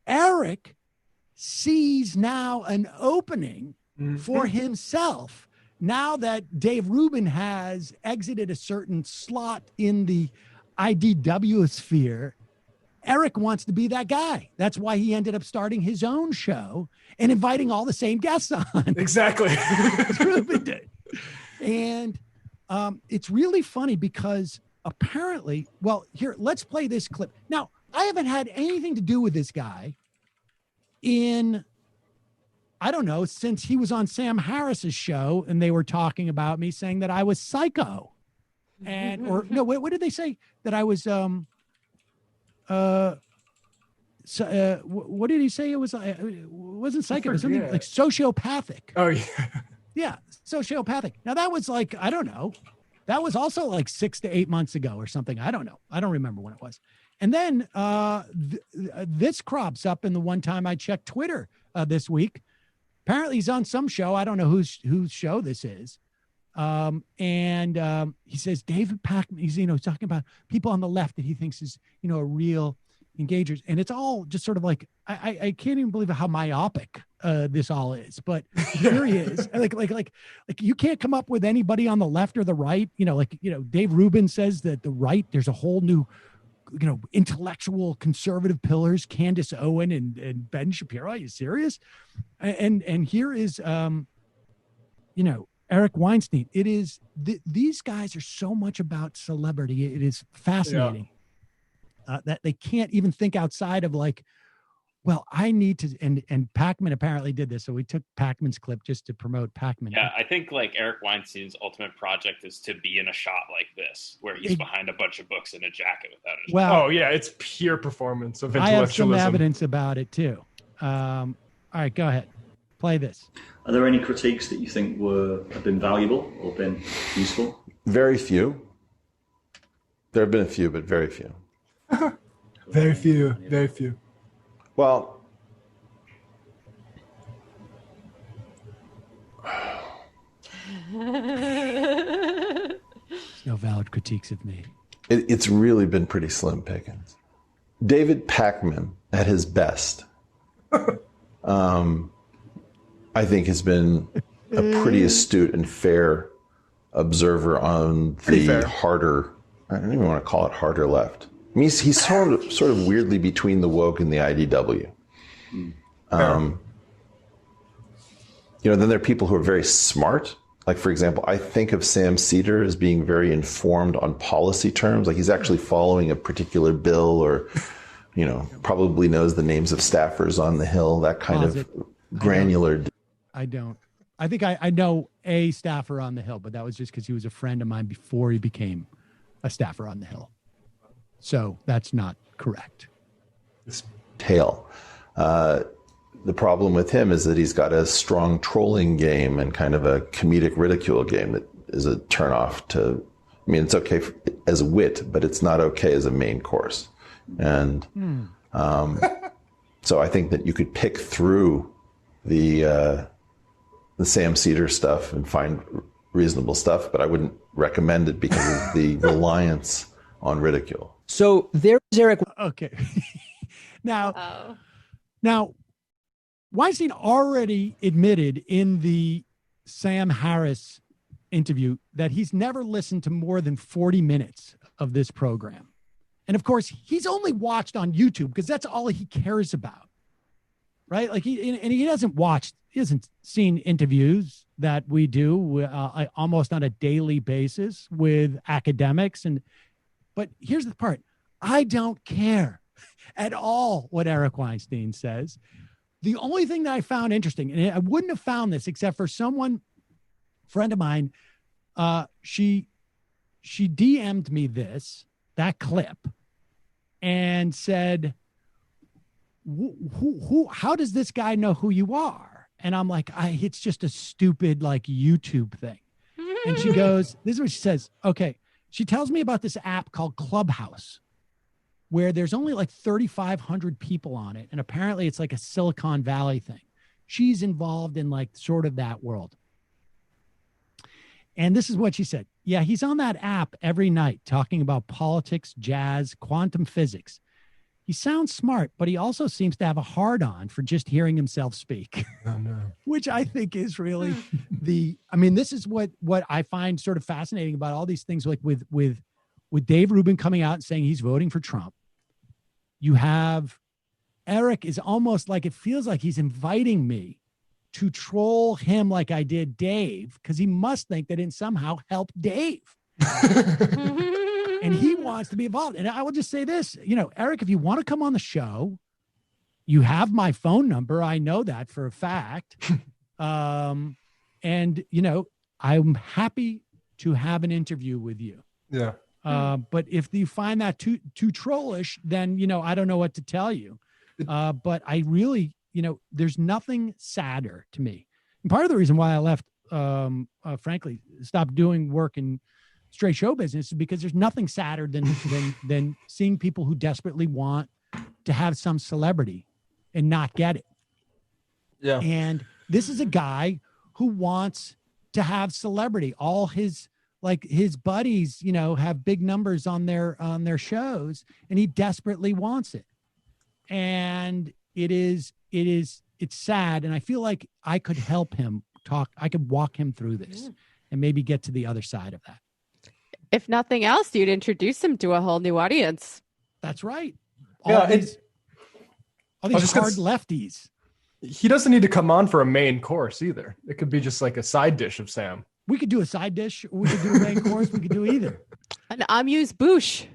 Eric sees now an opening for himself now that Dave Rubin has exited a certain slot in the IDW sphere. Eric wants to be that guy. That's why he ended up starting his own show and inviting all the same guests on. Exactly. Rubin did. And it's really funny because apparently, well, here, let's play this clip. Now, I haven't had anything to do with this guy in, I don't know, since he was on Sam Harris's show and they were talking about me, saying that I was psycho. And, or no, what did they say? That I was, what did he say? It was, it wasn't psycho, it was something like sociopathic. Oh, yeah. Yeah, sociopathic. Now, that was like, I don't know. That was also like 6 to 8 months ago or something. I don't know. I don't remember when it was. And then this crops up in the one time I checked Twitter this week. Apparently he's on some show. I don't know whose show this is. And he says, David Pakman, he's, you know, talking about people on the left that he thinks is, you know, a real engagers. And it's all just sort of like, I can't even believe how myopic this all is, but here he is. Like you can't come up with anybody on the left or the right, you know, like, you know, Dave Rubin says that the right, there's a whole new, you know, intellectual conservative pillars, Candace Owen and Ben Shapiro. Are you serious? And here is, you know, Eric Weinstein. It is, these guys are so much about celebrity. It is fascinating. Yeah. That they can't even think outside of like, well, I need to, and Pakman apparently did this. So we took Pakman's clip just to promote Pakman. Yeah, I think like Eric Weinstein's ultimate project is to be in a shot like this, where he's behind a bunch of books in a jacket without a well, oh yeah, it's pure performance of intellectualism. I have some evidence about it too. All right, go ahead. Play this. Are there any critiques that you think have been valuable or been useful? Very few. There have been a few, but very few. Very few. Very few. Well, There's no valid critiques of me. It's really been pretty slim pickings. David Pakman, at his best, I think has been a pretty astute and fair observer on the harder, I don't even want to call it harder left. I mean, he's sort of weirdly between the woke and the IDW. You know, then there are people who are very smart. Like, for example, I think of Sam Cedar as being very informed on policy terms. Like, he's actually following a particular bill or, you know, probably knows the names of staffers on the Hill, that kind of granular. I don't. I think I know a staffer on the Hill, but that was just because he was a friend of mine before he became a staffer on the Hill. So that's not correct. Tail. the problem with him is that he's got a strong trolling game and kind of a comedic ridicule game that is a turnoff to, I mean, it's okay as a wit, but it's not okay as a main course. And so I think that you could pick through the Sam Cedar stuff and find reasonable stuff, but I wouldn't recommend it because of the reliance on ridicule. So there's Eric. Okay. Now, Weinstein already admitted in the Sam Harris interview that he's never listened to more than 40 minutes of this program. And of course, he's only watched on YouTube because that's all he cares about. Right? Like he hasn't seen interviews that we do almost on a daily basis with academics. But here's the part. I don't care at all what Eric Weinstein says. The only thing that I found interesting, and I wouldn't have found this except for friend of mine, she DM'd me that clip and said, how does this guy know who you are? And I'm like, it's just a stupid like YouTube thing. And she goes, this is what she says. Okay. She tells me about this app called Clubhouse, where there's only like 3,500 people on it. And apparently it's like a Silicon Valley thing. She's involved in like sort of that world. And this is what she said. Yeah, he's on that app every night talking about politics, jazz, quantum physics. He sounds smart, but he also seems to have a hard-on for just hearing himself speak. Oh, no. Which I think is really this is what I find sort of fascinating about all these things, like with Dave Rubin coming out and saying he's voting for Trump. You have Eric is almost like, it feels like he's inviting me to troll him like I did Dave, because he must think that it somehow helped Dave. And he wants to be involved. And I will just say this, Eric, if you want to come on the show, you have my phone number. I know that for a fact. I'm happy to have an interview with you. Yeah. But if you find that too trollish, then, I don't know what to tell you. But I really, there's nothing sadder to me. And part of the reason why I left, frankly, stopped doing work in straight show business is because there's nothing sadder than seeing people who desperately want to have some celebrity and not get it. Yeah. And this is a guy who wants to have celebrity. All his buddies, have big numbers on their shows, and he desperately wants it. And it's sad. And I feel like I could help him I could walk him through this and maybe get to the other side of that. If nothing else, you'd introduce him to a whole new audience. That's right. All these hard lefties. He doesn't need to come on for a main course either. It could be just like a side dish of Sam. We could do a side dish. We could do a main course. We could do either. An amuse-bouche.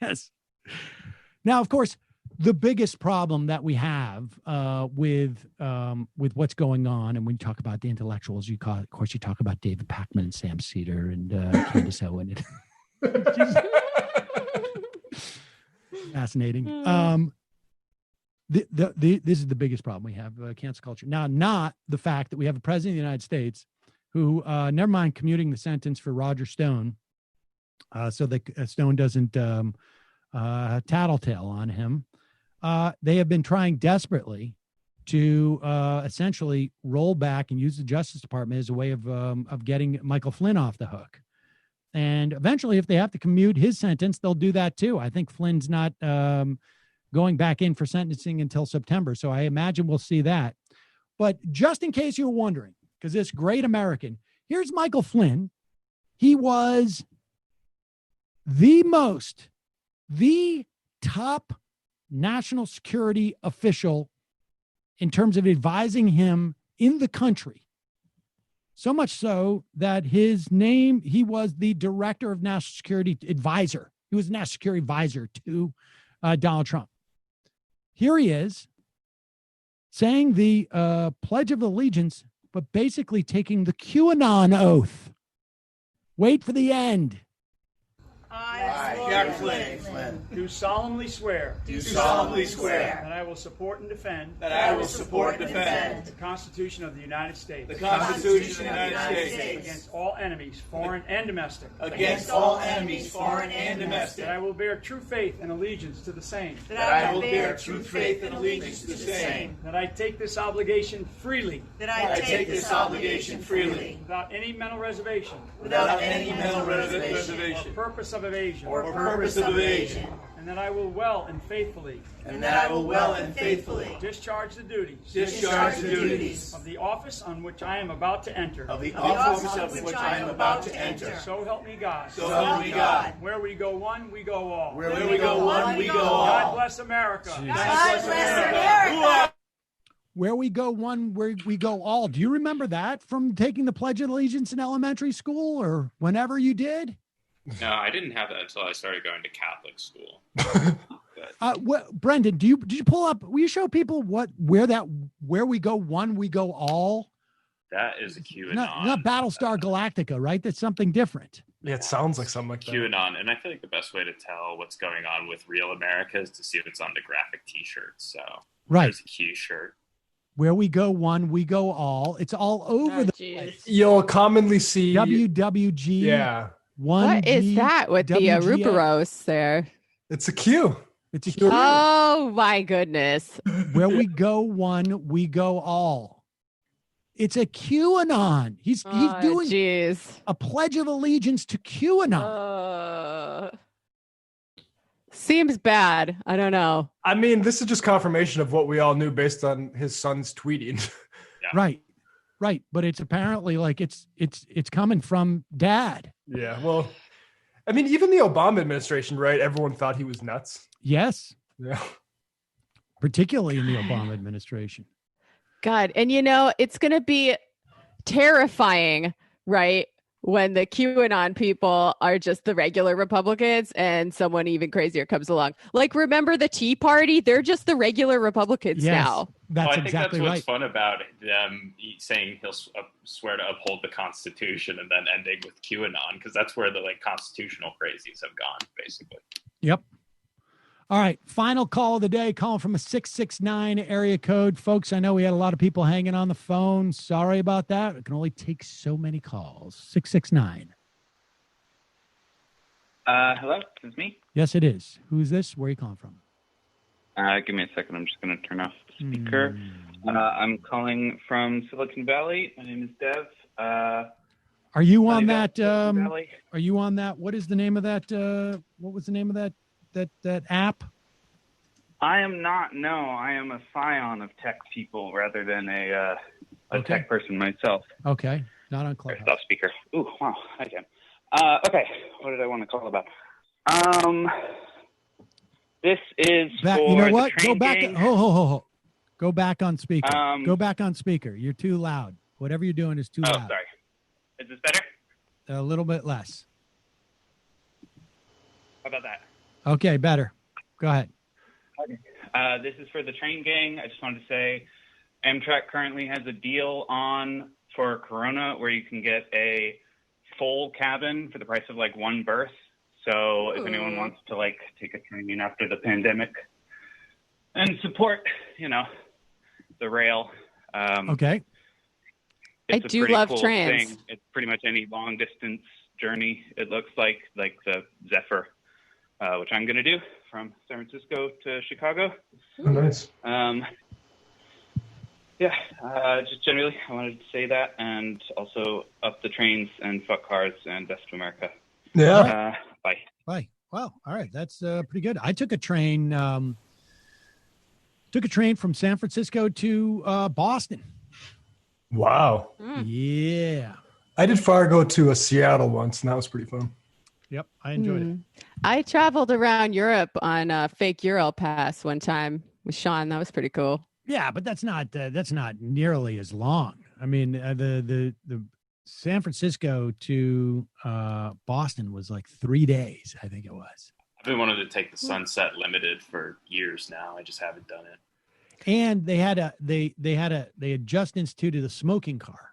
Yes. Now, of course, the biggest problem that we have with what's going on, and when you talk about the intellectuals, you talk about David Pakman and Sam Cedar and Candace Owen. Fascinating. This is the biggest problem we have, cancel culture. Now, not the fact that we have a president of the United States who, never mind commuting the sentence for Roger Stone, so that Stone doesn't tattletale on him. They have been trying desperately to essentially roll back and use the Justice Department as a way of getting Michael Flynn off the hook. And eventually, if they have to commute his sentence, they'll do that too. I think Flynn's not going back in for sentencing until September, so I imagine we'll see that. But just in case you were wondering, because this great American, here's Michael Flynn. He was the top national security official in terms of advising him in the country. So much so that he was the director of national security advisor. He was national security advisor to Donald Trump. Here he is saying the Pledge of Allegiance, but basically taking the QAnon oath. Wait for the end. Jack Flynn. Do solemnly swear. That I will support and defend. The Constitution of the United States. Constitution of the United States. Against all enemies, foreign and domestic. Against all enemies, foreign and domestic. That I will bear true faith and allegiance to the same. That I will bear true faith and allegiance to the same. That I take this obligation freely. Without any mental reservation. Or purpose of evasion. And that I will well and faithfully. Discharge the duties. Of the office on which I am about to enter. So help me God. Where we go one, we go all. God bless America. Where we go one, where we go all. Do you remember that from taking the Pledge of Allegiance in elementary school or whenever you did? No, I didn't have that until I started going to Catholic school. Brendan, did you pull up? Will you show people where we go one, we go all? That is a QAnon. Not Battlestar Galactica, right? That's something different. Yeah, it sounds like something like that. QAnon, and I feel like the best way to tell what's going on with real America is to see if it's on the graphic T-shirts. So there's a Q shirt. Where we go one, we go all. It's all over the place. You'll commonly see WWG. Yeah. What is that with the Ouroboros there? It's a Q. It's a Q. Oh my goodness. Where we go one, we go all. It's a QAnon. He's doing a Pledge of Allegiance to QAnon. Seems bad. I don't know. I mean, this is just confirmation of what we all knew based on his son's tweeting. Right. But it's apparently like it's coming from dad. Yeah. Well, I mean, even the Obama administration, right? Everyone thought he was nuts. Yes. Yeah. Particularly in the Obama administration. God. And it's going to be terrifying, right? When the QAnon people are just the regular Republicans and someone even crazier comes along. Like, remember the Tea Party? They're just the regular Republicans now. I think that's what's fun about them saying he'll swear to uphold the Constitution and then ending with QAnon, because that's where the constitutional crazies have gone, basically. Yep. All right. Final call of the day, calling from a 669 area code. Folks, I know we had a lot of people hanging on the phone. Sorry about that. It can only take so many calls. 669. Hello, this is me. Yes, it is. Who's this? Where are you calling from? Give me a second. I'm just going to turn off the speaker. I'm calling from Silicon Valley. My name is Dev. Are you on that? Are you on that? What is the name of that? What was the name of that app? I am not. No, I am a scion of tech people rather than a tech person myself. Okay, not on Clubhouse. Off speaker. Ooh, wow, I can. Okay, what did I want to call about? This is for you know what? the train Go back. gang. Go back on speaker. Go back on speaker. You're too loud. Whatever you're doing is too loud. Oh, sorry. Is this better? A little bit less. How about that? Okay, better. Go ahead. Okay. This is for the train gang. I just wanted to say Amtrak currently has a deal on for Corona where you can get a full cabin for the price of one berth. So if anyone wants to take a train after the pandemic and support, the rail. Okay. It's I a do pretty love cool trans. thing. It's pretty much any long distance journey. It looks like the Zephyr, which I'm going to do from San Francisco to Chicago. Oh, nice. Just generally, I wanted to say that, and also up the trains and fuck cars and best to America. Yeah. Bye. Bye. Wow. All right. That's pretty good. I took a train. From San Francisco to Boston. Wow. Yeah. I did Fargo to Seattle once, and that was pretty fun. Yep, I enjoyed it. I traveled around Europe on a fake Ural pass one time with Sean. That was pretty cool. Yeah, but that's not nearly as long. I mean, the San Francisco to Boston was 3 days. I think it was. I've been wanting to take the Sunset Limited for years now. I just haven't done it. And they had just instituted a smoking car.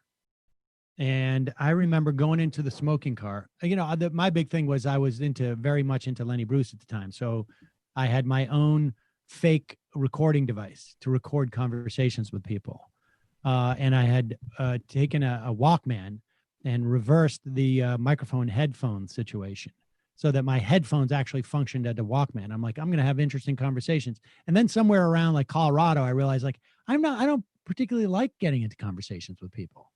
And I remember going into the smoking car. My big thing was I was very much into Lenny Bruce at the time. So I had my own fake recording device to record conversations with people. And I had taken a Walkman and reversed the microphone headphone situation so that my headphones actually functioned as a Walkman. I'm like, I'm going to have interesting conversations. And then somewhere around like Colorado, I realized like, I don't particularly like getting into conversations with people.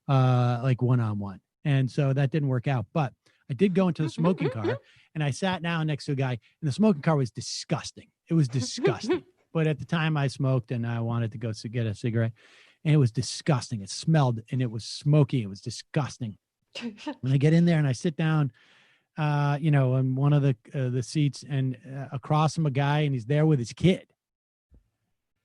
Like one-on-one. And so that didn't work out. But I did go into the smoking car and I sat down next to a guy, and the smoking car was disgusting. It was disgusting. But at the time I smoked and I wanted to go get a cigarette, and it was disgusting. It smelled and it was smoky. It was disgusting. When I get in there and I sit down, on one of the seats, and across from a guy, and he's there with his kid.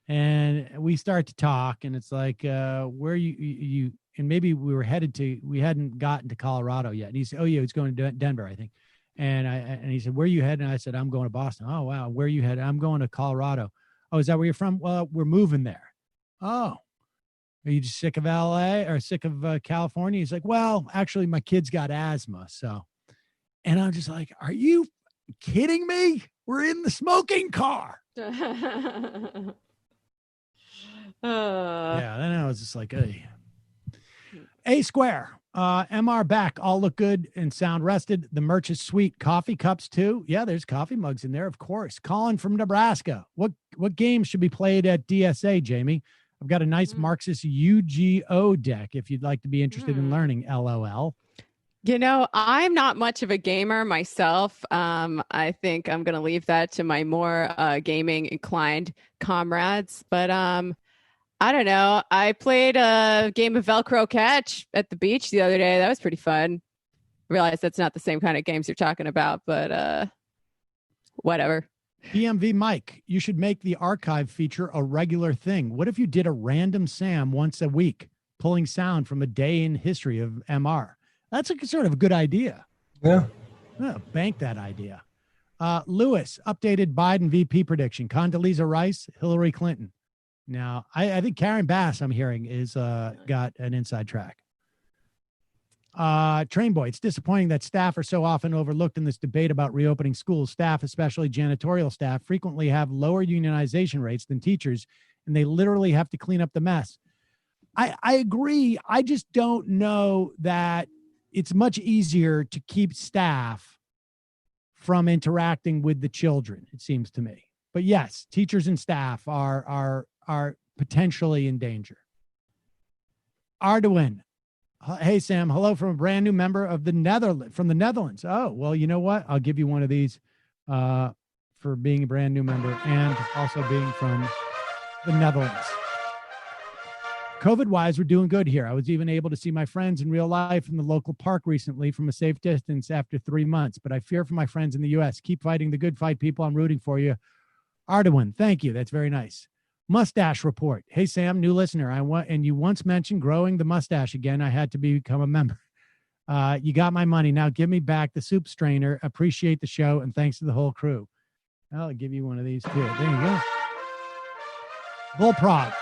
And we start to talk, and it's like, where you and maybe we hadn't gotten to Colorado yet. And he said, oh yeah, he's going to Denver, I think. And he said, where are you heading? And I said, I'm going to Boston. Oh, wow. Where are you headed? I'm going to Colorado. Oh, is that where you're from? Well, we're moving there. Oh, are you just sick of LA or sick of California? He's like, well, actually my kid's got asthma. So, and I'm just like, are you kidding me? We're in the smoking car. Yeah. Then I was just like, hey. A Square, MR back, all look good and sound rested. The merch is sweet. Coffee cups too. Yeah, there's coffee mugs in there, of course. Colin from Nebraska. What games should be played at DSA, Jamie? I've got a nice Marxist UGO deck if you'd like to be interested in learning, LOL. I'm not much of a gamer myself. I think I'm going to leave that to my more gaming inclined comrades. But I don't know. I played a game of Velcro catch at the beach the other day. That was pretty fun. I realize that's not the same kind of games you're talking about, but whatever. BMV Mike, you should make the archive feature a regular thing. What if you did a random Sam once a week, pulling sound from a day in history of MR? That's sort of a good idea. Yeah. Bank that idea. Lewis, updated Biden VP prediction. Condoleezza Rice, Hillary Clinton. Now, I think Karen Bass, I'm hearing, is got an inside track. Train Boy, it's disappointing that staff are so often overlooked in this debate about reopening schools. Staff, especially janitorial staff, frequently have lower unionization rates than teachers, and they literally have to clean up the mess. I agree. I just don't know that it's much easier to keep staff from interacting with the children, it seems to me. But yes, teachers and staff are potentially in danger. Arduin, hey Sam, hello from a brand new member of the Netherlands. Oh, well, you know what? I'll give you one of these for being a brand new member and also being from the Netherlands. COVID-wise, we're doing good here. I was even able to see my friends in real life in the local park recently from a safe distance after 3 months, but I fear for my friends in the U.S. Keep fighting the good fight, people. I'm rooting for you. Arduin, thank you. That's very nice. Mustache Report. Hey, Sam, new listener. And you once mentioned growing the mustache again. I had to become a member. You got my money. Now give me back the soup strainer. Appreciate the show, and thanks to the whole crew. I'll give you one of these, too. There you go. Bullprog.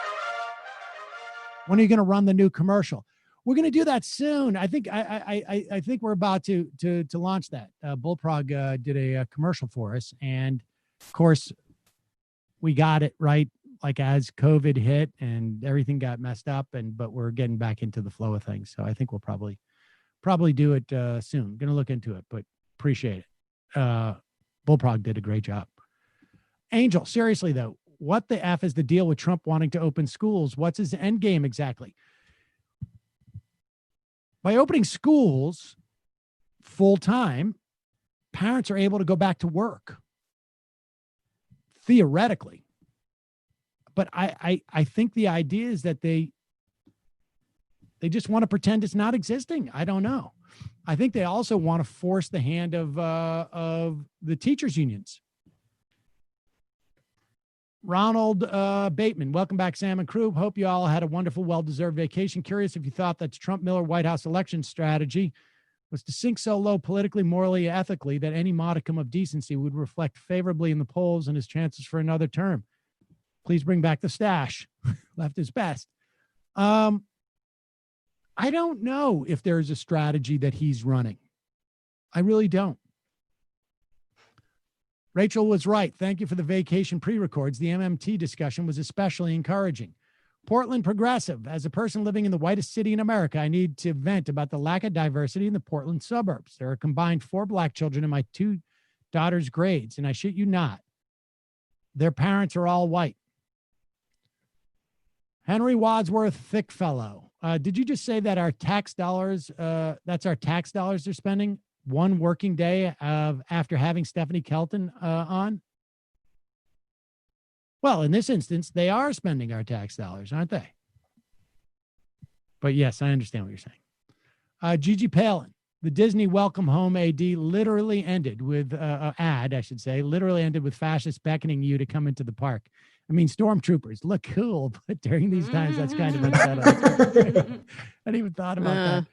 When are you going to run the new commercial? We're going to do that soon. I think I think we're about to launch that. Bullprog did a commercial for us, and of course, we got it right. Like as COVID hit and everything got messed up, but we're getting back into the flow of things. So I think we'll probably do it soon. Going to look into it, but appreciate it. Bullprog did a great job. Angel, seriously though, what the F is the deal with Trump wanting to open schools? What's his end game exactly? By opening schools full time, parents are able to go back to work. Theoretically. But I think the idea is that they just want to pretend it's not existing. I don't know. I think they also want to force the hand of the teachers unions. Ronald Bateman, welcome back, Sam and crew. Hope you all had a wonderful, well-deserved vacation. Curious if you thought that Trump-Miller White House election strategy was to sink so low politically, morally, ethically that any modicum of decency would reflect favorably in the polls and his chances for another term. Please bring back the stash. Left is best. I don't know if there's a strategy that he's running. I really don't. Rachel was right. Thank you for the vacation pre-records. The MMT discussion was especially encouraging. Portland Progressive. As a person living in the whitest city in America, I need to vent about the lack of diversity in the Portland suburbs. There are combined 4 black children in my 2 daughters' grades, and I shit you not, their parents are all white. Henry Wadsworth Thickfellow. Did you just say that our tax dollars, that's our tax dollars they're spending one working day after having Stephanie Kelton on? Well, in this instance, they are spending our tax dollars, aren't they? But yes, I understand what you're saying. Gigi Palin, the Disney Welcome Home AD literally ended with, literally ended with fascists beckoning you to come into the park. I mean, stormtroopers look cool, but during these times, that's kind of unsettling. I hadn't even thought about that.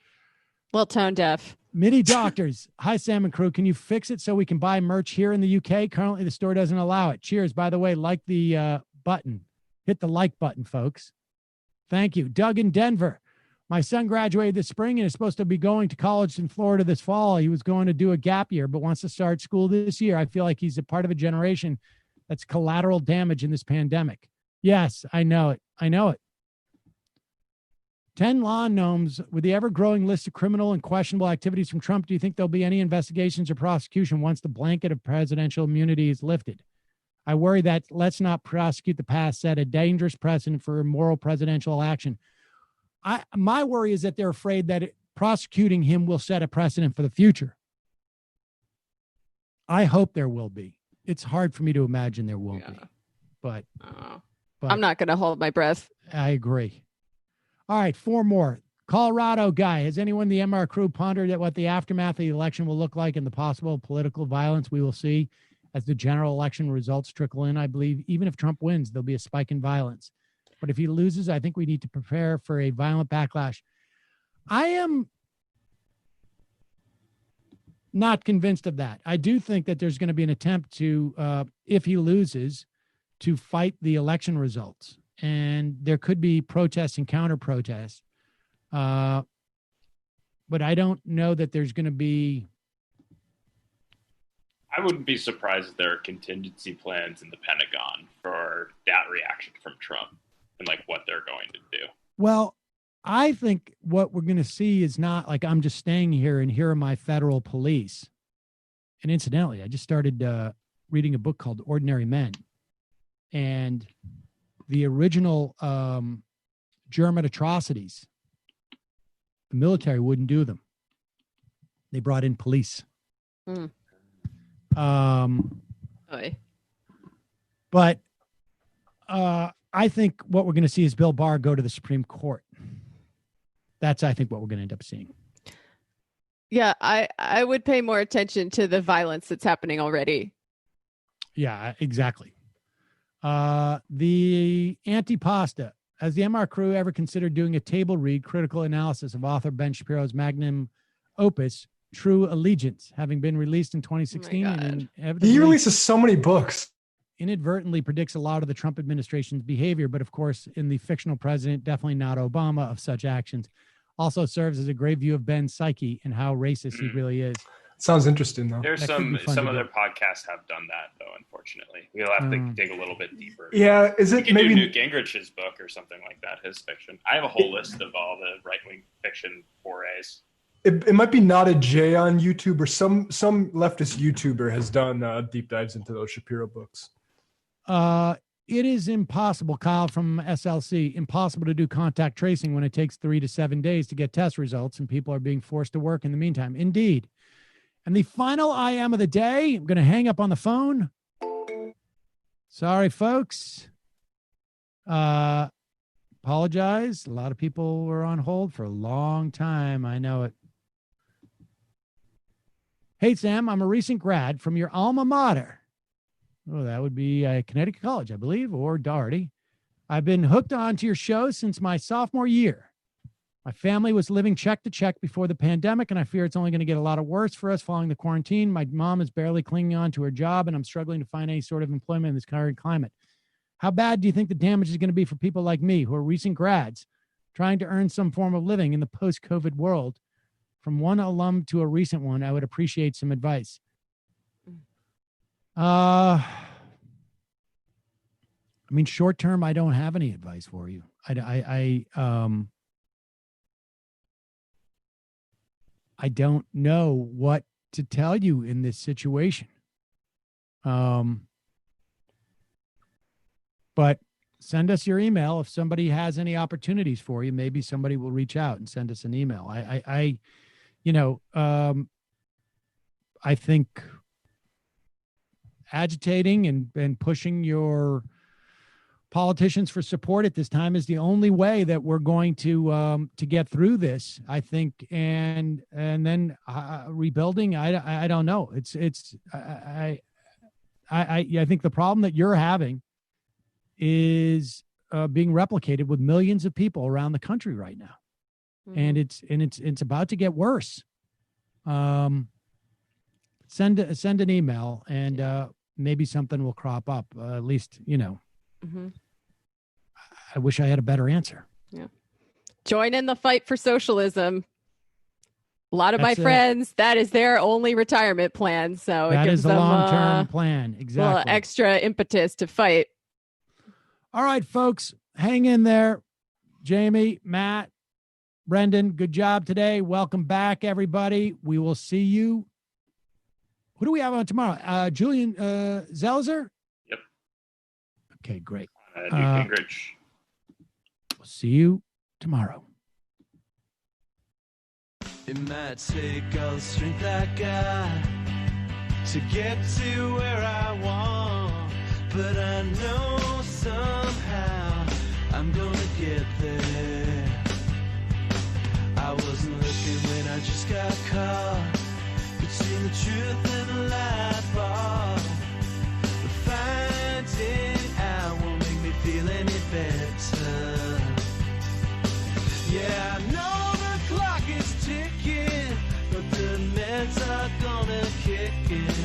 Well, tone deaf. Mini Doctors. Hi, Sam and crew. Can you fix it so we can buy merch here in the UK? Currently, the store doesn't allow it. Cheers. By the way, like the button. Hit the like button, folks. Thank you. Doug in Denver. My son graduated this spring and is supposed to be going to college in Florida this fall. He was going to do a gap year, but wants to start school this year. I feel like he's a part of a generation that's collateral damage in this pandemic. Yes, I know it. I know it. 10 lawn gnomes. With the ever-growing list of criminal and questionable activities from Trump, do you think there'll be any investigations or prosecution once the blanket of presidential immunity is lifted? I worry that let's not prosecute the past set a dangerous precedent for immoral presidential action. My worry is that they're afraid that prosecuting him will set a precedent for the future. I hope there will be. It's hard for me to imagine there won't be. But I'm not going to hold my breath. I agree. All right, 4 more. Colorado guy. Has anyone in the MR crew pondered at what the aftermath of the election will look like and the possible political violence we will see as the general election results trickle in? I believe even if Trump wins, there'll be a spike in violence. But if he loses, I think we need to prepare for a violent backlash. I am not convinced of that. I do think that there's going to be an attempt to, if he loses, to fight the election results. And there could be protests and counter protests. But I don't know that there's going to be. I wouldn't be surprised if there are contingency plans in the Pentagon for that reaction from Trump and like what they're going to do. Well, I think what we're going to see is not like I'm just staying here and here are my federal police. And incidentally, I just started reading a book called Ordinary Men. And the original German atrocities, the military wouldn't do them. They brought in police. But I think what we're going to see is Bill Barr go to the Supreme Court. That's, I think, what we're going to end up seeing. Yeah, I would pay more attention to the violence that's happening already. Yeah, exactly. The Antipasta. Has the MR crew ever considered doing a table read critical analysis of author Ben Shapiro's magnum opus, True Allegiance, having been released in 2016? And he releases so many books. Inadvertently predicts a lot of the Trump administration's behavior, but of course, in the fictional president, definitely not Obama, of such actions. Also serves as a great view of Ben's psyche and how racist he really is. Sounds interesting, though. There's some other podcasts have done that, though, unfortunately. We'll have to dig a little bit deeper. Yeah, is it you can maybe do Newt Gingrich's book or something like that, his fiction. I have a whole list of all the right-wing fiction forays. It might be Not a J on YouTube, or some leftist YouTuber has done deep dives into those Shapiro books. It is impossible, Kyle from SLC, impossible to do contact tracing when it takes 3 to 7 days to get test results and people are being forced to work in the meantime. Indeed. And the final IM of the day, I'm going to hang up on the phone. Sorry, folks. Apologize. A lot of people were on hold for a long time. I know it. Hey, Sam, I'm a recent grad from your alma mater. Oh, that would be Connecticut College, I believe, or Doherty. I've been hooked on to your show since my sophomore year. My family was living check to check before the pandemic, and I fear it's only going to get a lot worse for us following the quarantine. My mom is barely clinging on to her job, and I'm struggling to find any sort of employment in this current climate. How bad do you think the damage is going to be for people like me who are recent grads trying to earn some form of living in the post-COVID world. From one alum to a recent one, I would appreciate some advice. I mean, short term, I don't have any advice for you. I don't know what to tell you in this situation. But send us your email. If somebody has any opportunities for you, maybe somebody will reach out and send us an email. I think agitating and pushing your politicians for support at this time is the only way that we're going to get through this, I think. And then rebuilding, I don't know. I think the problem that you're having is being replicated with millions of people around the country right now. Mm-hmm. And it's about to get worse. Send an email and maybe something will crop up. At least, mm-hmm. I wish I had a better answer. Yeah. Join in the fight for socialism. A lot of my friends, that is their only retirement plan. So that it gives is the them long-term plan. Exactly. A little extra impetus to fight. All right, folks, hang in there. Jamie, Matt, Brendan, good job today. Welcome back, everybody. We will see you. Who do we have on tomorrow? Julian Zelzer? Yep. Okay, great. Newt Gingrich. We'll see you tomorrow. It might take all the strength I got to get to where I want, but I know somehow I'm gonna get there. I wasn't looking when I just got caught between the truth and the light bar, but finding out won't make me feel any better. Yeah, I know the clock is ticking, but the meds are gonna kick in.